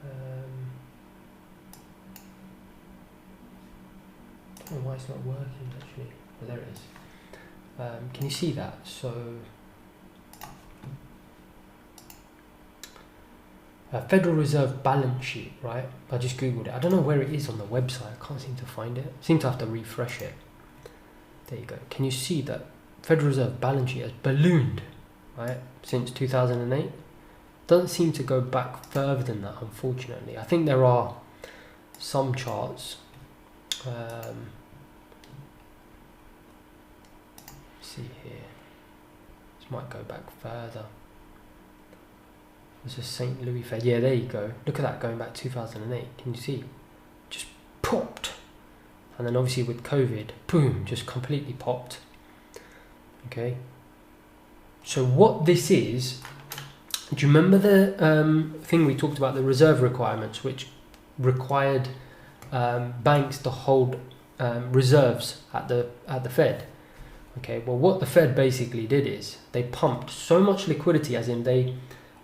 I don't know why it's not working actually, but there it is. Can you see that? So Federal Reserve balance sheet, right? I just googled it. I don't know where it is on the website. I can't seem to find it. I seem to have to refresh it. There you go. Can you see that Federal Reserve balance sheet has ballooned, right, since 2008? Doesn't seem to go back further than that, unfortunately. I think there are some charts. See here. This might go back further. This is St. Louis Fed. Yeah, there you go. Look at that going back 2008. Can you see? Just popped. And then obviously with COVID, boom, just completely popped. Okay. So what this is, do you remember the thing we talked about, the reserve requirements, which required banks to hold reserves at the Fed? Okay, well what the Fed basically did is they pumped so much liquidity, as in they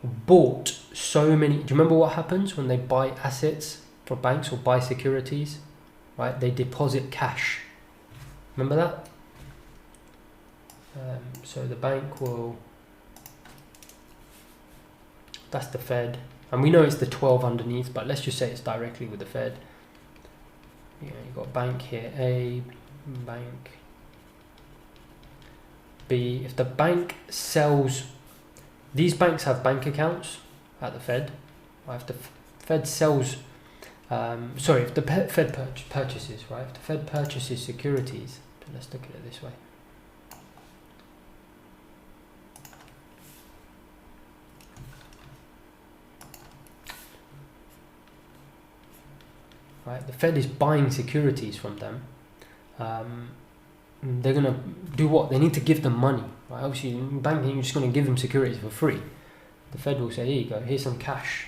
bought so many. Do you remember what happens when they buy assets for banks or buy securities? Right, they deposit cash. Remember that? So the bank will, that's the Fed, and we know it's the 12 underneath, but let's just say it's directly with the Fed. You've got bank here, A, bank B. If the bank sells, these banks have bank accounts at the Fed. If the Fed sells, if the Fed purchases, right? If the Fed purchases securities, let's look at it this way. Right, the Fed is buying securities from them. They're going to do what? They need to give them money. Right? Obviously, in banking, you're just going to give them securities for free. The Fed will say, here you go, here's some cash.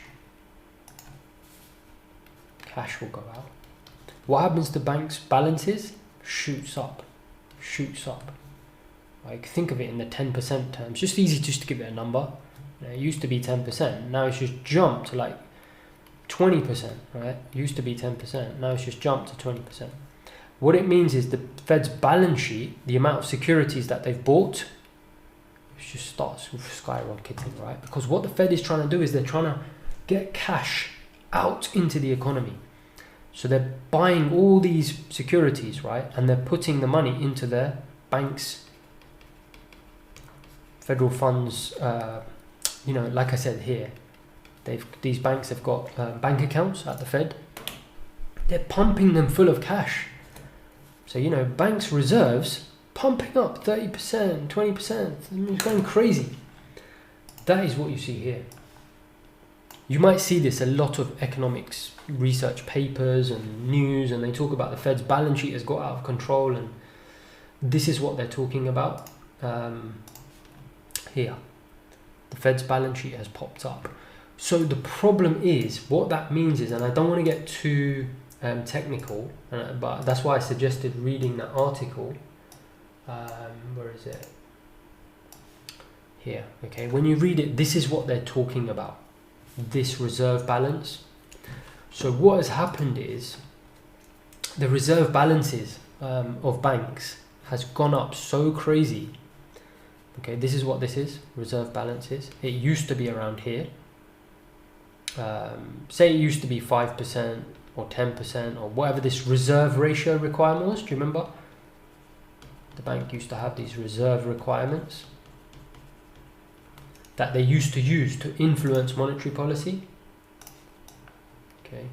Cash will go out. What happens to banks' balances? Shoots up. Shoots up. Like, think of it in the 10% terms. Just easy just to give it a number. It used to be 10%. Now it's just jumped to like 20%, right? It used to be 10%. Now it's just jumped to 20%. What it means is the Fed's balance sheet, the amount of securities that they've bought, it just starts skyrocketing, right? Because what the Fed is trying to do is they're trying to get cash out into the economy. So they're buying all these securities, right? And they're putting the money into their banks, federal funds, like I said here, these banks have got bank accounts at the Fed. They're pumping them full of cash. So, banks' reserves pumping up 30%, 20%. It's going crazy. That is what you see here. You might see this a lot of economics research papers and news, and they talk about the Fed's balance sheet has got out of control, and this is what they're talking about here. The Fed's balance sheet has popped up. So the problem is, what that means is, and I don't want to get too technical, but that's why I suggested reading that article. Where is it? Here. Okay, when you read it, this is what they're talking about. This reserve balance. So what has happened is the reserve balances of banks has gone up so crazy. Okay, this is what this is, reserve balances. It used to be around here. Say it used to be 5% or 10% or whatever this reserve ratio requirement was. Do you remember? The bank used to have these reserve requirements that they used to use to influence monetary policy. Okay.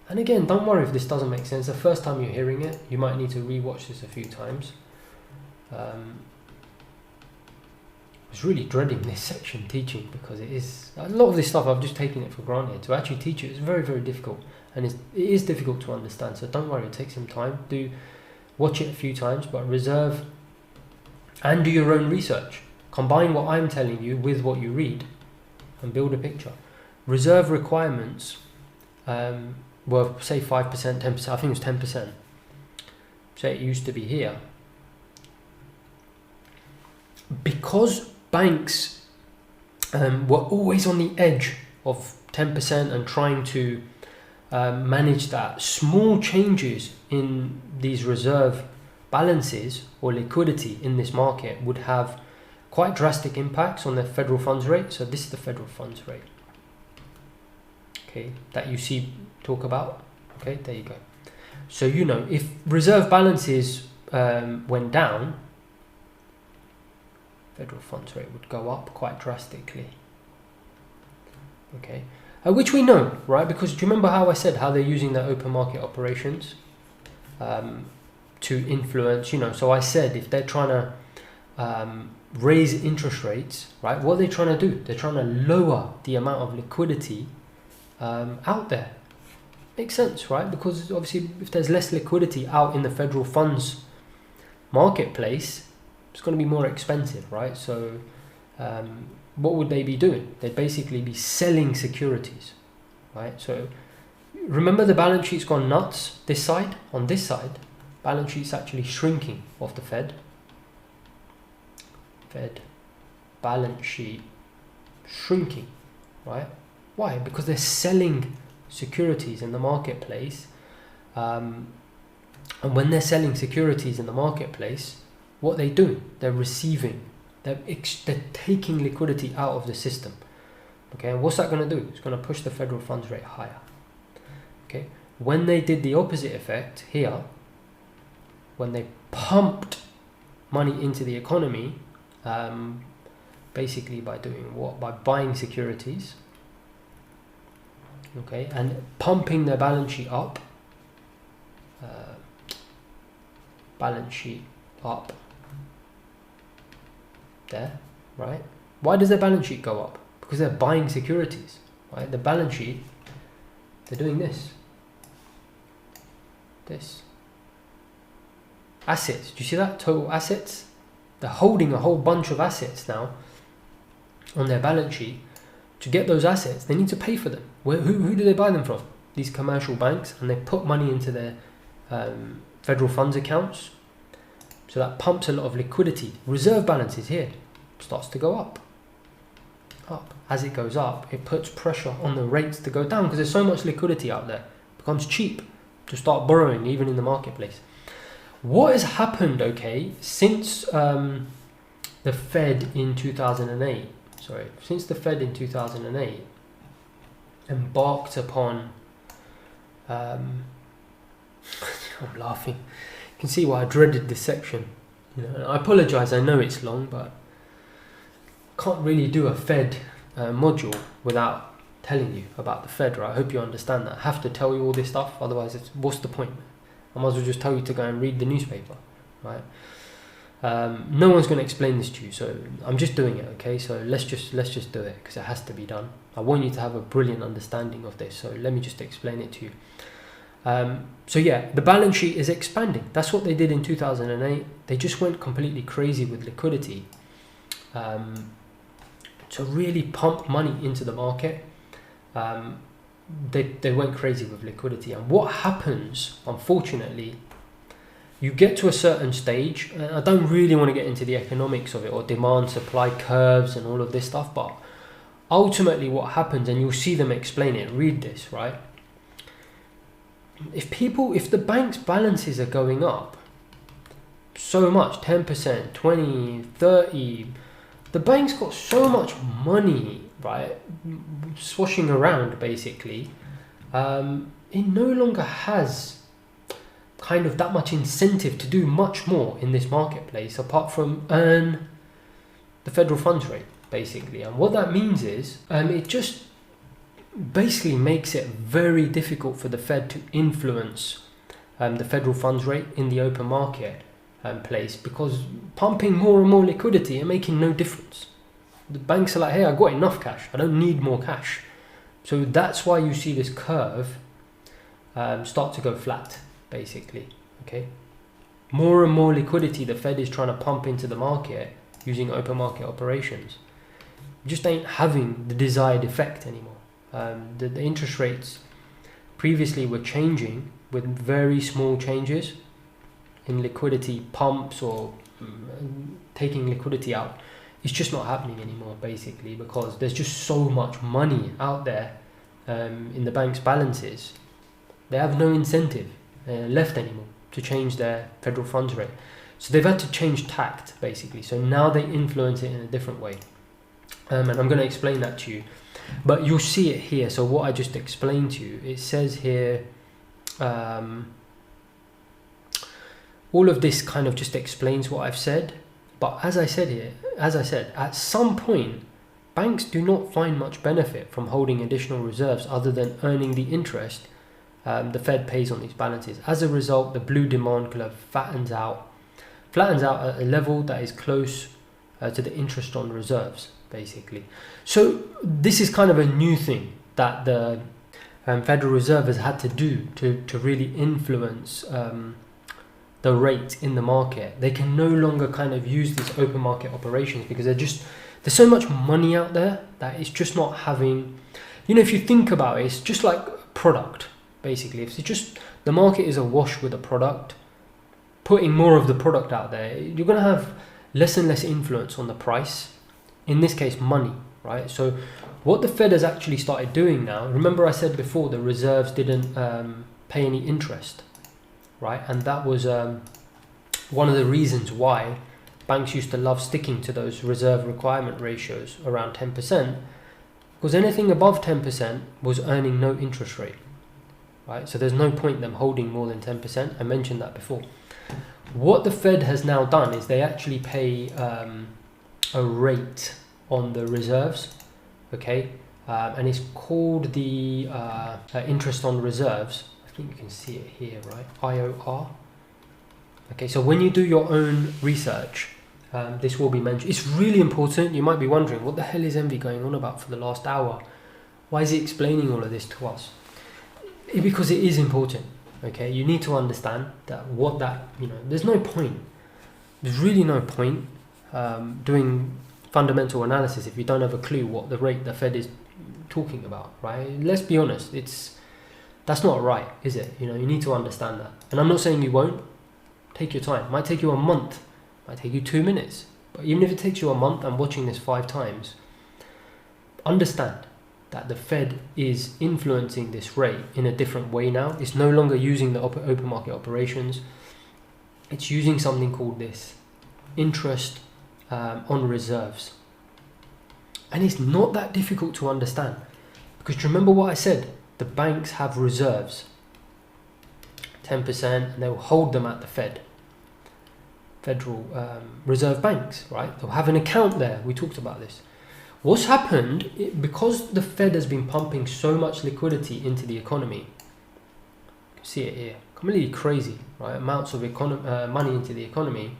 And again, don't worry if this doesn't make sense. The first time you're hearing it, you might need to re-watch this a few times. I was really dreading this section teaching, because it is a lot of this stuff I've just taken it for granted. To actually teach it is very, very difficult, and it is difficult to understand. So don't worry, it takes some time. Do watch it a few times, but reserve and do your own research. Combine what I'm telling you with what you read and build a picture. Reserve requirements were, say, 5%, 10%. I think it was 10%. Say it used to be here. Because banks were always on the edge of 10% and trying to manage that, small changes in these reserve balances or liquidity in this market would have quite drastic impacts on the federal funds rate. So this is the federal funds rate, okay, that you see talk about. Okay, there you go. So if reserve balances went down, federal funds rate would go up quite drastically. Okay, which we know, right? Because do you remember how I said how they're using their open market operations to influence? So I said if they're trying to raise interest rates, right? What are they trying to do? They're trying to lower the amount of liquidity out there. Makes sense, right? Because obviously, if there's less liquidity out in the federal funds marketplace, it's going to be more expensive, right? So what would they be doing? They'd basically be selling securities, right? So remember, the balance sheet's gone nuts this side. On this side, balance sheet's actually shrinking of the Fed balance sheet shrinking, right? Why? Because they're selling securities in the marketplace, and when they're selling securities in the marketplace, what they do, they're taking liquidity out of the system. Okay, and what's that going to do? It's going to push the federal funds rate higher. Okay, when they did the opposite effect here, when they pumped money into the economy, basically by doing what? By buying securities, okay, and pumping their balance sheet up. There, right? Why does their balance sheet go up? Because they're buying securities, right? The balance sheet, they're doing this. Assets, do you see that? Total assets. They're holding a whole bunch of assets now on their balance sheet. To get those assets, they need to pay for them. Who do they buy them from? These commercial banks, and they put money into their federal funds accounts. So that pumps a lot of liquidity. Reserve balances here starts to go up. As it goes up, it puts pressure on the rates to go down, because there's so much liquidity out there. It becomes cheap to start borrowing, even in the marketplace. What has happened, okay, since the Fed in 2008, embarked upon I'm laughing. You can see why I dreaded this section. I apologise, I know it's long, but can't really do a Fed module without telling you about the Fed, right? I hope you understand that. I have to tell you all this stuff, otherwise what's the point? I might as well just tell you to go and read the newspaper, right? No one's going to explain this to you, so I'm just doing it, okay? So let's just do it, because it has to be done. I want you to have a brilliant understanding of this, so let me just explain it to you. So yeah, the balance sheet is expanding. That's what they did in 2008. They just went completely crazy with liquidity to really pump money into the market. They went crazy with liquidity, and what happens, unfortunately, you get to a certain stage, and I don't really want to get into the economics of it or demand supply curves and all of this stuff, but ultimately what happens, and you'll see them explain it, read this, right? If the bank's balances are going up so much, 10%, 20, 30, the bank's got so much money, right, swashing around basically, it no longer has kind of that much incentive to do much more in this marketplace apart from earn the federal funds rate basically. And what that means is it just basically makes it very difficult for the Fed to influence the federal funds rate in the open market place, because pumping more and more liquidity and making no difference. The banks are like, hey, I've got enough cash, I don't need more cash. So that's why you see this curve start to go flat basically, okay? More and more liquidity the Fed is trying to pump into the market using open market operations. It just ain't having the desired effect anymore. The interest rates previously were changing with very small changes in liquidity pumps or taking liquidity out. It's just not happening anymore basically, because there's just so much money out there in the bank's balances. They have no incentive left anymore to change their federal funds rate. So they've had to change tact basically. So now they influence it in a different way. And I'm going to explain that to you. But you'll see it here. So what I just explained to you, it says here, all of this kind of just explains what I've said. But as I said, at some point, banks do not find much benefit from holding additional reserves other than earning the interest the Fed pays on these balances. As a result, the blue demand curve flattens out at a level that is close to the interest on reserves, basically. So this is kind of a new thing that the Federal Reserve has had to do to really influence the rate in the market. They can no longer kind of use these open market operations because there's so much money out there that it's just not having, if you think about it, it's just like product. Basically, if it's just the market is awash with a product, putting more of the product out there, you're going to have less and less influence on the price. In this case, money, right? So what the Fed has actually started doing now, remember I said before the reserves didn't pay any interest, right? And that was one of the reasons why banks used to love sticking to those reserve requirement ratios around 10%, because anything above 10% was earning no interest rate. Right, so there's no point them holding more than 10%. I mentioned that before. What the Fed has now done is they actually pay a rate on the reserves, okay, and it's called the interest on reserves. I think you can see it here, right? IOR. Okay, so when you do your own research, this will be mentioned. It's really important. You might be wondering, what the hell is Envy going on about for the last hour? Why is he explaining all of this to us? Because it is important, okay? You need to understand that there's no point. There's really no point doing fundamental analysis if you don't have a clue what the rate the Fed is talking about, right? Let's be honest, that's not right, is it? You need to understand that. And I'm not saying you won't. Take your time. It might take you a month. It might take you 2 minutes. But even if it takes you a month, I'm watching this 5 times. Understand that the Fed is influencing this rate in a different way now. It's no longer using the open market operations. It's using something called this interest on reserves. And it's not that difficult to understand, because remember what I said, the banks have reserves. 10%, and they will hold them at the Federal Reserve banks, right? They'll have an account there. We talked about this. What's happened, because the Fed has been pumping so much liquidity into the economy, you can see it here, completely crazy, right? Amounts of money into the economy.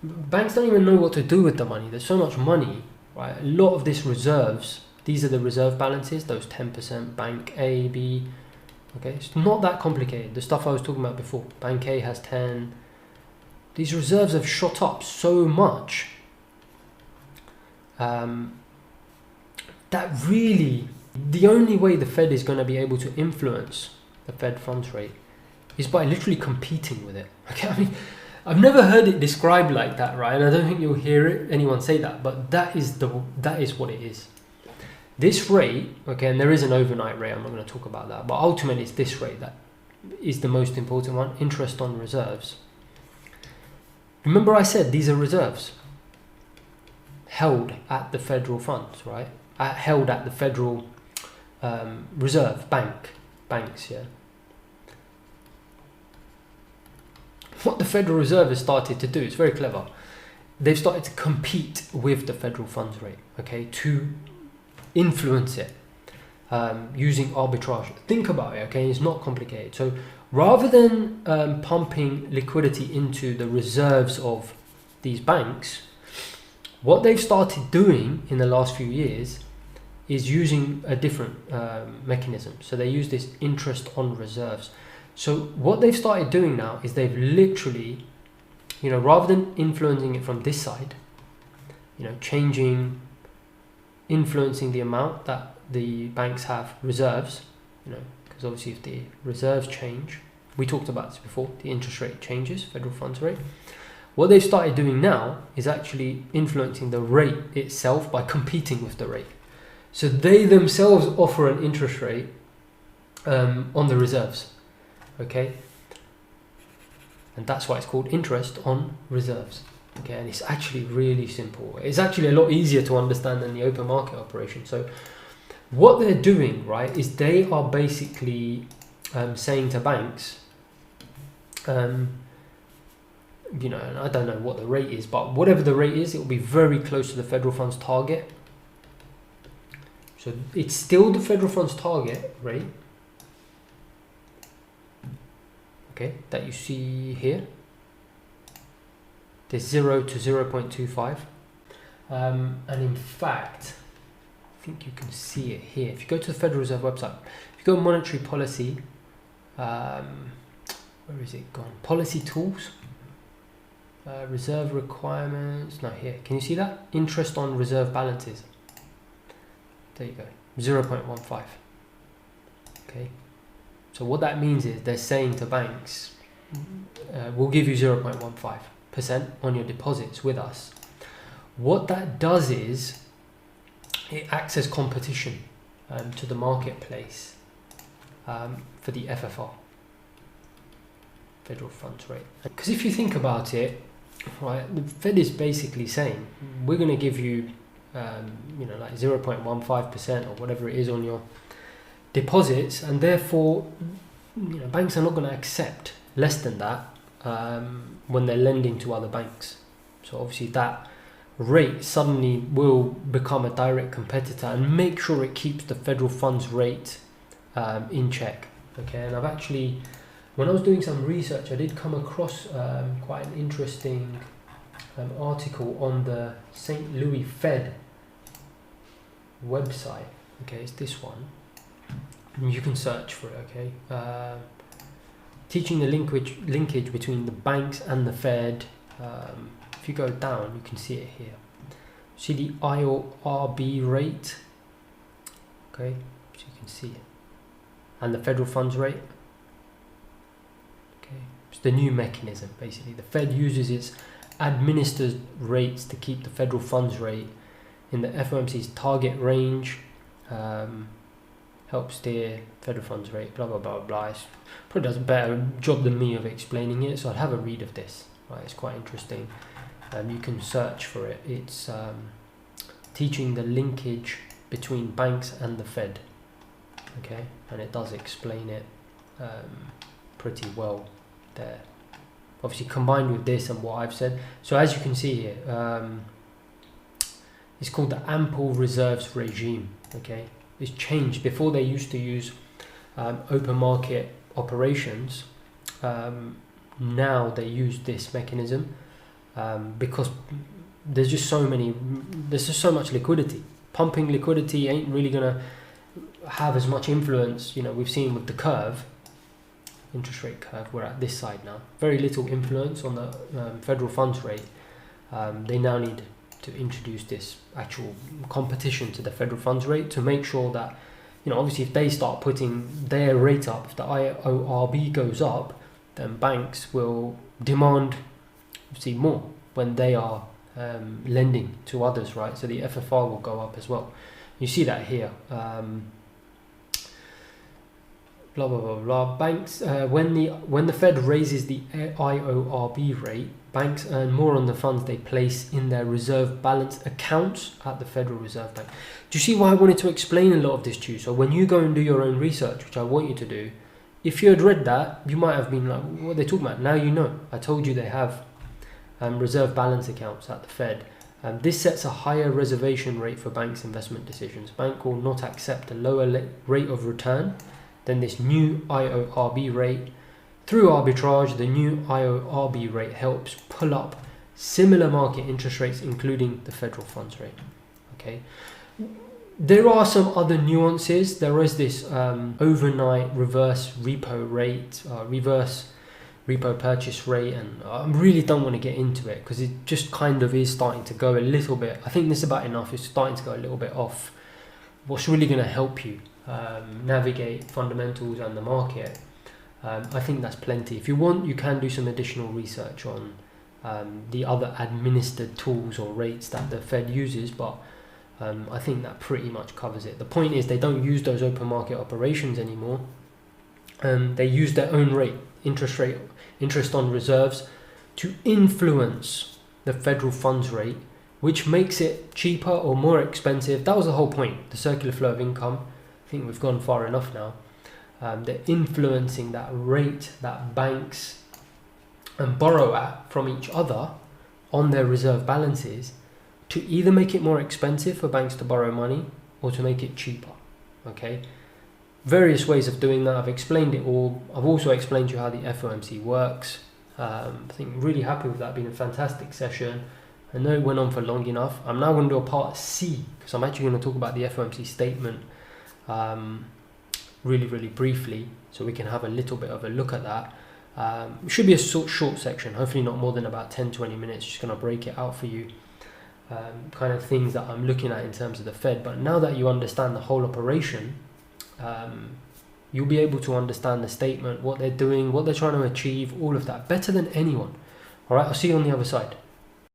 Banks don't even know what to do with the money. There's so much money, right? A lot of this reserves, these are the reserve balances, those 10%, Bank A, B, okay? It's not that complicated. The stuff I was talking about before, Bank A has 10. These reserves have shot up so much that really, the only way the Fed is going to be able to influence the Fed funds rate is by literally competing with it. Okay, I mean, I've never heard it described like that, right? And I don't think you'll hear anyone say that, but that is what it is. This rate, okay, and there is an overnight rate, I'm not going to talk about that, but ultimately it's this rate that is the most important one, interest on reserves. Remember I said these are reserves held at the federal funds, right? Held at the Federal Reserve banks, yeah. What the Federal Reserve has started to do, it's very clever. They've started to compete with the federal funds rate, okay, to influence it using arbitrage. Think about it, okay, it's not complicated. So rather than pumping liquidity into the reserves of these banks, what they've started doing in the last few years is using a different mechanism. So they use this interest on reserves. So what they've started doing now is they've literally, rather than influencing it from this side, influencing the amount that the banks have reserves, because obviously if the reserves change, we talked about this before, the interest rate changes, federal funds rate. What they've started doing now is actually influencing the rate itself by competing with the rate. So they themselves offer an interest rate on the reserves, okay? And that's why it's called interest on reserves, okay? And it's actually really simple. It's actually a lot easier to understand than the open market operation. So what they're doing, right, is they are basically saying to banks, and I don't know what the rate is, but whatever the rate is, it will be very close to the federal funds target. So it's still the federal funds target rate, okay, that you see here. There's 0 to 0.25. And in fact, I think you can see it here. If you go to the Federal Reserve website, if you go monetary policy, where is it gone? Policy tools. Reserve requirements, no, here, can you see that? Interest on reserve balances. There you go, 0.15. Okay, so what that means is they're saying to banks, we'll give you 0.15% on your deposits with us. What that does is it acts as competition to the marketplace for the FFR, federal funds rate. Because if you think about it, right, the Fed is basically saying we're going to give you, like 0.15% or whatever it is on your deposits, and therefore, banks are not going to accept less than that when they're lending to other banks. So obviously that rate suddenly will become a direct competitor and make sure it keeps the federal funds rate in check. Okay, and I've actually, when I was doing some research, I did come across quite an interesting article on the St. Louis Fed website. Okay, it's this one. You can search for it, okay? Teaching the linkage between the banks and the Fed. If you go down, you can see it here. See the IORB rate? Okay, so you can see it. And the federal funds rate. It's the new mechanism, basically. The Fed uses its administered rates to keep the federal funds rate in the FOMC's target range, help steer federal funds rate, blah, blah, blah, blah. It probably does a better job than me of explaining it, so I'd have a read of this. Right, it's quite interesting. You can search for it. It's teaching the linkage between banks and the Fed. Okay, and it does explain it pretty well there. Obviously combined with this and what I've said. So as you can see here, it's called the ample reserves regime. Okay, it's changed. Before they used to use open market operations. Now they use this mechanism because there's just so much liquidity. Pumping liquidity ain't really gonna have as much influence. You know, we've seen with the curve, interest rate curve, we're at this side now. Very little influence on the federal funds rate. They now need to introduce this actual competition to the federal funds rate to make sure that, you know, obviously if they start putting their rate up, if the IORB goes up, then banks will demand, see, more when they are lending to others, right? So the FFR will go up as well. You see that here. Blah blah blah blah. Banks, when the Fed raises the IORB rate, banks earn more on the funds they place in their reserve balance accounts at the Federal Reserve Bank. Do you see why I wanted to explain a lot of this to you? So when you go and do your own research, which I want you to do, if you had read that, you might have been like, what are they talking about? Now you know. I told you they have reserve balance accounts at the Fed. This sets a higher reservation rate for banks' investment decisions. Bank will not accept a lower rate of return than this new IORB rate. Through arbitrage, the new IORB rate helps pull up similar market interest rates, including the federal funds rate. Okay. There are some other nuances. There is this overnight reverse repo rate, reverse repo purchase rate, and I really don't want to get into it because it just kind of is starting to go a little bit. I think this is about enough. It's starting to go a little bit off what's really going to help you navigate fundamentals and the market. I think that's plenty. If you want, you can do some additional research on the other administered tools or rates that the Fed uses, but I think that pretty much covers it. The point is they don't use those open market operations anymore. They use their own rate, interest on reserves, to influence the federal funds rate, which makes it cheaper or more expensive. That was the whole point, the circular flow of income. I think we've gone far enough now. They're influencing that rate that banks borrow at from each other on their reserve balances to either make it more expensive for banks to borrow money or to make it cheaper. Okay, various ways of doing that. I've explained it all. I've also explained to you how the FOMC works. I think really happy with that. Been a fantastic session. I know it went on for long enough. I'm now going to do a part C because I'm actually going to talk about the FOMC statement really briefly, so we can have a little bit of a look at that. It should be a short section, hopefully not more than about 10-20 minutes. Just going to break it out for you, kind of things that I'm looking at in terms of the Fed. But now that you understand the whole operation, you'll be able to understand the statement, what they're doing, what they're trying to achieve, all of that better than anyone. All right, I'll see you on the other side.